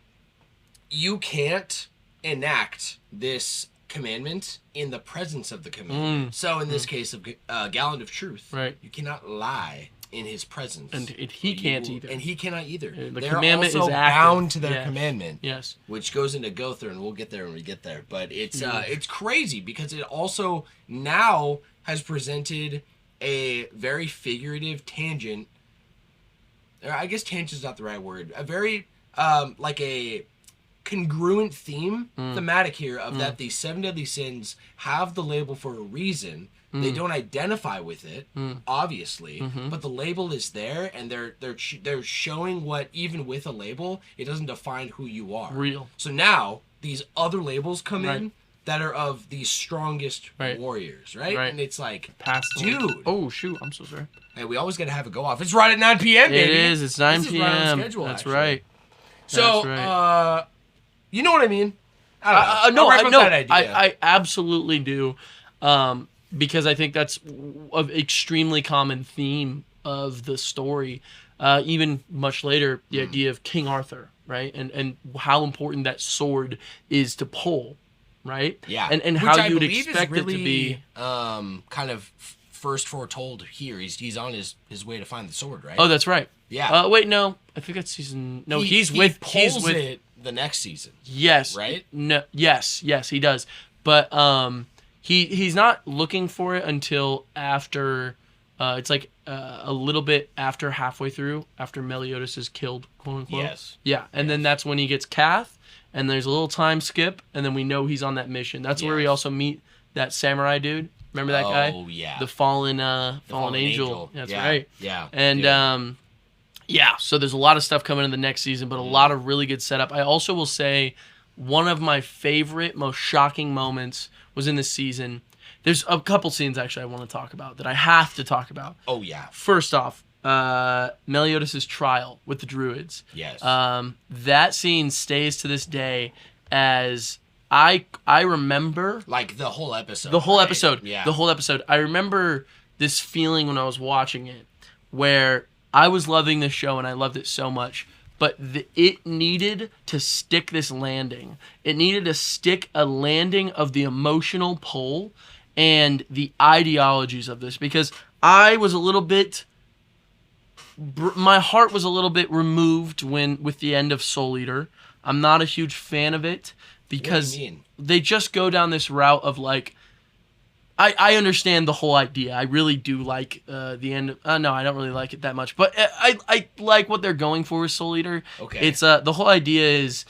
you can't enact this commandment in the presence of the commandment. So in this case of Gallant of Truth, you cannot lie in his presence. And he can't either. And he cannot either. The They're commandment also is active. bound to their commandment. Yes. Which goes into Gother, and we'll get there when we get there. But it's crazy because it also now has presented a very figurative tangent. Or I guess tangent's not the right word. A very like a congruent theme, thematic here of that the 7 deadly sins have the label for a reason. They don't identify with it, obviously, but the label is there, and they're showing what, even with a label, it doesn't define who you are. Real. So now these other labels come in that are of the strongest warriors, right? And it's like, dude. Oh shoot! I'm so sorry. Hey, we always gotta have it go off. It's right at 9 p.m. Baby. It is. It's 9 This p.m. Is right on schedule, That's actually. right. So, That's right. You know what I mean? I don't know. I absolutely do, because I think that's an extremely common theme of the story. Even much later, the idea of King Arthur, right, and how important that sword is to pull, right? Yeah, and how you'd expect it to be. Kind of first foretold here. He's on his way to find the sword, right? Oh, that's right. Yeah. Wait, no. I think that's season. No, he pulls it the next season. Yes. Right? No. Yes, he does. But he's not looking for it until after it's like a little bit after halfway through, after Meliodas is killed, quote unquote. Yes. Yeah. And then that's when he gets Kath, and there's a little time skip, and then we know he's on that mission. That's where we also meet that samurai dude. Remember that guy? Oh yeah. The fallen angel. That's right. Yeah. And yeah, so there's a lot of stuff coming in the next season, but a lot of really good setup. I also will say one of my favorite, most shocking moments was in this season. There's a couple scenes actually I want to talk about that I have to talk about. Oh yeah. First off, Meliodas' trial with the druids. Yes. That scene stays to this day as I remember, like the whole episode. The whole episode. Yeah. The whole episode. I remember this feeling when I was watching it, where I was loving this show and I loved it so much, but it needed to stick this landing. It needed to stick a landing of the emotional pull and the ideologies of this, because I was a little bit. My heart was a little bit removed with the end of Soul Eater. I'm not a huge fan of it. Because they just go down this route of like, I understand the whole idea. I really do like the end. No, I don't really like it that much. But I like what they're going for with Soul Eater. Okay. It's the whole idea is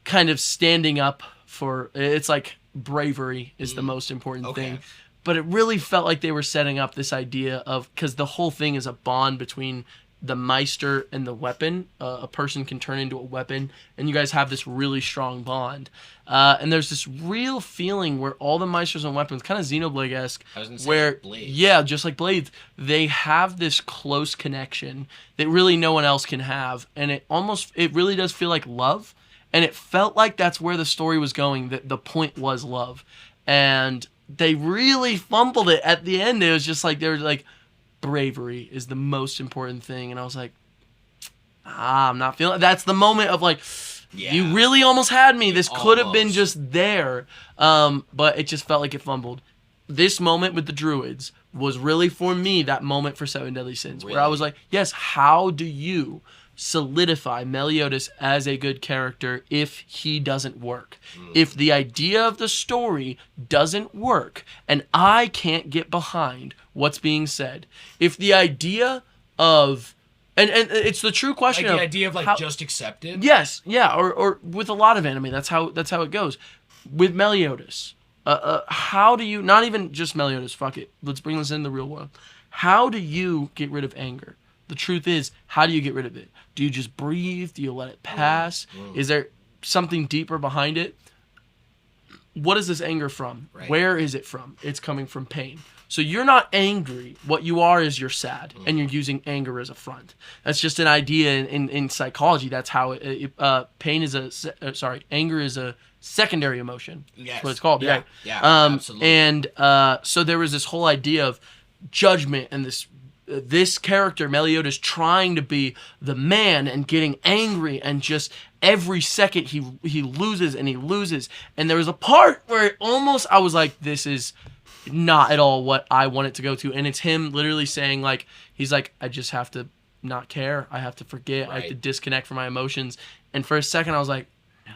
kind of standing up for. It's like bravery is the most important thing. But it really felt like they were setting up this idea of, because the whole thing is a bond between the Meister and the weapon. A person can turn into a weapon, and you guys have this really strong bond. And there's this real feeling where all the Meisters and weapons, kind of Xenoblade-esque, where, Blades. Yeah, just like Blades, they have this close connection that really no one else can have. And it really does feel like love. And it felt like that's where the story was going, that the point was love. And they really fumbled it at the end. It was just like, they were like, bravery is the most important thing, and I was like, I'm not feeling it. That's the moment of like, you really almost had me. This could have been just there, but it just felt like it fumbled. This moment with the druids was really, for me, that moment for 7 Deadly Sins, where I was like, yes, how do you solidify Meliodas as a good character if he doesn't work? If the idea of the story doesn't work, and I can't get behind what's being said, if the idea of and it's the true question, like the of idea of like how, just accept it. Yes, yeah, or with a lot of anime, that's how it goes. With Meliodas, how do you, not even just Meliodas, fuck it, let's bring this in the real world. How do you get rid of anger? The truth is, how do you get rid of it? Do you just breathe? Do you let it pass? Is there something deeper behind it? What is this anger from? Right. Where is it from? It's coming from pain. So you're not angry. What you are is you're sad, and you're using anger as a front. That's just an idea in psychology. That's how anger is a secondary emotion. Yes. That's what it's called. Yeah. Yeah. Absolutely. And so there was this whole idea of judgment, and this character, Meliodas, trying to be the man and getting angry, and just every second he loses and he loses. And there was a part where I was like, this is not at all what I want it to go to. And it's him literally saying, like, he's like, I just have to not care. I have to forget. Right. I have to disconnect from my emotions. And for a second I was like, no.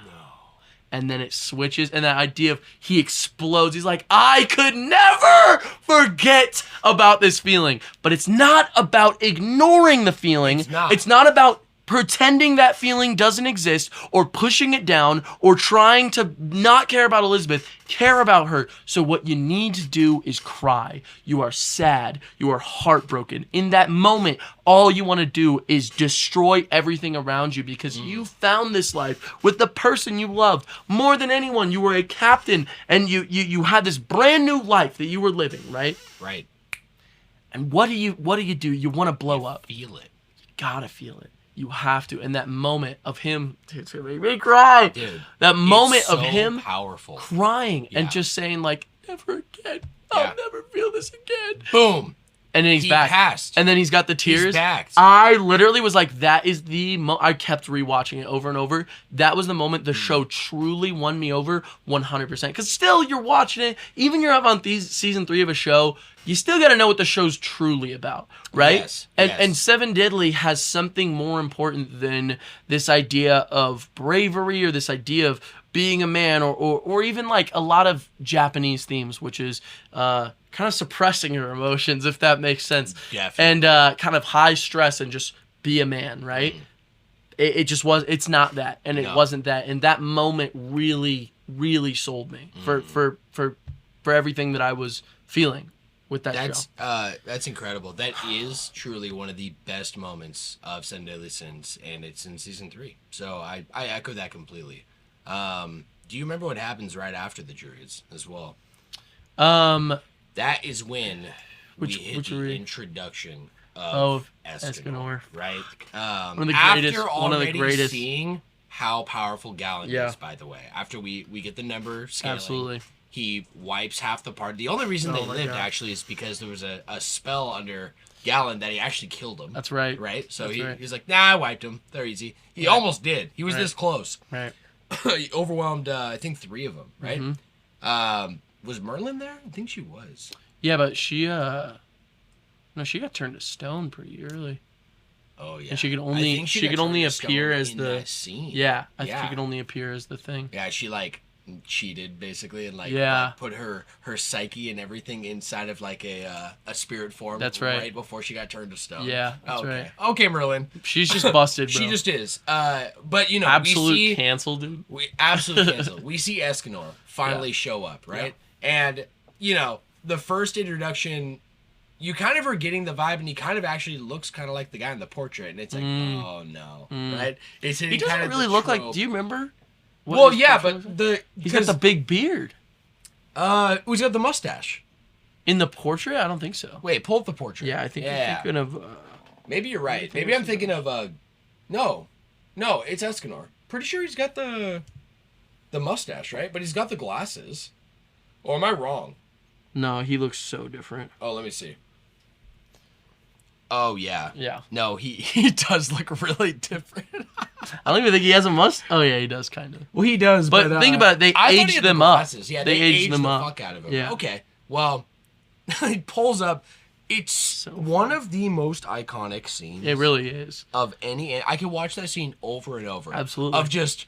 and then it switches, and that idea of he explodes. He's like, I could never forget about this feeling. But it's not about ignoring the feeling. It's not about pretending that feeling doesn't exist or pushing it down or trying to not care about Elizabeth. Care about her. So what you need to do is cry. You are sad. You are heartbroken. In that moment, all you want to do is destroy everything around you because you found this life with the person you loved more than anyone. You were a captain, and you had this brand new life that you were living, right? Right. And what do you do? You want to blow up. Feel it. You gotta feel it. You have to. And that moment of him, it's gonna make me cry. Dude, that moment of him powerful. Crying and just saying like, never again. I'll never feel this again. Boom. And then he's back. Passed. And then he's got the tears. He's back. I literally was like, that is the I kept rewatching it over and over. That was the moment the show truly won me over 100%. Because still, you're watching it. Even you're up on season 3 of a show, you still got to know what the show's truly about, right? Yes. And Seven Deadly has something more important than this idea of bravery or this idea of being a man or even like a lot of Japanese themes, which is kind of suppressing your emotions, if that makes sense. Definitely. And kind of high stress and just be a man, right? It just was. It's not that, and it wasn't that. And that moment really, really sold me for everything that I was feeling with that show. That's incredible. That is truly one of the best moments of Seven Deadly Sins, and it's in season 3. So I echo that completely. Do you remember what happens right after the druids as well? That is when we hit the introduction of Escanor, right? One of the greatest. Seeing how powerful Galen is, by the way. After we get the number scaling, absolutely, he wipes half the party. The only reason they lived actually is because there was a spell under Galen that he actually killed him. That's right. Right? So he's like, nah, I wiped him. They're easy. He almost did. He was this close. Right. He overwhelmed, I think, 3 of them, right? Mm-hmm. Was Merlin there? I think she was. Yeah, but she got turned to stone pretty early. Oh yeah. And she could only appear as the scene. Yeah, I think she could only appear as the thing. Yeah, she like cheated basically and like put her psyche and everything inside of like a spirit form. That's right. Right before she got turned to stone. Yeah, that's right. Okay, Merlin. She's just busted, bro. She just is. But you know, absolute cancel, dude. We absolutely cancel. We see Escanor finally show up, right? Yeah. And you know, the first introduction, you kind of are getting the vibe, and he kind of actually looks kind of like the guy in the portrait, and it's like, oh no, right? He doesn't really look like. Do you remember? Well, yeah, but he's got the big beard. He's got the mustache. In the portrait, I don't think so. Wait, pull up the portrait. Yeah, I think you're thinking of. Maybe you're right. Maybe I'm thinking of no, it's Escanor. Pretty sure he's got the mustache, right? But he's got the glasses. Or am I wrong? No, he looks so different. Oh, let me see. Oh, yeah. Yeah. No, he does look really different. I don't even think he has a mustache. Oh, yeah, he does, kind of. Well, he does, but think about it. They aged them up. Yeah, they aged them up. Fuck out of him. Yeah. Okay, well, he pulls up. It's one of the most iconic scenes. It really is. Of any... I can watch that scene over and over. Absolutely. Of just...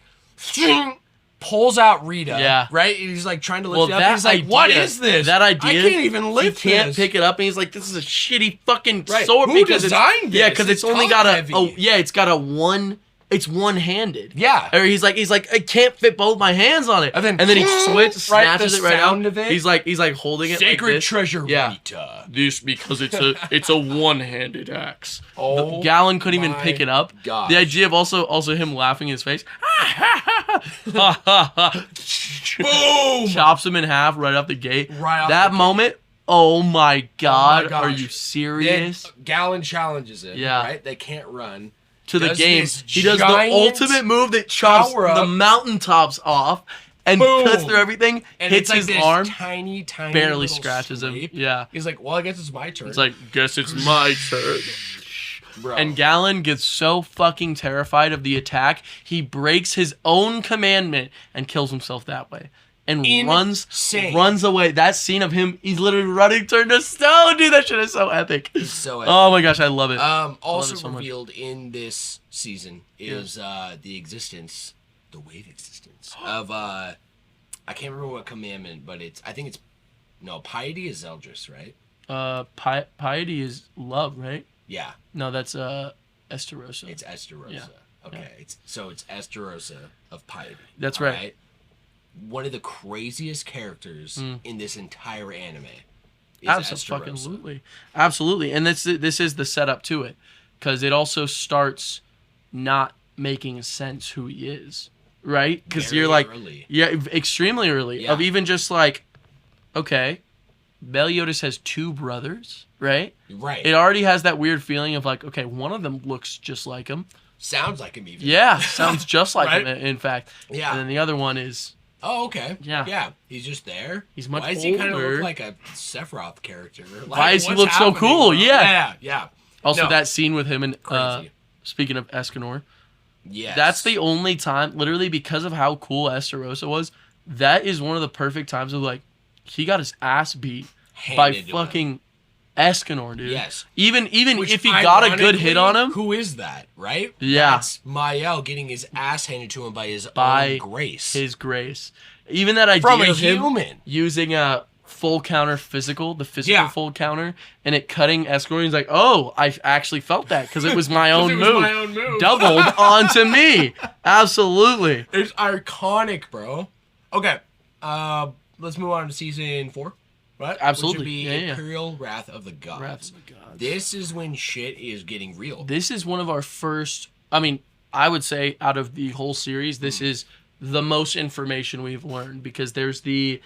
pulls out Rita, right? And he's like trying to lift it up. And he's like, "What is this? That idea? I can't even lift this. He can't pick it up, and he's like, "This is a shitty fucking right. sword." Who designed this? Yeah, because it's only got a. Oh, yeah, it's got a one. It's one-handed. Yeah. Or he's like, I can't fit both my hands on it. And then he snatches it right out. He's like holding it. Sacred like this. treasure, yeah. Rita. This because it's a one-handed axe. Oh, Galen couldn't even pick it up. Gosh. The idea of also him laughing in his face. Boom! Chops him in half right off the gate. Right off that the moment. Gate. Oh my god! Oh my Are you serious? Then Galen challenges it. Yeah. Right. They can't run. To the game. He does the ultimate move that chops the mountaintops off and cuts through everything, and hits like his arm, tiny barely scratches him. Yeah. He's like, well, I guess it's my turn. It's like, guess it's my turn. Bro. And Galen gets so fucking terrified of the attack, he breaks his own commandment and kills himself that way. And runs away. That scene of him, he's literally running turned to stone. Dude, that shit is so epic. It's so epic. Oh my gosh, I love it. Also revealed in this season is the the wave existence of I can't remember what commandment, but piety is Zeldris, right? Piety is love, right? Yeah. No, that's Esterosa. It's Esterosa. Yeah. Okay. Yeah. It's Esterosa of piety. That's right. One of the craziest characters in this entire anime is Absolutely. Absolutely. And this is the setup to it, because it also starts not making sense who he is, right? Because you're like, early. Yeah, extremely early. Yeah. Of even just like, okay, Meliodas has 2 brothers, right? Right. It already has that weird feeling of like, okay, one of them looks just like him. Sounds like him even. Yeah, sounds just like right? him, in fact. Yeah. And then the other one is... Oh, okay. Yeah. Yeah. He's just there. He's much older. Why does he kind of look like a Sephiroth character? Like, why does he look so cool? Yeah. Yeah. Also, that scene with him and speaking of Escanor. Yes. That's the only time, literally because of how cool Esterosa was, that is one of the perfect times of like, he got his ass beat by fucking Escanor, dude. Yes. Even if he got a good hit on him. Who is that, right? Yeah. That's Mael getting his ass handed to him by his own grace. His grace. Even that idea from a of him human using a full counter the physical full counter, and it cutting Escanor. He's like, oh, I actually felt that because it was my own move. Doubled onto me. Absolutely. It's iconic, bro. Okay. Let's move on to season 4. Right? Absolutely. Which would be Imperial Wrath of the Gods. This is when shit is getting real. This is one of our first, I would say out of the whole series, this is the most information we've learned, because there's the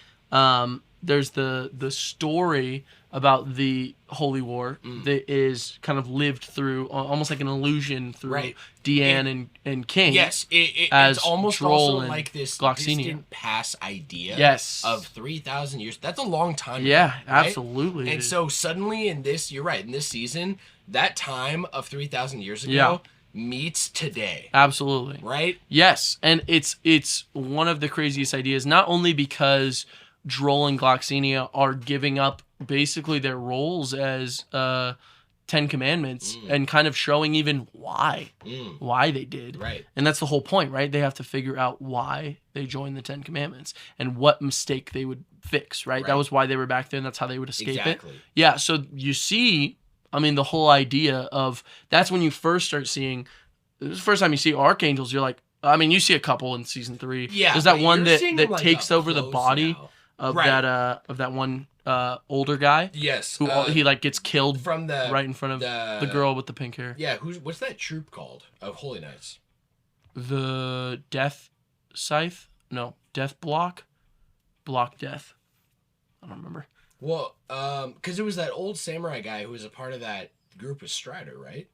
story about the Holy War that is kind of lived through, almost like an illusion through Deanne and King. Yes, it's almost also like this distant past idea of 3,000 years. That's a long time. Yeah, ago, right? Absolutely. And so suddenly in this, you're right, in this season, that time of 3,000 years ago meets today. Absolutely. Right? Yes, and it's one of the craziest ideas, not only because Droll and Gloxinia are giving up basically their roles as 10 Commandments and kind of showing even why they did. Right. And that's the whole point, right? They have to figure out why they joined the 10 Commandments and what mistake they would fix, right? That was why they were back there, and that's how they would escape it. Yeah, so you see, the whole idea of, that's when you first start seeing, this is the first time you see archangels, you're like, you see a couple in season 3. Yeah. There's that one that like takes over the body of that one older guy. Yes. Who he like gets killed from right in front of the girl with the pink hair. Yeah, what's that troop called of Holy Knights? The Death Scythe? No, Death Block? Block Death. I don't remember. Well, because it was that old samurai guy who was a part of that group of Strider, right?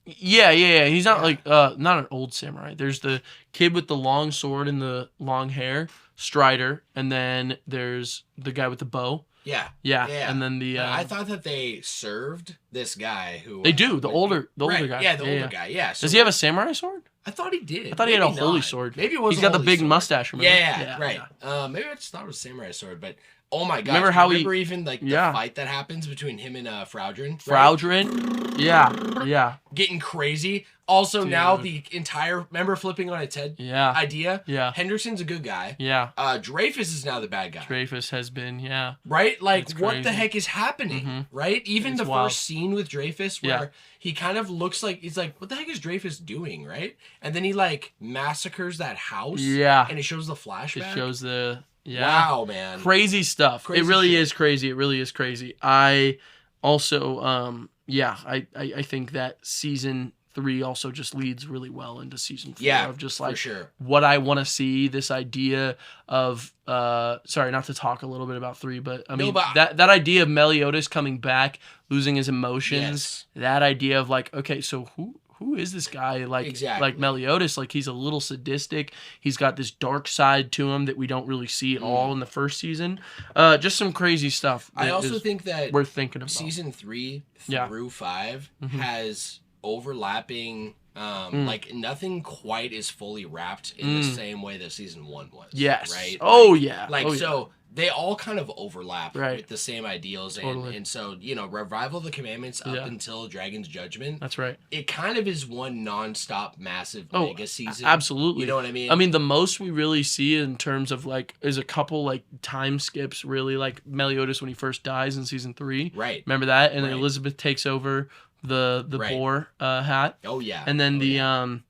Yeah. He's not not an old samurai. There's the kid with the long sword and the long hair, Strider, and then there's the guy with the bow. Yeah. And then the I thought that they served this guy who they do the older guy. Yeah, the older guy. Yeah. So does he have a samurai sword? I thought he did. I thought he had a holy sword. Maybe it was. He's got the big mustache. Remember? Yeah, right. Yeah. Maybe I just thought it was a samurai sword, but. Oh my god! Remember even like the fight that happens between him and Fraudrin? Fraudrin, yeah, getting crazy. Also, now the entire flipping on its head. Idea. Yeah, Henderson's a good guy. Yeah, Dreyfus is now the bad guy. Dreyfus has been right. Like what the heck is happening? Right. Even the first scene with Dreyfus where he kind of looks like he's like, what the heck is Dreyfus doing? Right. And then he like massacres that house. Yeah. And it shows the flashback. It shows the. Yeah. Wow, man. Crazy stuff. It really is crazy. It really is crazy. I also, I think that season 3 also just leads really well into season 4 of just like what I want to see, this idea of, sorry, not to talk a little bit about 3, but that idea of Meliodas coming back, losing his emotions, that idea of like, okay, so who is this guy? Like Meliodas, like he's a little sadistic. He's got this dark side to him that we don't really see at all in the first season. Just some crazy stuff. I also think that worth thinking about. Season 3 through 5 has overlapping Like nothing quite is fully wrapped in the same way that season 1 was. Yes. Right. Oh like, yeah. Like oh, so. Yeah. They all kind of overlap right. with the same ideals, Totally. and so Revival of the Commandments up until Dragon's Judgment. That's right. It kind of is one nonstop, massive mega season. Absolutely. You know what I mean? I mean, the most we really see in terms of like is a couple like time skips. Really, like Meliodas when he first dies in season 3. Right. Remember that, and then Elizabeth takes over the boar hat. Oh yeah. And then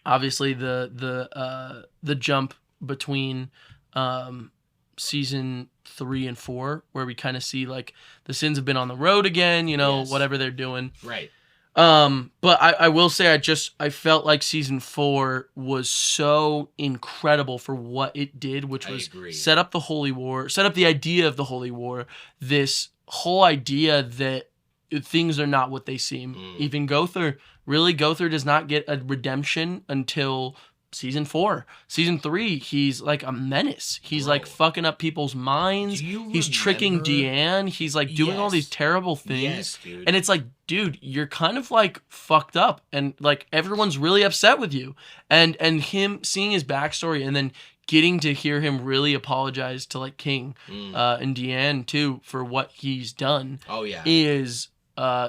obviously the jump between season 3 and 4, where we kind of see like the sins have been on the road again, whatever they're doing. Right. But I will say I felt like season 4 was so incredible for what it did, which was set up the Holy War, set up the idea of the Holy War, this whole idea that things are not what they seem. Even Gother does not get a redemption until season 4. Season 3, he's like a menace. He's like fucking up people's minds. He's tricking Deanne. He's like doing all these terrible things. Yes, dude. And it's like, dude, you're kind of like fucked up, and like everyone's really upset with you. And him seeing his backstory and then getting to hear him really apologize to like King and Deanne too for what he's done. Oh yeah. Is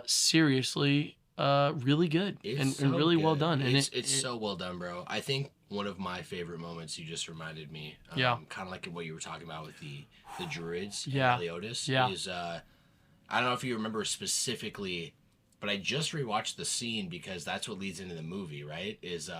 seriously really good and really well done. And it's so well done, bro. I think one of my favorite moments you just reminded me, kind of like what you were talking about with the druids and Meliodas, is I don't know if you remember specifically, but I just rewatched the scene because that's what leads into the movie, right? Is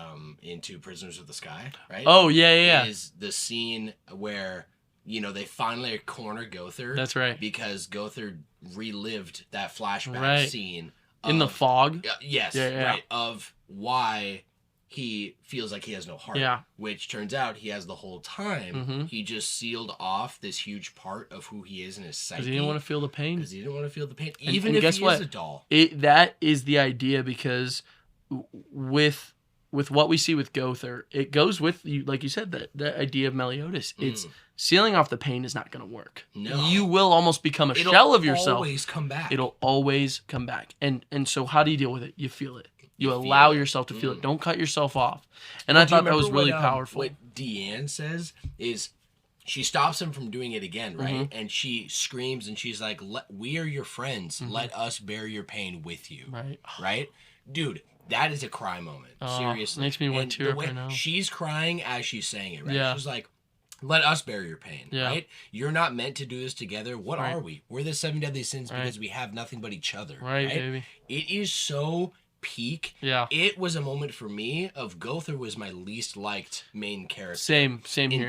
into Prisoners of the Sky, right? Oh yeah. Is the scene where they finally corner Gother. That's right. Because Gother relived that flashback scene in the fog. Yes, right. Of why he feels like he has no heart. Yeah. Which turns out he has the whole time. He just sealed off this huge part of who he is in his psyche. Because he didn't want to feel the pain. Even if he is a doll. That is the idea, because with what we see with Gother, it goes with, you, like you said, that idea of Meliodas. It's sealing off the pain is not going to work. No. You will almost become a shell of yourself. It'll always come back. It'll always come back. And so how do you deal with it? You feel it. You allow yourself to feel it. Don't cut yourself off. And I thought that was really powerful. What Deanne says is she stops him from doing it again, right? And she screams and she's like, we are your friends. Let us bear your pain with you. Right? Dude, that is a cry moment. Seriously. Makes me want to tear up right now. She's crying as she's saying it, right? Yeah. She's like, let us bear your pain, right? You're not meant to do this together. What are we? We're the 7 deadly sins because we have nothing but each other, right? Baby. It is so peak. Yeah. It was a moment for me of Gother was my least liked main character. Same here.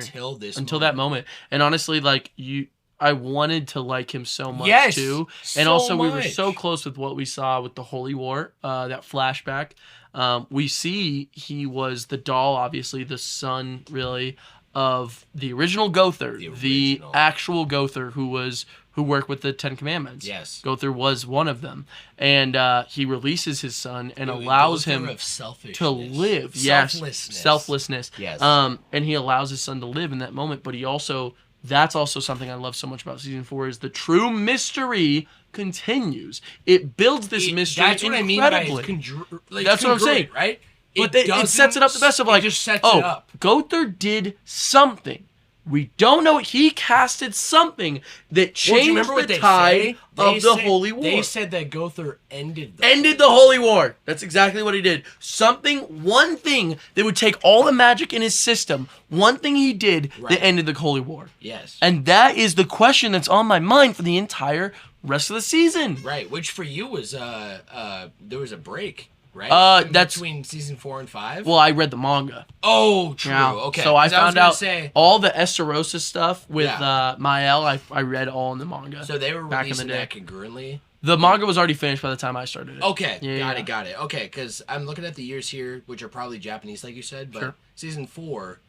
Until that moment. And honestly, like I wanted to like him so much too. And also we were so close with what we saw with the Holy War, that flashback. We see he was the doll, obviously the son really of the original Gother, the actual Gother who worked with the 10 Commandments. Yes. Gother was one of them. And he releases his son and allows him to live. Selflessness. Yes. And he allows his son to live in that moment. But that's also something I love so much about season 4 is the true mystery continues. It builds this mystery incredibly. That's what I mean by that's what I'm saying. Right? But it sets it up the best of like, it just sets it up. Gother did something. We don't know. He casted something that changed the tide of the Holy War. They said that Gother ended the Holy War. That's exactly what he did. One thing that would take all the magic in his system. One thing he did that ended the Holy War. Yes. And that is the question that's on my mind for the entire rest of the season. Right. Which for you was there was a break. Right? That's between season 4 and 5. Well, I read the manga. Oh, true. Yeah. Okay. So I found out all the Esterosa stuff with Mael. I read all in the manga. So they were releasing that congruently. The manga was already finished by the time I started it. Okay, got it. Okay, because I'm looking at the years here, which are probably Japanese, like you said. But season 4,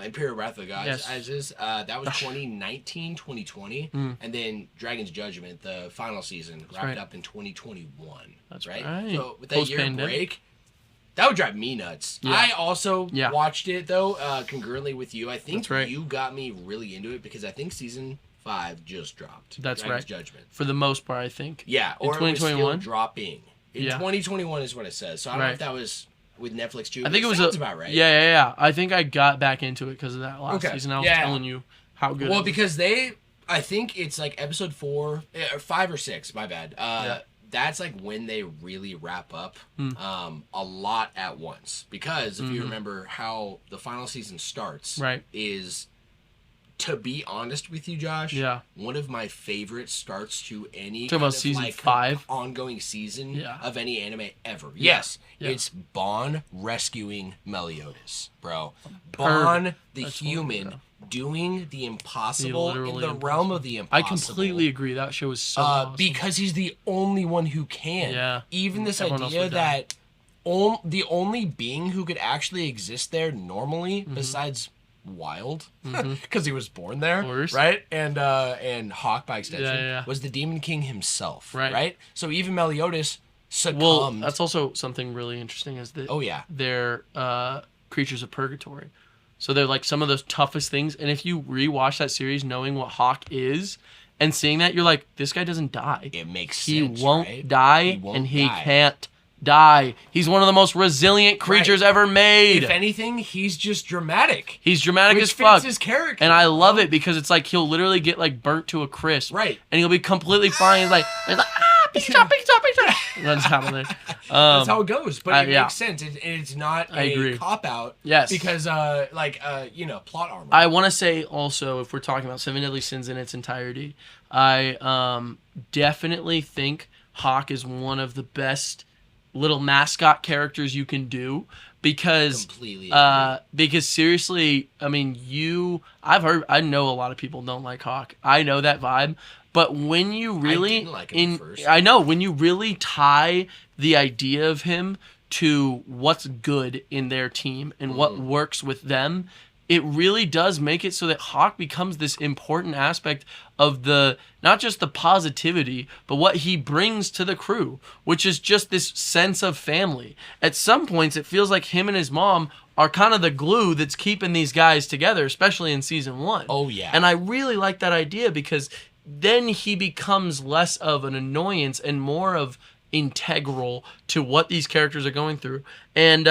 Imperial Wrath of the Gods, that was 2019, 2020, and then Dragon's Judgment, the final season, wrapped up in 2021. That's right. So with that year break, that would drive me nuts. Yeah. I also watched it though, concurrently with you. I think you got me really into it because I think season 5 just dropped. That's Dragon's Judgment. For the most part, I think. Yeah, or 2021 dropping. In 2021 is what it says. So I don't know if that was with Netflix too. I think it was about right. Yeah. I think I got back into it because of that last season. I was telling you how good. Well, because I think it's like episode 4 or 5 or 6. My bad. That's like when they really wrap up a lot at once. Because if you remember how the final season starts, is, to be honest with you, Josh, one of my favorite starts to any kind of season 5 ongoing season of any anime ever. Yes, it's Bon rescuing Meliodas, bro. Bon, the human, doing the impossible in the realm of the impossible. I completely agree. That show was so awesome. Because he's the only one who can. Yeah. Even this idea that the only being who could actually exist there normally, besides Wild, because he was born there, right? And Hawk by extension, was the Demon King himself, right? So even Meliodas succumbed. Well, that's also something really interesting is that they're creatures of purgatory. So they're like some of those toughest things. And if you rewatch that series knowing what Hawk is and seeing that, you're like, this guy doesn't die. It makes sense, He won't die, and he can't die. He's one of the most resilient creatures ever made. If anything, he's just dramatic. He's dramatic as fuck. Fits his character. And I love it because it's like he'll literally get like burnt to a crisp. Right. And he'll be completely fine. He's like pizza. Runs out of there. That's how it goes. But it makes sense. It's not a cop-out. Yes. Because, plot armor. I want to say also, if we're talking about Seven Deadly Sins in its entirety, I definitely think Hawk is one of the best little mascot characters you can do because seriously, I mean, I know a lot of people don't like Hawk. I know that vibe. But when you really, I didn't like him at first. I know, when you really tie the idea of him to what's good in their team and what works with them, it really does make it so that Hawk becomes this important aspect of not just the positivity, but what he brings to the crew, which is just this sense of family. At some points, it feels like him and his mom are kind of the glue that's keeping these guys together, especially in season 1. Oh, yeah. And I really like that idea because then he becomes less of an annoyance and more of integral to what these characters are going through. And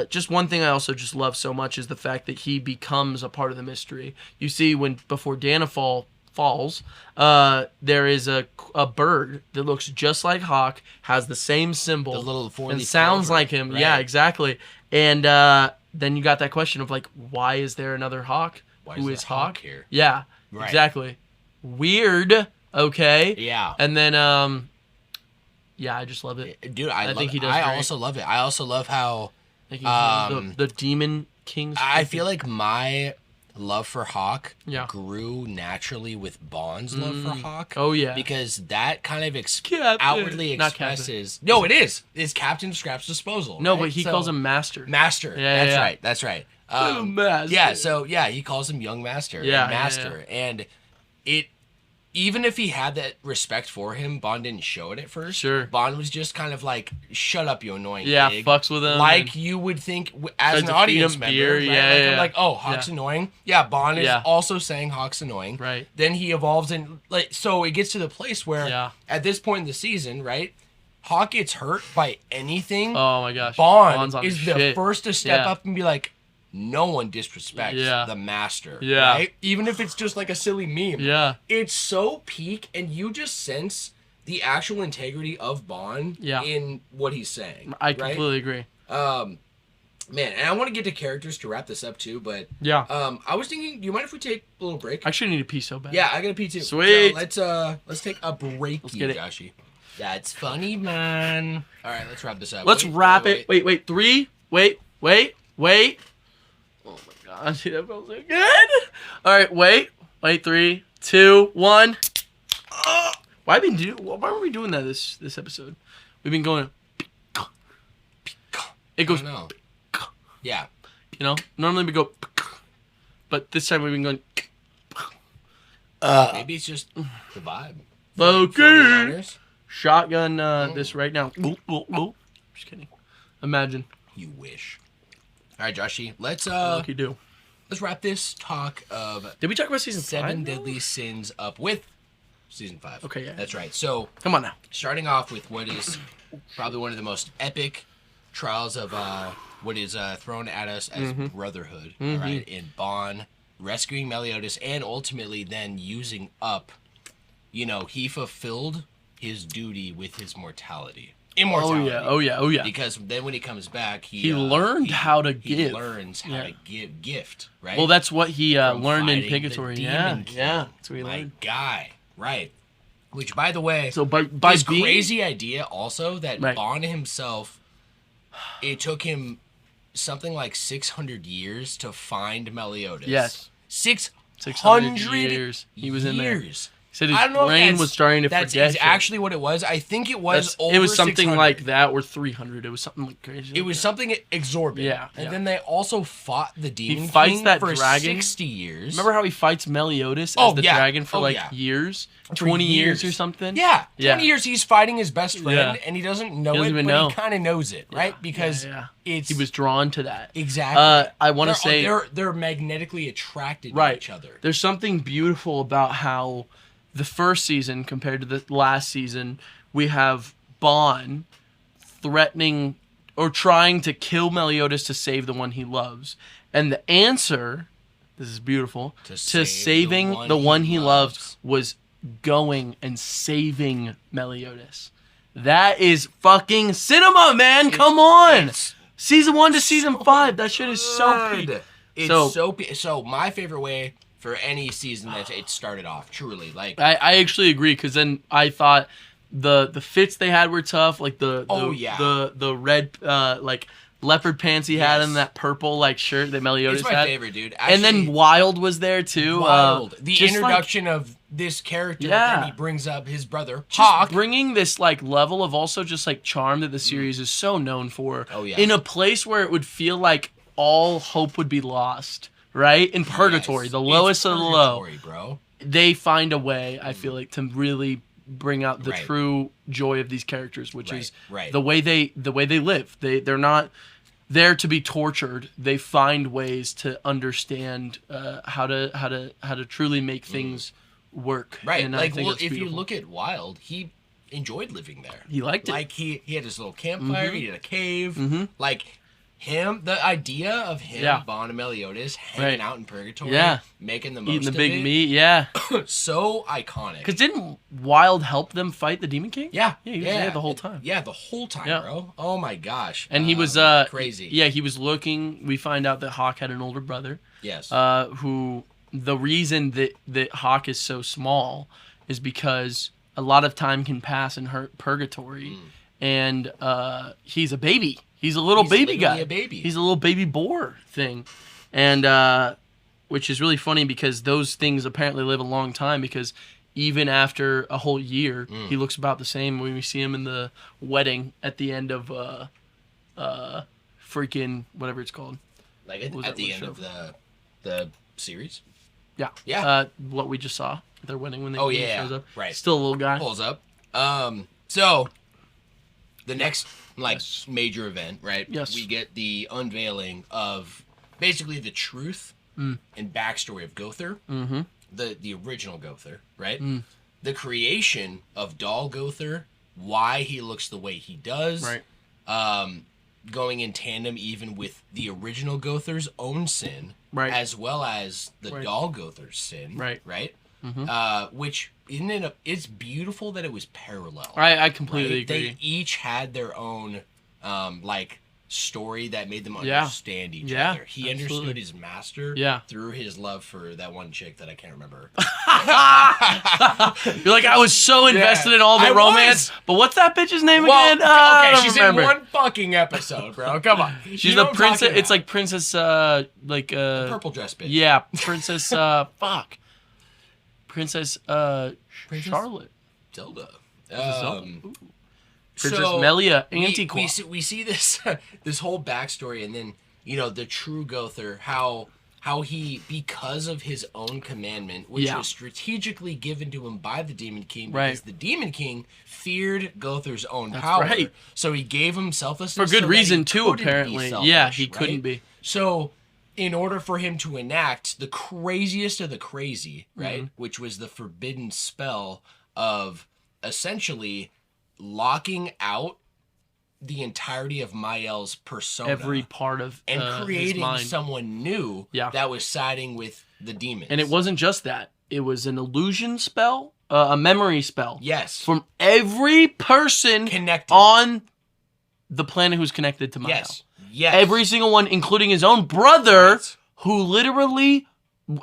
just one thing I also just love so much is the fact that he becomes a part of the mystery. You see, before Danafall falls, there is a bird that looks just like Hawk, has the same symbol, the little and sounds like him. Right. Yeah, exactly. And then you got that question of like, why is there another Hawk? Who is Hawk here? Yeah, exactly. Weird. Okay. Yeah. And then I just love it. Dude, I think he does. I also love it. I also love how the Demon King's. I feel like my love for Hawk grew naturally with Bond's love for Hawk. Oh yeah, because that kind of outwardly expresses. No, it is. It's Captain Scrap's disposal. No, but he calls him Master. Master. Yeah, that's right. That's right. Master. Yeah. So he calls him Young Master. Yeah, Master, and it. Even if he had that respect for him, Bond didn't show it at first. Sure. Bond was just kind of like, shut up, you annoying pig. Fucks with him. Like you would think as an audience member. Right? I'm like, oh, Hawk's annoying. Yeah, Bond is also saying Hawk's annoying. Right. Then he evolves and so it gets to the place where at this point in the season, right, Hawk gets hurt by anything. Oh my gosh. Bond is the first to step up and be like, no one disrespects the Master, right? Even if it's just like a silly meme. Yeah. It's so peak, and you just sense the actual integrity of Bond in what he's saying. I completely agree. Man, and I want to get to characters to wrap this up too, but I was thinking, do you mind if we take a little break? I actually need to pee so bad. Yeah, I gotta pee too. Sweet. So let's take a break, Joshy. That's funny, man. All right, let's wrap this up. Let's wrap it. Wait. 3. Wait. Oh my god, dude, that felt so good. All right, wait. 3, 2, 1. Why are we doing that this episode? We've been going. It goes. Yeah. You know, normally we go, but this time we've been going. Maybe it's just the vibe. Okay. Shotgun this right now. Just kidding. Imagine. You wish. All right, Joshy. Let's let's wrap this talk of. Did we talk about season 7 Deadly Sins up with Season 5. Okay, yeah. That's right. So, Come on now. starting off with what is probably one of the most epic trials of what is thrown at us as brotherhood, all right, in Bond rescuing Meliodas and ultimately then using up, he fulfilled his duty with his mortality. Immortality. Oh yeah. Because then when he comes back, he learned how to give. He learns how to give gift, right? Well, that's what he learned in fighting Purgatory. the Yeah, Demon King. that's what he My learned. guy, right? Which, by the way, So by this being crazy idea also that Right. Bond himself, it took him something like 600 years to find Meliodas. Yes. 600 years he was in there. years. He said I don't his know if brain was starting to that's forget. actually what it was. I think it was over It was something 600. like that, or 300. It was something like crazy. It was something exorbitant. Yeah, And yeah. then they also fought the Demon fights King that for dragon. 60 years. Remember how he fights Meliodas Oh, as the yeah. dragon for Oh, like yeah. years? For 20 years or something? Yeah. Yeah. 20 years he's fighting his best friend Yeah. and he doesn't know He doesn't it, even but know. he kind of knows it, right? Because it's he was drawn to that. exactly. I want to say they're magnetically attracted right. to each other. There's something beautiful about how the first season compared to the last season, we have Bond threatening or trying to kill Meliodas to save the one he loves. And the answer, this is beautiful, to saving the one he loves was going and saving Meliodas. That is fucking cinema, man. Come on. Season 1 to season 5. That shit is so peak. It's so peak. So my favorite way for any season that it started off, truly. Like I actually agree, because then I thought the fits they had were tough, like the red like leopard pants he had and that purple like shirt that Meliodas it's my had. favorite, dude. Actually, and then Wild was there too. Wild. The just introduction of this character, Yeah. and he brings up his brother just Hawk. bringing this like level of also just like charm that the series is so known for. Oh, yeah. In a place where it would feel like all hope would be lost, right? In Purgatory, Yes. the lowest It's of the low. Purgatory, bro. They find a way, I feel like, to really bring out the Right. true joy of these characters, which is right. the way they live. They're not there to be tortured. They find ways to understand how to truly make things work. Right. And I Like, think well, that's if you beautiful. look at Wild, he enjoyed living there. He liked it. Like, he had his little campfire, he had a cave. Like, the idea of him, Bond and Meliodas, hanging out in Purgatory, making the most eating the of big it, meat, so iconic. Because didn't Wild help them fight the Demon King? Yeah. Yeah, he was there the whole time. Yeah, the whole time, Yeah. bro. Oh, my gosh. And he was crazy. Yeah, he was looking. We find out that Hawk had an older brother. Yes. Who the reason that Hawk is so small is because a lot of time can pass in Purgatory, and he's a baby. He's a little baby guy. A baby. He's a little baby boar thing, and which is really funny because those things apparently live a long time, because even after a whole year, he looks about the same when we see him in the wedding at the end of freaking whatever it's called. Like at the end of the series? Yeah. Yeah. What we just saw. Their wedding when he shows up. Right. Still a little guy. Pulls up. So the next major event, right? Yes. We get the unveiling of basically the truth and backstory of Gother. Mm-hmm. The original Gother, right? The creation of Dal Gother, why he looks the way he does. Right. Going in tandem even with the original Gother's own sin. Right. As well as the Dal Gother's sin. Right. Right? Which it's beautiful that it was parallel. I completely agree. They each had their own story that made them understand each other. He understood his master through his love for that one chick that I can't remember. You're like, I was so invested in all the romance, but what's that bitch's name again? I don't she's remember. in one fucking episode, bro. Come on. She's the princess. It's like Princess, the purple dress bitch. Yeah, Princess. Fuck. Princess. Charlotte. Zelda. Princess Melia Antiqua. We see this this whole backstory, and then the true Gother, how he, because of his own commandment, which was strategically given to him by the Demon King, because the Demon King feared Gother's own power. Right. So he gave him selflessness for good so reason that he too. couldn't be Apparently, selfish, he couldn't be. So, in order for him to enact the craziest of the crazy, right, which was the forbidden spell of essentially locking out the entirety of Mael's persona, every part of and his creating mind. someone new that was siding with the demons. And it wasn't just that; it was an illusion spell, a memory spell. Yes, from every person connected on the planet who's connected to Mael. Yes, every single one, including his own brother, who literally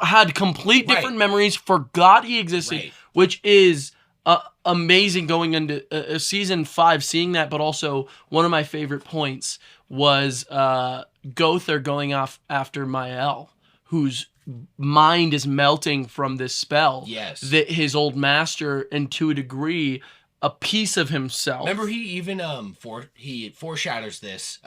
had complete different memories, forgot he existed, which is amazing going into season 5, seeing that. But also, one of my favorite points was Gother going off after Mael, whose mind is melting from this spell. Yes. That his old master, and to a degree, a piece of himself. Remember, he even he foreshadows this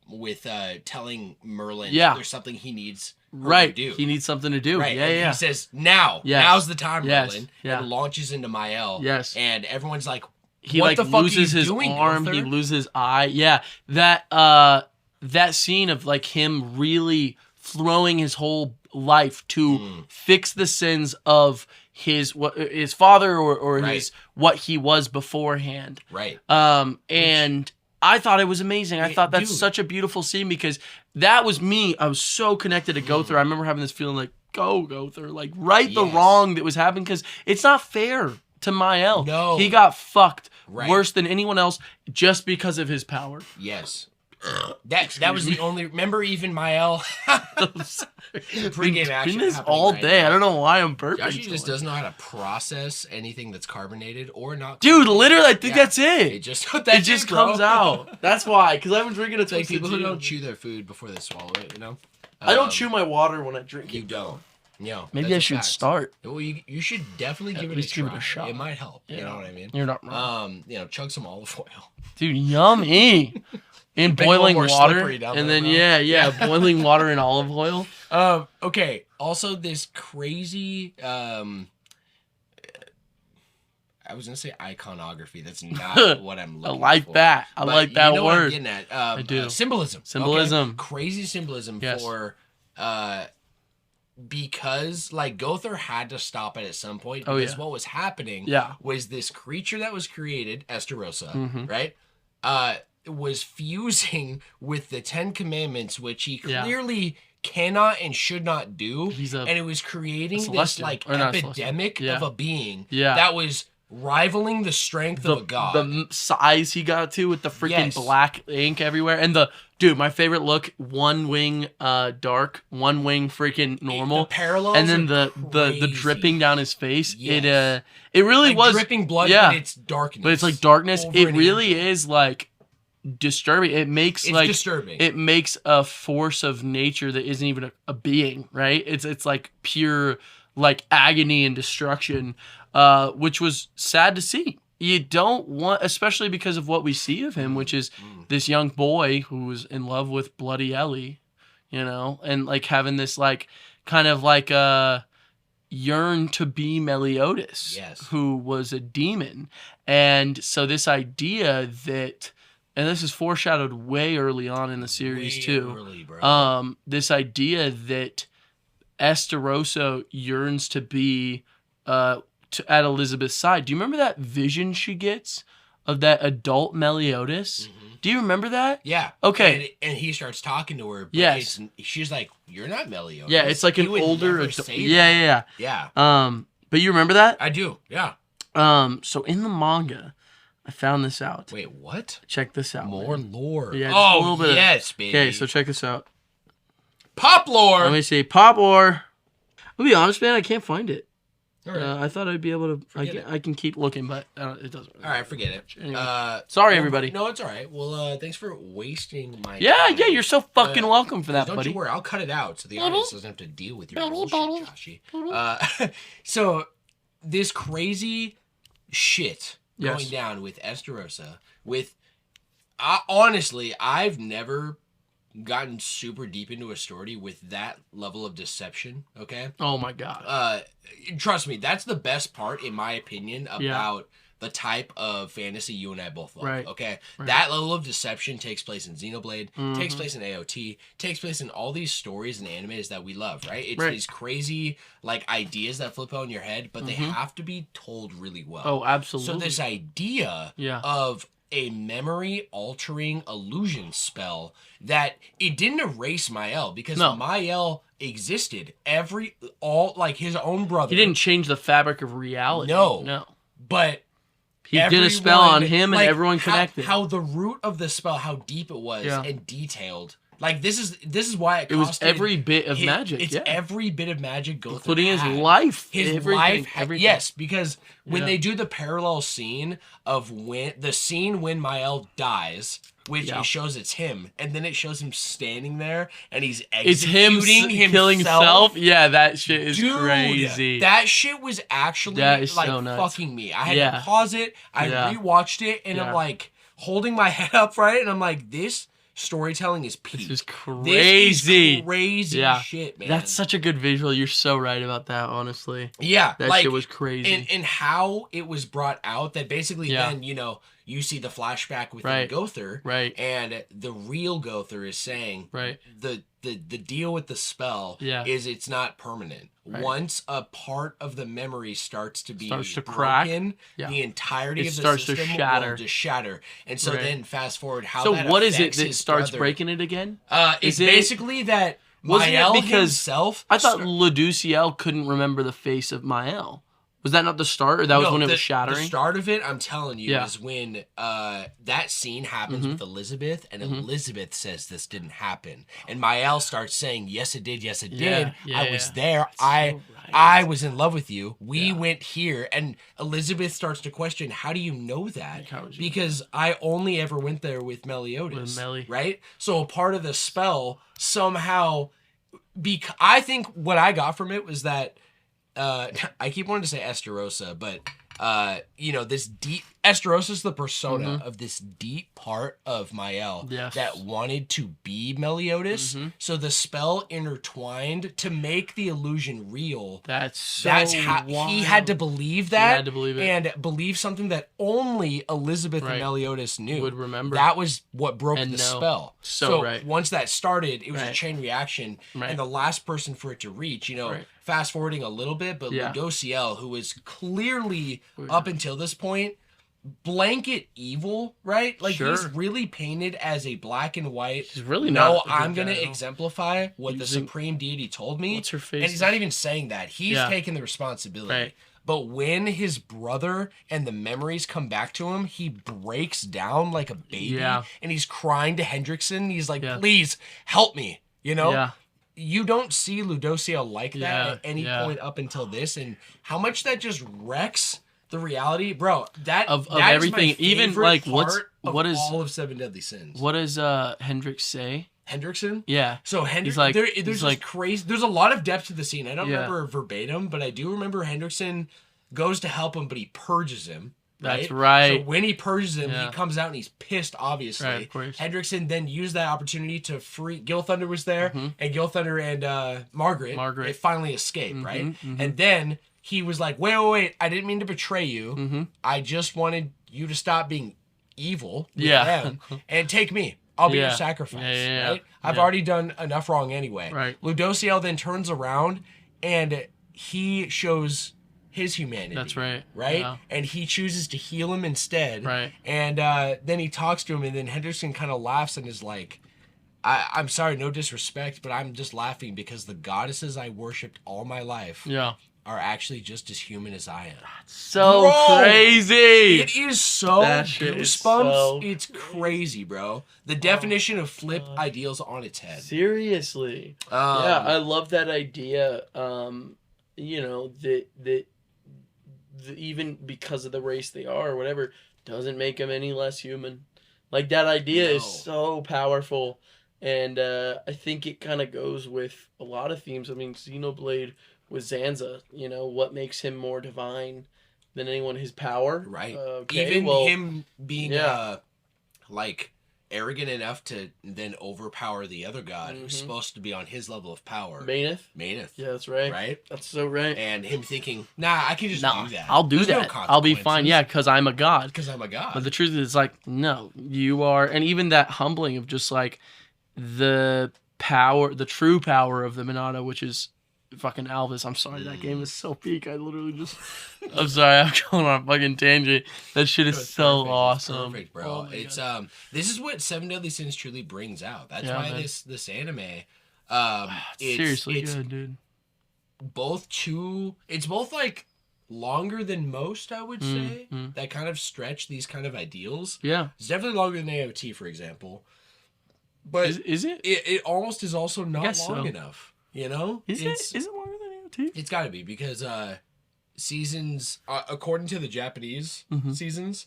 with telling Merlin there's something he needs to do. He needs something to do. Right. Yeah, and he says, now's the time, Merlin. Yeah. And launches into Mael. Yes. And everyone's like, he what the fuck loses his doing, arm, Gother? he loses his eye. Yeah. That scene of like him really throwing his whole life to fix the sins of his father or his what he was beforehand. Right. And I thought it was amazing. I thought that's such a beautiful scene, because that was me. I was so connected to Gother. I remember having this feeling like, go Gother, like right the wrong that was happening, because it's not fair to Mael. No. He got fucked worse than anyone else just because of his power. Yes. That was the only. Remember, even Mael. Pre-game action. This all day. Now. I don't know why I'm burping. Josh just doesn't know how to process anything that's carbonated or not. Dude, literally, I think that's it. It just comes out. That's why, because I've been drinking a like people who don't chew their food before they swallow it. You know. I don't chew my water when I drink it. You don't. Maybe I should start. Well, you should definitely give it a shot. It might help. Yeah. You know what I mean? You're not wrong. Chug some olive oil. Dude, yummy. In boiling water, and then boiling water and olive oil. Okay. Also, this crazy. I was gonna say iconography. That's not what I'm looking for. I like that. I like that word. What I'm getting at. I do. Symbolism. Symbolism. Okay? Crazy symbolism for. Because like Gother had to stop it at some point, because what was happening was this creature that was created, Estarossa, right? Was fusing with the 10 Commandments, which he clearly cannot and should not do. And it was creating this like epidemic of a being that was rivaling the strength of a god. The size he got to with the freaking black ink everywhere. And my favorite look, one wing dark, one wing freaking normal. The parallels and then the dripping down his face. It really like was dripping blood, but it's darkness. But it's like darkness. It really is like disturbing. It's disturbing. It makes a force of nature that isn't even a being, right? It's like pure like agony and destruction, which was sad to see. You don't want, especially because of what we see of him, which is this young boy who was in love with Bloody Ellie, and like having this like kind of like yearn to be Meliodas, who was a demon. And so this idea that, and this is foreshadowed way early on in the series too. This idea that Estarossa yearns to be at Elizabeth's side. Do you remember that vision she gets of that adult Meliodas? Do you remember that? Yeah. Okay. And he starts talking to her. But she's like, "You're not Meliodas." Yeah, it's like an older adult. Yeah. But you remember that? I do. Yeah. So in the manga, I found this out. Wait, what? Check this out. More lore. Yeah. Oh, a little bit baby. Okay, so check this out. Pop lore. Let me see. Pop lore. I'll be honest, man. I can't find it. All right. I thought I'd be able to. I can keep looking, but it doesn't. All right, forget it. Anyway. Sorry, everybody. No, it's all right. Well, thanks for wasting my time. Yeah, you're so fucking welcome for that, don't buddy. Don't you worry, I'll cut it out so the audience doesn't have to deal with your bullshit, Joshy. So, this crazy shit going down with Estarossa, honestly, I've never gotten super deep into a story with that level of deception, okay? Oh my god. Trust me, that's the best part, in my opinion, about the type of fantasy you and I both love. Right. Okay, Right. that level of deception takes place in Xenoblade, Mm-hmm. takes place in AOT, takes place in all these stories and animes that we love. Right? It's Right. these crazy like ideas that flip out in your head, but they have to be told really well. Oh, absolutely. So this idea of a memory altering illusion spell that it didn't erase Mael because Mael existed like his own brother. He didn't change the fabric of reality. No. But he did a spell on him and everyone connected. How the root of the spell, how deep it was and detailed. Like this is why it was every bit of magic. It's every bit of magic Gother including his had. life. His life. Yes, because when they do the parallel scene of when Mael dies, which it shows it's him, and then it shows him standing there and he's executing himself. Killing himself. Yeah, that shit is crazy. That shit was actually like so fucking me. I had to pause it. I rewatched it and I'm like holding my head up, right? And I'm like, this storytelling is peak. This is crazy. This is crazy shit, man. That's such a good visual. You're so right about that, honestly. Yeah. That shit was crazy. And how it was brought out that basically then, you see the flashback within Gother. Right. And the real Gother is saying the deal with the spell is it's not permanent. Right. Once a part of the memory starts to broken, crack, the entirety of the system will just shatter. And so then fast forward how that what is it that starts breaking it again? It's basically that Mael himself... I thought Luduciel couldn't remember the face of Mael. Was that not the start, or that was when it was shattering? The start of it, I'm telling you, is when that scene happens with Elizabeth, and Elizabeth says this didn't happen. And Mael starts saying, yes, it did, yes, it did. I was there. I was in love with you. We went here. And Elizabeth starts to question, how do you know that? Because I only ever went there with Meliodas. Right? So a part of the spell somehow... I think what I got from it was that I keep wanting to say Esterosa, but this deep Esterosa is the persona of this deep part of Mael that wanted to be Meliodas. So the spell intertwined to make the illusion real. That's how wild. He had to believe that. He had to believe it. And believe something that only Elizabeth and Meliodas knew. Would remember. That was what broke the spell. So once that started, it was a chain reaction. And the last person for it to reach, fast forwarding a little bit, but Ludociel, who was clearly up until this point blanket evil, right? Like he's really painted as a black and white. He's really not. I'm gonna exemplify what the supreme deity told me. What's her face? And he's not even saying that. He's taking the responsibility. Right. But when his brother and the memories come back to him, he breaks down like a baby, and he's crying to Hendrickson. He's like, "Please help me," You don't see Ludociel like that at any point up until this, and how much that just wrecks the reality, bro. That of that everything, even like what is all of Seven Deadly Sins? What does Hendrix say? Hendrickson? Yeah. So Hendrickson, there's like crazy. There's a lot of depth to the scene. I don't remember verbatim, but I do remember Hendrickson goes to help him, but he purges him. Right? That's right. So when he purges him, he comes out and he's pissed, obviously. Right, of course. Hendrickson then used that opportunity to free... Gil Thunder was there, and Gil Thunder and Margaret, they finally escaped, right? And then he was like, wait, I didn't mean to betray you. I just wanted you to stop being evil with them and take me. I'll be your sacrifice, right? I've already done enough wrong anyway. Right. Ludociel then turns around and he shows his humanity. That's right. Right? Yeah. And he chooses to heal him instead. Right. And then he talks to him, and then Henderson kind of laughs and is like, I'm sorry, no disrespect, but I'm just laughing because the goddesses I worshipped all my life are actually just as human as I am. So crazy. It is so goosebumps. It's crazy, bro. The definition of flip ideals on its head. Seriously. I love that idea. That even because of the race they are or whatever, doesn't make them any less human. Like, that idea is so powerful. And I think it kind of goes with a lot of themes. I mean, Xenoblade with Zanza, what makes him more divine than anyone? His power. Right. Him being, arrogant enough to then overpower the other god who's supposed to be on his level of power. Maneth? Yeah, that's right. Right? That's so right. And him thinking, nah, I can just do that. I'll do There's that. No I'll be fine. Yeah, because I'm a god. Because I'm a god. But the truth is, like, no, you are. And even that humbling of just, like, the power, the true power of the Monado, which is fucking Alvis. I'm sorry, that game is so peak. I literally just... I'm sorry, I'm going on a fucking tangent. That shit is so perfect. awesome. It's perfect, bro. Oh It's God. This is what Seven Deadly Sins truly brings out. That's why man. this anime It's seriously good, dude. It's both like longer than most, I would say, that kind of stretch these kind of ideals. Yeah. It's definitely longer than AOT, for example. But is it? It almost is also not long so. enough. You know? Is it longer than AOT? It's got to be because seasons, according to the Japanese seasons,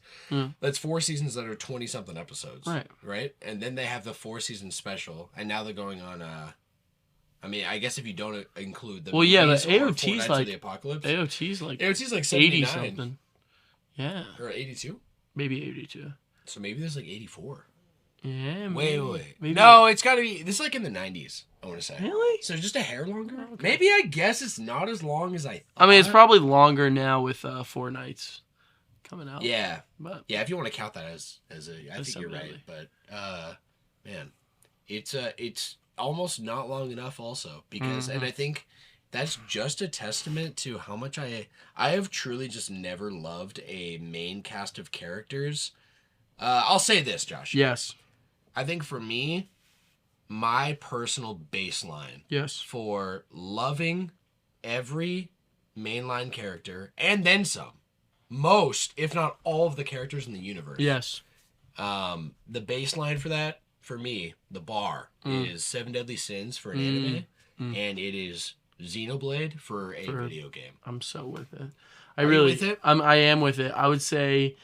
that's 4 seasons that are 20-something episodes. Right? And then they have the 4-season special, and now they're going on... I mean, I guess if you don't include the but AOT's like the Apocalypse, AOT's like 79. 80-something. Yeah. Or 82? Maybe 82. So maybe there's like 84. Yeah. Wait. Maybe. No, it's got to be. This is like in the 90s, I want to say. Really? So just a hair longer? Okay. Maybe I guess it's not as long as I thought. I mean, it's probably longer now with 4 Nights coming out. Yeah. But yeah, if you want to count that as I think you're right. Definitely. But man, it's almost not long enough also because and I think that's just a testament to how much I have truly just never loved a main cast of characters. I'll say this, Josh. yes. I think for me, my personal baseline Yes. for loving every mainline character and then some, most, if not all of the characters in the universe. Yes. The baseline for that, for me, the bar is Seven Deadly Sins for an anime, and it is Xenoblade for a video game. I'm so with it. Are you with it? I am with it. I would say,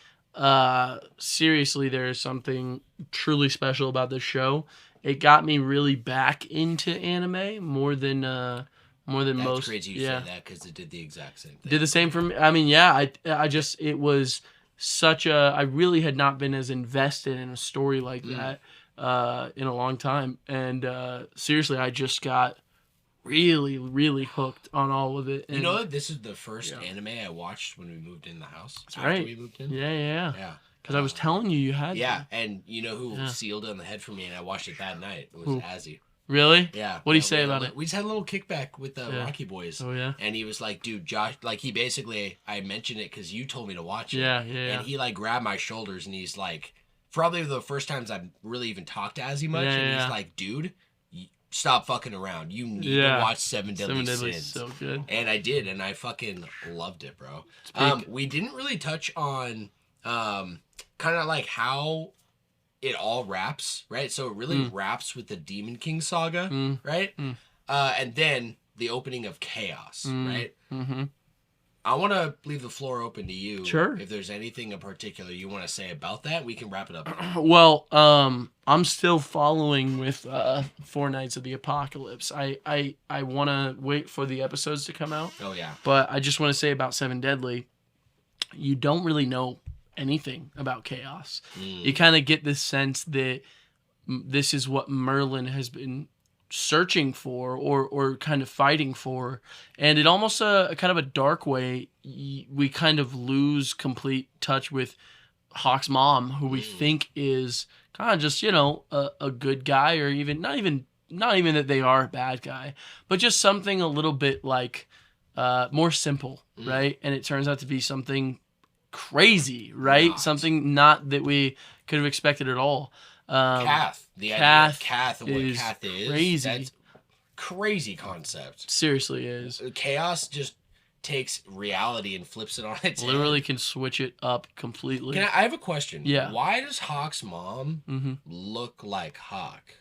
seriously, there is something truly special about this show. It got me really back into anime more than That's most. crazy you say that because it did the exact same thing. Did the same for me. I mean, yeah. It was such a. I really had not been as invested in a story like that in a long time, and seriously, I just got really, really hooked on all of it. And, you know that this is the first anime I watched when we moved in the house. That's after right. we moved in. Yeah. Yeah. Because I was telling you had. Yeah, to. and you know who sealed it on the head for me, and I watched it that night. It was Azzy. Really? Yeah. What did he say about it? We just had a little kickback with the Rocky Boys. Oh yeah. And he was like, "Dude, Josh," like he basically, I mentioned it because you told me to watch it. Yeah. And he like grabbed my shoulders and he's like, probably the first times I've really even talked to Azzy much, and he's like, "Dude, stop fucking around. You need to watch Seven Deadly Sins." So good. And I did, and I fucking loved it, bro. We didn't really touch on kind of like how it all wraps, right? So it really wraps with the Demon King saga, right? And then the opening of Chaos, right? Mm-hmm. I want to leave the floor open to you. Sure. If there's anything in particular you want to say about that, we can wrap it up. Well, I'm still following with 4 Nights of the Apocalypse. I want to wait for the episodes to come out. Oh, yeah. But I just want to say about Seven Deadly, you don't really know anything about Chaos. You kind of get this sense that this is what Merlin has been searching for or kind of fighting for, and in almost a kind of a dark way, we kind of lose complete touch with Hawk's mom, who we think is kind of just a good guy, or even not even that they are a bad guy, but just something a little bit like more simple, right? And it turns out to be something crazy, right? Something not that we could have expected at all. Kath. The idea of Kath and what Kath is. Crazy. That's crazy concept. Seriously is. Chaos just takes reality and flips it on its head. Literally can switch it up completely. I have a question. Yeah. Why does Hawk's mom look like Hawk?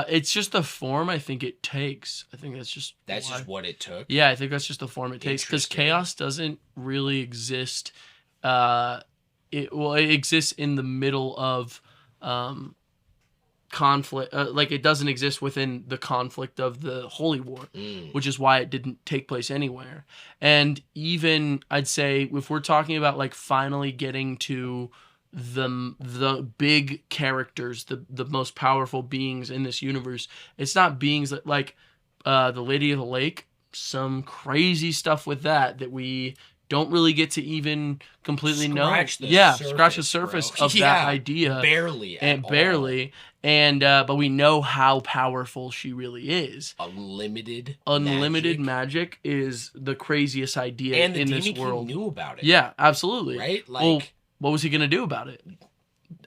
It's just the form I think it takes. I think that's just just what it took. Yeah, I think that's just the form it takes, because Chaos doesn't really exist. It exists in the middle of conflict. Like, it doesn't exist within the conflict of the Holy War, which is why it didn't take place anywhere. And even I'd say if we're talking about like finally getting to the big characters, the most powerful beings in this universe. It's not beings that like the Lady of the Lake, some crazy stuff with that we don't really get to even completely scratch the surface of that idea, barely, but we know how powerful she really is. Unlimited magic is the craziest idea and the in Demon this world. King knew about it. Yeah, absolutely. Right? Like, well, what was he gonna do about it?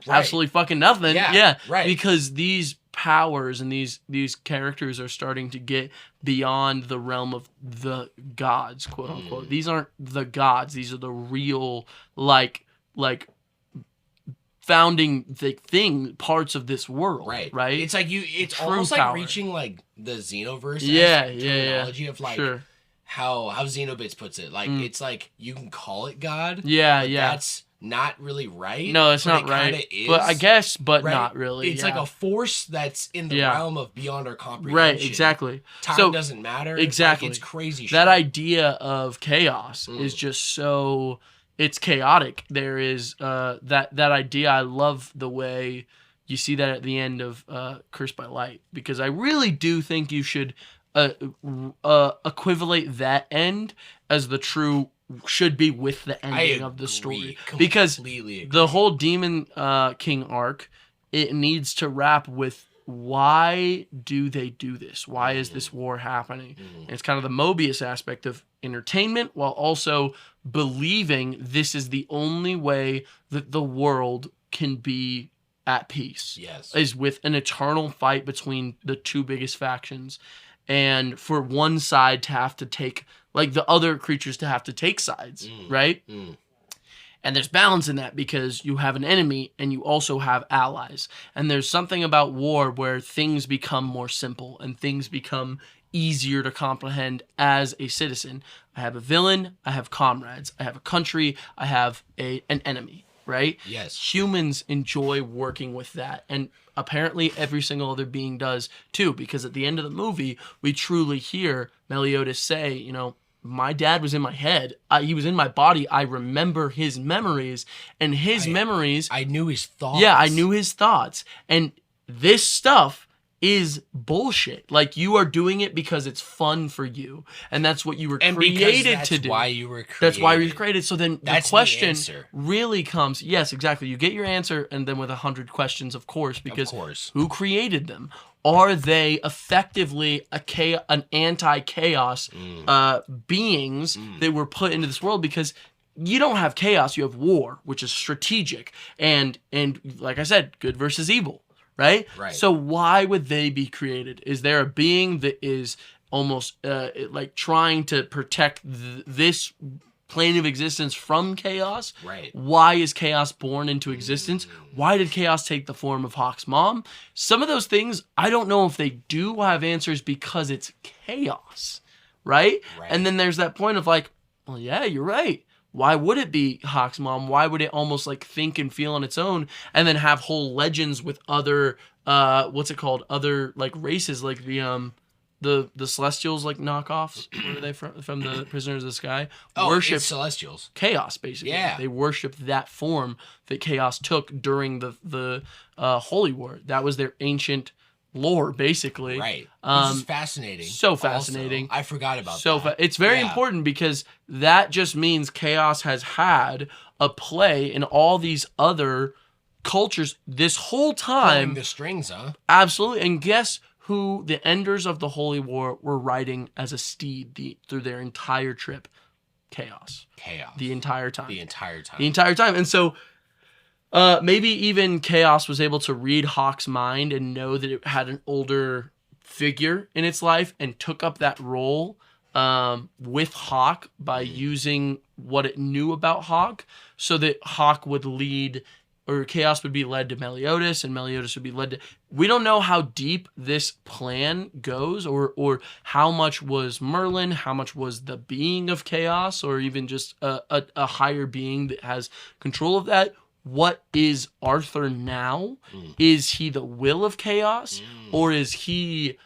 Right. Absolutely fucking nothing. Yeah, right. Because these powers and these characters are starting to get beyond the realm of the gods, quote unquote. These aren't the gods. These are the real like founding parts of this world. Right. It's like it's true almost power. Like reaching like the Xenoverse terminology of like how Xenobits puts it. Like it's like you can call it God. That's not really right. No, it's not right. Is, but I guess, but not really. It's like a force that's in the realm of beyond our comprehension. Right, exactly. Time doesn't matter. Exactly. It's crazy shit. That idea of chaos is just so... It's chaotic. There is that idea. I love the way you see that at the end of Cursed by Light, because I really do think you should equivalate that end as the true should be with the ending of the story, because the whole Demon King arc, it needs to wrap with why do they do this? Why is this war happening? And it's kind of the Mobius aspect of entertainment while also believing this is the only way that the world can be at peace. Yes. Is with an eternal fight between the two biggest factions, and for one side to have to take, like the other creatures to have to take sides, right? And there's balance in that because you have an enemy and you also have allies. And there's something about war where things become more simple and things become easier to comprehend as a citizen. I have a villain, I have comrades, I have a country, I have an enemy, right? Yes. Humans enjoy working with that. And apparently every single other being does too, because at the end of the movie, we truly hear Meliodas say, you know, my dad was in my head. He was in my body. I remember his memories, and his memories... I knew his thoughts. Yeah, I knew his thoughts. And this stuff is bullshit. Like, you are doing it because it's fun for you. And that's what you were created to do. That's why you were created. That's why you were created. So then the question really comes... Yes, exactly. You get your answer, and then with 100 questions, of course, because who created them? Are they effectively an anti-chaos beings that were put into this world? Because you don't have chaos, you have war, which is strategic. And like I said, good versus evil, right? So why would they be created? Is there a being that is almost like trying to protect this plane of existence from chaos? Why is chaos born into existence? Why did chaos take the form of Hawk's mom? Some of those things, I don't know if they do have answers because it's chaos, right? And then there's that point of like, well, yeah, you're right. Why would it be Hawk's mom? Why would it almost like think and feel on its own and then have whole legends with other, other like races, like the Celestials, like knockoffs? Where are they from the Prisoners of the Sky? Worship Celestials. Chaos, basically. Yeah. They worshipped that form that chaos took during the Holy War. That was their ancient lore, basically. Which is fascinating. So fascinating. Also, I forgot about that. It's very important because that just means chaos has had a play in all these other cultures this whole time. Pulling the strings, huh? Absolutely. And guess who the enders of the Holy War were riding as a steed through their entire trip? Chaos. The entire time. And so maybe even Chaos was able to read Hawk's mind and know that it had an older figure in its life and took up that role with Hawk by using what it knew about Hawk, so that Hawk would lead, or Chaos would be led to Meliodas, and Meliodas would be led to... We don't know how deep this plan goes, or how much was Merlin, how much was the being of Chaos, or even just a higher being that has control of that. What is Arthur now? Is he the will of Chaos, or is he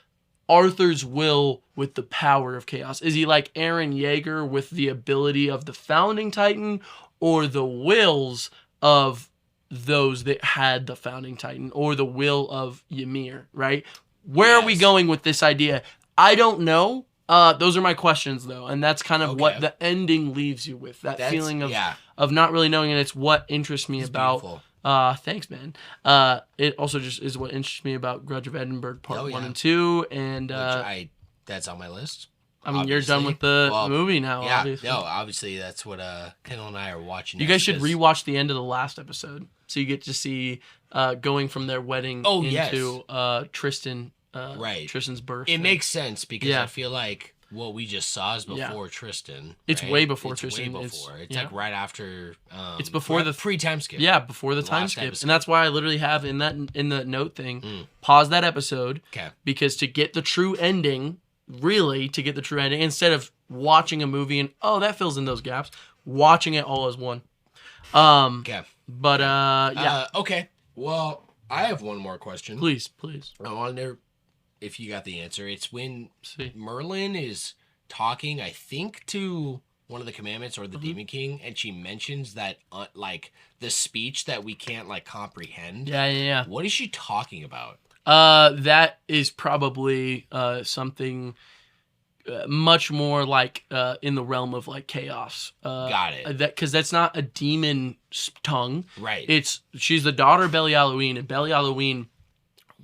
Arthur's will with the power of Chaos? Is he like Eren Yeager with the ability of the Founding Titan, or the wills of those that had the founding titan or the will of Ymir, right? Where are we going with this idea? I don't know. Those are my questions, though, and that's kind of what the ending leaves you with. That feeling of not really knowing, and it's what interests me about. Beautiful. Thanks, man. It also just is what interests me about Grudge of Edinburgh Part 1 and 2, and that's on my list. I mean, you're done with the movie now, obviously. No, obviously that's what Kendall and I are watching. You guys should rewatch the end of the last episode, so you get to see going from their wedding into Tristan. Tristan's birth. It makes sense because I feel like what we just saw is before Tristan. It's way before Tristan. Way before. It's like right after. It's before the pre-time skip. Yeah, before the time skip, and that's why I literally have in the note thing. Pause that episode. Okay. Because to get the true ending, instead of watching a movie and that fills in those gaps, watching it all as one. Okay. But yeah. Okay. Well, I have one more question. Please. I want to know if you got the answer. It's when Merlin is talking, I think, to one of the commandments or the Demon King, and she mentions that like the speech that we can't like comprehend. Yeah. What is she talking about? That is probably something much more like in the realm of like chaos. Got it. Because that's not a demon tongue. Right. She's the daughter of Belial-Ewin, and Belial-Ewin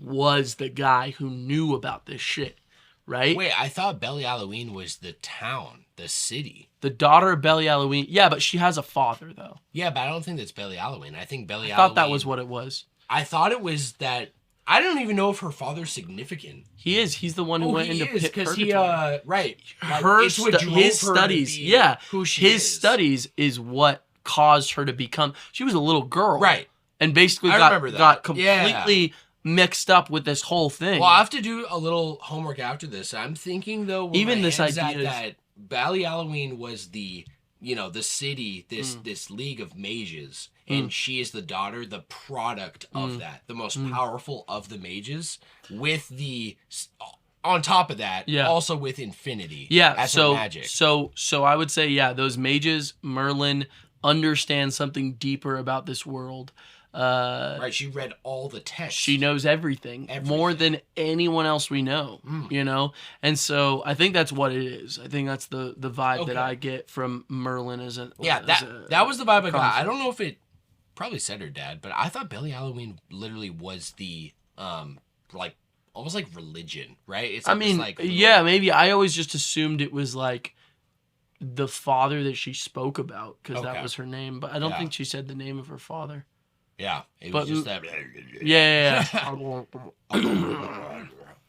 was the guy who knew about this shit, right? Wait, I thought Belial-Ewin was the town, the city. The daughter of Belial-Ewin. Yeah, but she has a father, though. Yeah, but I don't think that's Belial-Ewin. I think Belial-Ewin... I thought that was what it was. I thought it was that... I don't even know if her father's significant. He is. He's the one who went into purgatory. Right. His studies. Yeah. His studies is what caused her to become... She was a little girl. Right. And basically got completely... mixed up with this whole thing. Well, I have to do a little homework after this. I'm thinking though, even this idea that Belial-Ewin was the city, this league of mages, and she is the daughter, the product of that, the most powerful of the mages, with the on top of that, also with infinity. Yeah, as her magic. So I would say, those mages, Merlin understands something deeper about this world. Right, she read all the texts. She knows everything more than anyone else we know, you know? And so I think that's what it is. I think that's the vibe that I get from Merlin as a... that was the vibe I got. I don't know if it probably said her dad, but I thought Belial-Ewin literally was the, like, almost like religion, right? It's like, maybe. I always just assumed it was like the father that she spoke about because that was her name, but I don't think she said the name of her father. Yeah, it was just that. Yeah.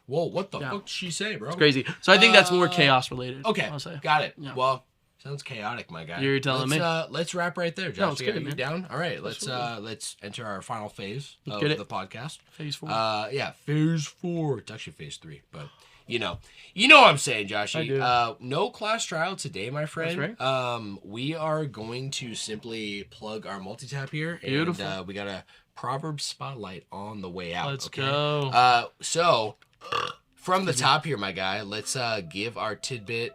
Whoa, what the fuck did she say, bro? It's crazy. So I think that's more chaos related. Okay, I'll say. Got it. Yeah. Well, sounds chaotic, my guy. You're telling me. Let's wrap right there, Josh. No, you down? All right, let's enter our final phase of the podcast. Phase 4. Phase 4. It's actually phase 3, but you know what I'm saying, Joshy. I do. No class trial today, my friend. That's right. We are going to simply plug our multi-tap here. Beautiful. And we got a Proverbs spotlight on the way out. Let's go. So from the top here, my guy, let's give our tidbit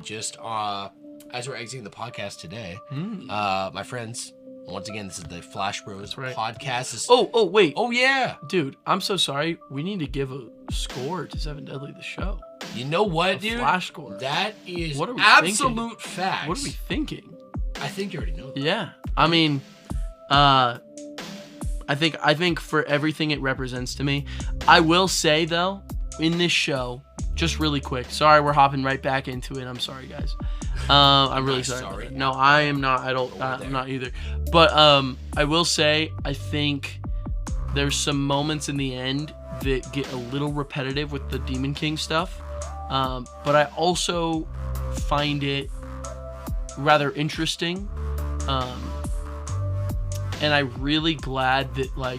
just as we're exiting the podcast today. My friends, once again, this is the Flash Bros podcast. Oh, wait. Oh, yeah. Dude, I'm so sorry. We need to give a score to Seven Deadly, the show. You know what, dude? Flash score. That is what are we absolute facts. What are we thinking? I think you already know that. Yeah. I mean, I think for everything it represents to me, I will say, though, in this show, just really quick. Sorry, we're hopping right back into it. I'm sorry, guys. I'm really sorry. No, I am not. I'm not either. But I will say, I think there's some moments in the end that get a little repetitive with the Demon King stuff. But I also find it rather interesting. And I'm really glad that, like,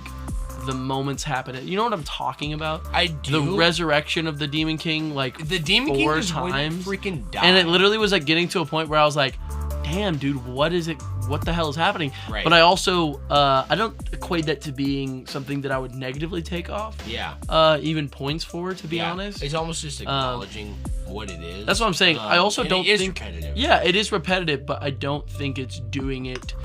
the moments happen. You know what I'm talking about? I do. The resurrection of the Demon King, like, the Demon King 4 just times. Freaking die. And it literally was, like, getting to a point where I was like, damn, dude, what is it? What the hell is happening? Right. But I also, I don't equate that to being something that I would negatively take off. Yeah. Even points for, to be honest. It's almost just acknowledging what it is. That's what I'm saying. I also don't think... repetitive. Yeah, it is repetitive, but I don't think it's doing it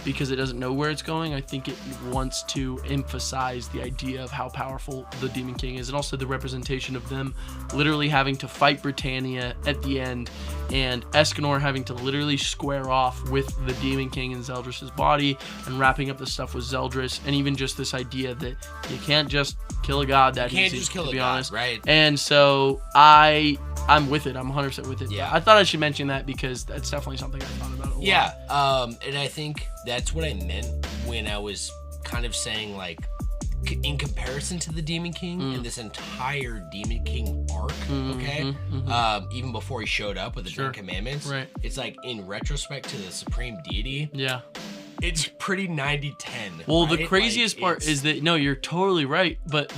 because it doesn't know where it's going. I think it wants to emphasize the idea of how powerful the Demon King is, and also the representation of them literally having to fight Britannia at the end, and Escanor having to literally square off with the Demon King in Zeldris's body, and wrapping up the stuff with Zeldris, and even just this idea that you can't just kill a god that easy, to be honest. Right? And so I'm with it. I'm 100% with it. Yeah. I thought I should mention that because that's definitely something I thought about a lot. Yeah. And I think that's what I meant when I was kind of saying, like, in comparison to the Demon King and this entire Demon King arc, okay? Even before he showed up with the Ten Commandments, right. It's like, in retrospect to the Supreme Deity, yeah, it's pretty 90-10. Well, right? the craziest part is that, no, you're totally right, but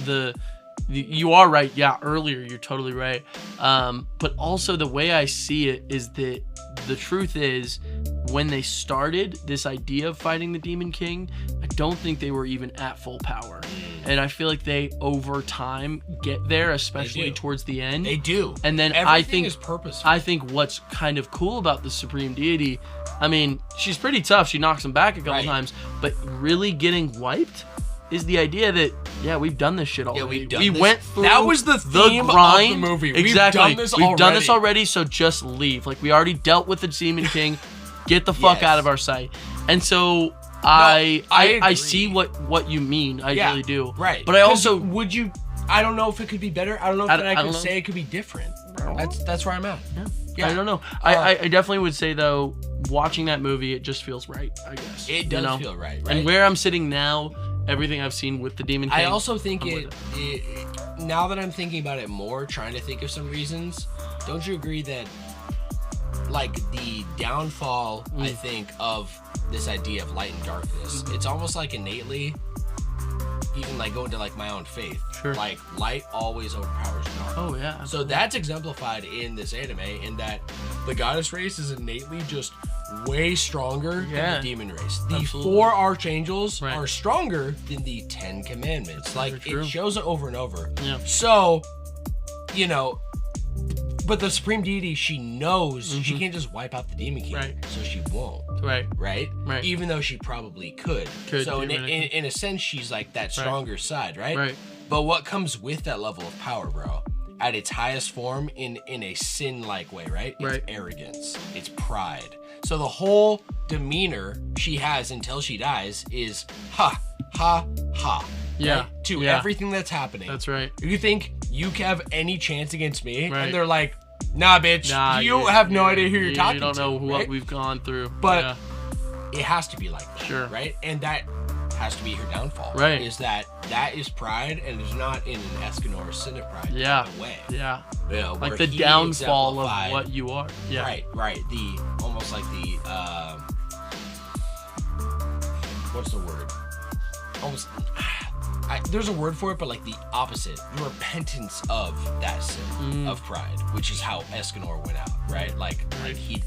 you are right. Yeah, earlier, you're totally right. But also the way I see it is that the truth is, when they started this idea of fighting the Demon King, I don't think they were even at full power. And I feel like they, over time, get there, especially towards the end. They do. And then everything is purposeful. I think what's kind of cool about the Supreme Deity, I mean, she's pretty tough. She knocks him back a couple times. But really getting wiped is the idea that, yeah, we've done this shit already. We went through that was the theme grind. of the movie. Exactly. We've done this already, so just leave. Like, we already dealt with the Demon King. Get the fuck out of our sight. And so I see what you mean. I really do. Right. But I also I don't know if it could be better. I don't know if I could say it could be different. That's where I'm at. Yeah. I don't know. I definitely would say, though, watching that movie, it just feels right, I guess. It does feel right. And where I'm sitting now, everything I've seen with the Demon King, I also think it now that I'm thinking about it more, trying to think of some reasons, don't you agree that, like, the downfall, I think, of this idea of light and darkness, it's almost like innately, even like going to like my own faith, like light always overpowers dark. Oh yeah. So that's exemplified in this anime, in that the goddess race is innately just way stronger than the demon race. The 4 archangels are stronger than the 10 commandments. Like, it shows it over and over. Yeah. So, you know, but the Supreme Deity, she knows she can't just wipe out the Demon King, so she won't. Right? Even though she probably could. So in a sense, she's like that stronger side, right? But what comes with that level of power, bro? At its highest form, in a sin-like way, right? It's arrogance. It's pride. So the whole demeanor she has until she dies is ha, ha, ha. Yeah. Right? To everything that's happening. That's right. You think you have any chance against me? And they're like, nah, bitch. You have no idea who you're talking to. You don't know what we've gone through. But it has to be like that. Right? And that has to be her downfall. Right. Is that is pride, and it's not in an Escanor sin of pride way. Yeah. You know, like the downfall of what you are. Yeah. Right. The almost like the what's the word? Almost there's a word for it, but like the opposite, the repentance of that sin of pride, which is how Escanor went out, right? Like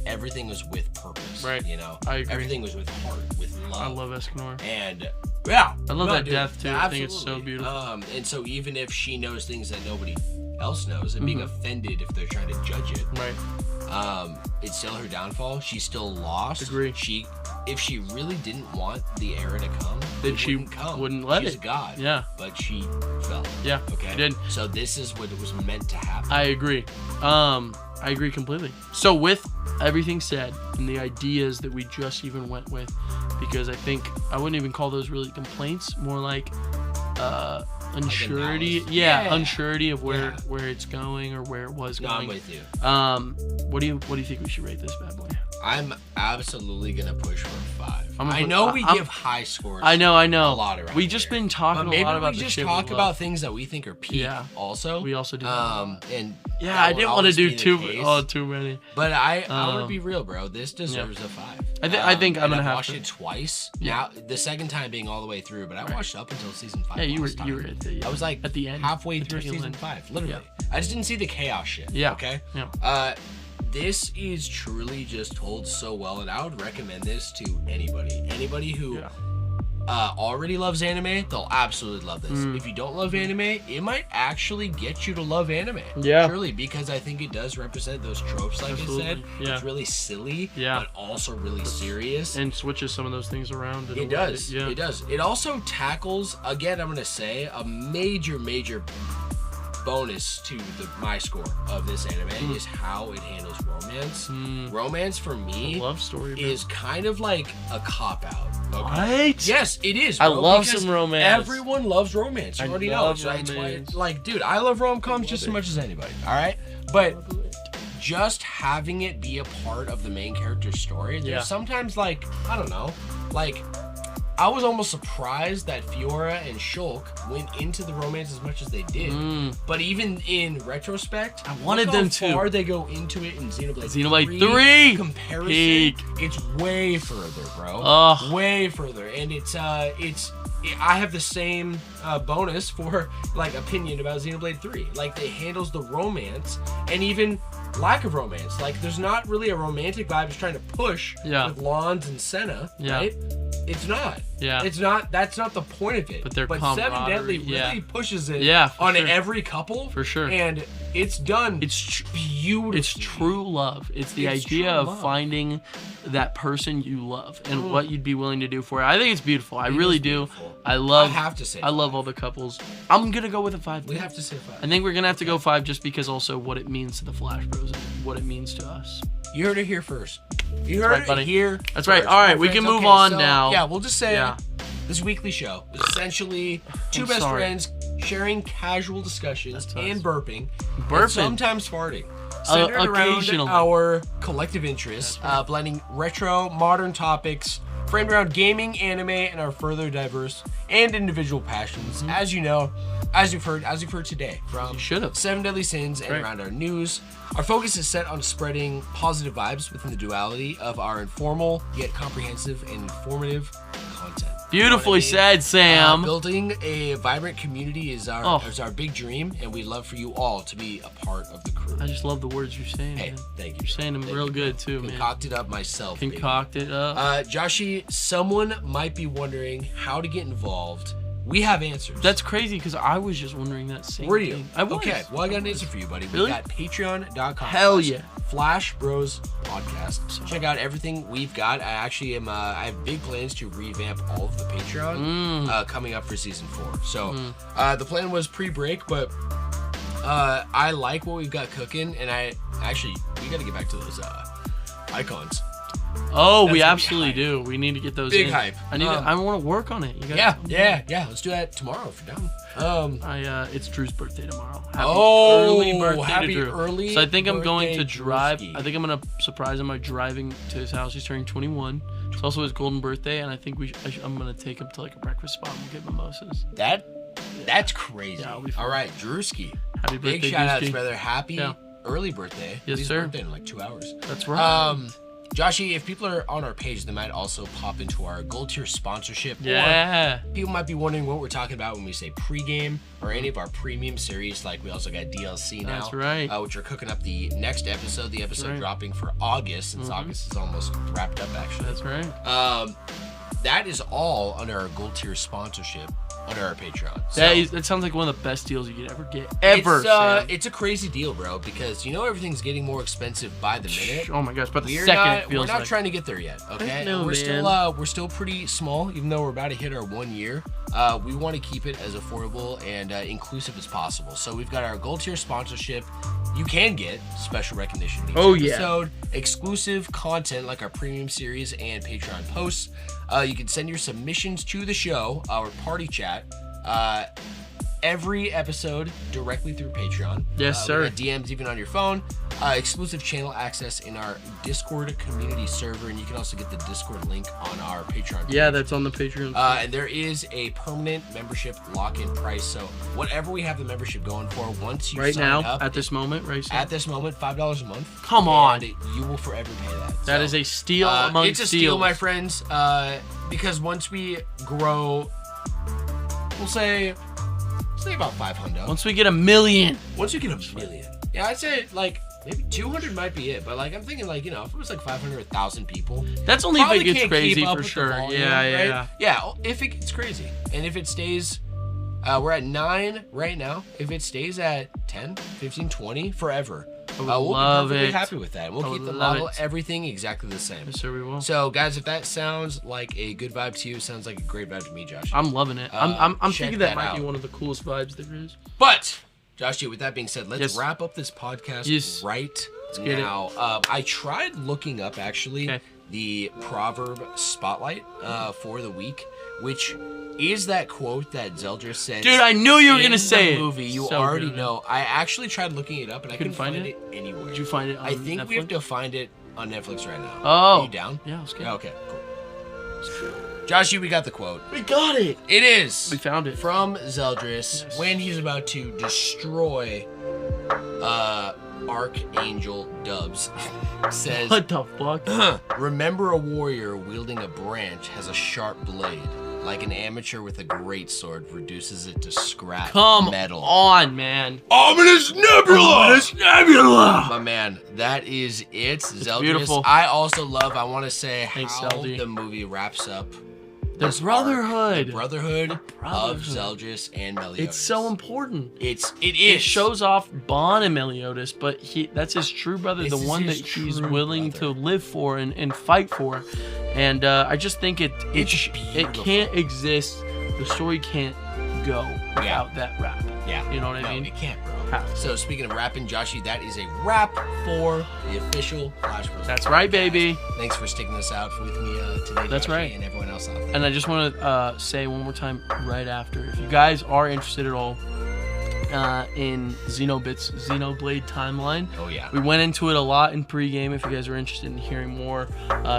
everything was with purpose, you know? I agree. Everything was with heart, with love. I love Escanor. And I love that death too. I think it's so beautiful. And so even if she knows things that nobody else knows, and being offended if they're trying to judge it, it's still her downfall. She's still lost. Agree. If she really didn't want the era to come, then she wouldn't let She's God. Yeah. But she fell. Yeah. Okay. She did. So this is what it was meant to happen. I agree. I agree completely. So with everything said, and the ideas that we just even went with, because I think I wouldn't even call those really complaints, more like unsurety. Unsurety of where it's going or where it was going. No, I'm with you. What do you think we should rate this bad boy? I'm absolutely gonna push for a 5. I know we give high scores. I know. A lot around We just been talking a lot about the shit. Maybe we just talk about things that we think are peak. Also, we also do. And I didn't want to do too many. But I want to be real, bro. This deserves a 5. I think I'm gonna have to watch it twice. Now the second time being all the way through, but I watched up until season 5. Yeah, you were at the. I was like at the end, halfway through season 5, literally. I just didn't see the chaos shit. Yeah. Okay. Yeah. This is truly just told so well, and I would recommend this to anybody. Anybody who already loves anime, they'll absolutely love this. If you don't love anime, it might actually get you to love anime. Yeah. Truly, because I think it does represent those tropes, like Absolutely. I said. Yeah. It's really silly, Yeah. but also really serious. And switches some of those things around. It does. It does. It also tackles, again, I'm going to say, a major bonus to my score of this anime is how it handles romance. Romance, for me, love story, is kind of like a cop-out. Okay? What? Yes, it is, I bro, love because some romance. Everyone loves romance. You I already know. love Right? It's why, romance. like, dude, I love rom-coms just as much as anybody. All right? But just having it be a part of the main character's story, there's sometimes, like, I don't know, like, I was almost surprised that Fiora and Shulk went into the romance as much as they did. But even in retrospect, I wanted them to. How far they go into it in Xenoblade 3 comparison, Peak. it's way further, bro. Ugh. Way further. And I have the same bonus for, like, opinion about Xenoblade 3. Like, it handles the romance and even lack of romance. Like, there's not really a romantic vibe it's trying to push with Lons and Senna, right? It's not. Yeah. It's not. That's not the point of it. But their Seven Deadly camaraderie, really pushes it for on sure. every couple. For sure. And it's done beautifully. It's true love. It's the idea of finding that person you love and what you'd be willing to do for it. I think it's beautiful. I really do. Beautiful. I have to say I love all the couples. I'm going to go with a 5. We have to say 5. I think we're going to have to go 5 just because also what it means to the Flash Bros and what it means to us. You heard it here first. You heard it here. That's right. All right, we can move on now. Yeah, we'll just say this weekly show is essentially two best friends sharing casual discussions and burping. And sometimes farting. Centered around Occasionally. our collective interests, blending retro, modern topics, framed around gaming, anime, and our further diverse and individual passions. As you know, as you've heard today from Seven Deadly Sins and around our news. Our focus is set on spreading positive vibes within the duality of our informal yet comprehensive and informative content. Beautifully said, Sam. Building a vibrant community is our big dream, and we'd love for you all to be a part of the crew. I just love the words you're saying. Hey, man. thank you. You're saying them real good too, man. Concocted up myself. Concocted up. Joshie, someone might be wondering how to get involved. We have answers. That's crazy because I was just wondering that same Were you? thing. I was. Okay, well, I got an answer for you, buddy. Really? We got patreon.com. Hell yeah. Flash Bros Podcast. So check out everything we've got. I actually am. I have big plans to revamp all of the Patreon coming up for season 4. So the plan was pre-break, but I like what we've got cooking, and we got to get back to those icons. Oh, we absolutely do. We need to get those big in. hype. I want to work on it. You guys yeah. Let's do that tomorrow if you're down. It's Drew's birthday tomorrow. Happy Birthday to Drew. early So I think I'm going to birthday, drive. Drewski. I think I'm going to surprise him by driving to his house. He's turning 21. It's also his golden birthday, and I think I'm going to take him to like a breakfast spot and we'll get mimosas. That's crazy. Yeah, it'll be fun. All right, Drewski. Happy birthday, Big shout outs, Drewski. brother. Happy early birthday. Yes, His sir. birthday in like 2 hours. That's right. Joshie, if people are on our page, they might also pop into our gold tier sponsorship. Yeah. Or people might be wondering what we're talking about when we say pregame or any of our premium series. Like we also got DLC now. That's right. Which are cooking up the next episode. The episode dropping for August, since August is almost wrapped up actually. That's right. That is all under our gold tier sponsorship under our Patreon. So, that sounds like one of the best deals you could ever get. Ever. It's a crazy deal, bro, because everything's getting more expensive by the minute. Oh my gosh, but the second it feels we're not like. trying to get there yet, okay? No, we're still pretty small, even though we're about to hit our 1 year. We want to keep it as affordable and inclusive as possible. So we've got our gold tier sponsorship. You can get special recognition each episode, exclusive content like our premium series and Patreon posts. You can send your submissions to the show, our party chat, every episode directly through Patreon. Yes, sir. We got DMs even on your phone. Exclusive channel access in our Discord community server, and you can also get the Discord link on our Patreon page. Yeah, that's on the Patreon. And there is a permanent membership lock-in price. So whatever we have the membership going for, once you sign up, at this moment, $5 a month. Come on. You will forever pay that. That is a steal among It's a steal, my friends. Because once we grow, we'll say about 500. Once we get 1 million. Once we get 1 million. Yeah, I'd say like Maybe 200 might be it, but like I'm thinking like, you know, if it was like 500 or 1,000 people. That's only if probably it gets can't crazy keep up for with the sure. volume, Yeah. right? Yeah, if it gets crazy. And if it stays, we're at 9 right now. If it stays at 10, 15, 20 forever, we'll be perfectly happy with that. We'll keep the model, everything exactly the same. Yes, sir, we will. So guys, if that sounds like a good vibe to you, sounds like a great vibe to me, Josh. I'm loving it. I'm thinking that might out. be one of the coolest vibes there is. But Josh, with that being said, let's wrap up this podcast right now. I tried looking up actually the proverb spotlight for the week, which is that quote that Zeldris says. Dude, I knew you were gonna say it. Movie, you already know. I actually tried looking it up and I couldn't find it anywhere. Did you find it on I think Netflix? we have to find it on Netflix right now. Oh, are you down? Yeah, let's go. Okay, cool. Joshy, we got the quote. We got it. It is. We found it From Zeldris when he's about to destroy Archangel Dubs. Says, what the fuck? remember a warrior wielding a branch has a sharp blade. Like an amateur with a greatsword reduces it to scrap metal. Come on, man. Ominous Nebula! Ominous Nebula! My man, that is it. Zeldris. Beautiful. I want to say Thanks, how Zeldy. the movie wraps up. The brotherhood. The brotherhood of Zeldris and Meliodas. It's so important. It is. It shows off Bon and Meliodas, but that's his true brother, This the is one that his he's true willing brother. to live for and fight for. And I just think it can't exist. The story can't go without that rap. Yeah. You know what I mean? It can't, bro. Have to. So speaking of rapping, Joshy, that is a wrap for the official Flash Bros. That's right, baby. Thanks for sticking this out with me today, That's Joshy, right. and everyone else out there. And I just want to say one more time right after, if you guys are interested at all in Xenobit's Xenoblade timeline, Oh yeah. we went into it a lot in pregame. If you guys are interested in hearing more,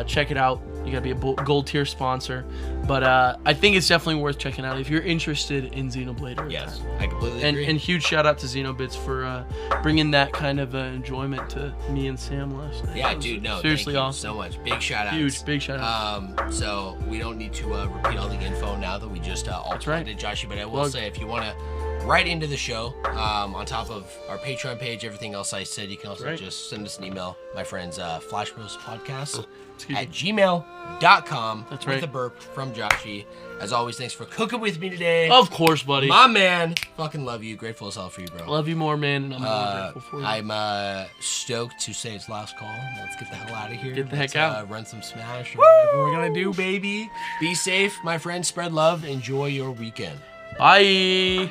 check it out. You gotta be a gold tier sponsor, but I think it's definitely worth checking out if you're interested in Xenoblade. Yes, I completely agree. And huge shout out to Xenobits for bringing that kind of enjoyment to me and Sam last night. Yeah, dude, no, seriously thank you awesome. so much. Big shout out. Huge, big shout out. So we don't need to repeat all the info now that we just all right. did, Joshy. But I will say, if you want to write into the show, on top of our Patreon page, everything else I said, you can also just send us an email. My friends, Flash Bros Podcast at gmail.com. That's with right. a burp from Joshy. As always, thanks for cooking with me today. Of course, buddy. My man, fucking love you. Grateful as hell for you, bro. Love you more, man, and I'm more grateful for you. I'm stoked to say it's last call. Let's get the hell out of here. Get the heck out. Run some Smash or whatever we're gonna do, baby. Be safe, my friends. Spread love. Enjoy your weekend. Bye.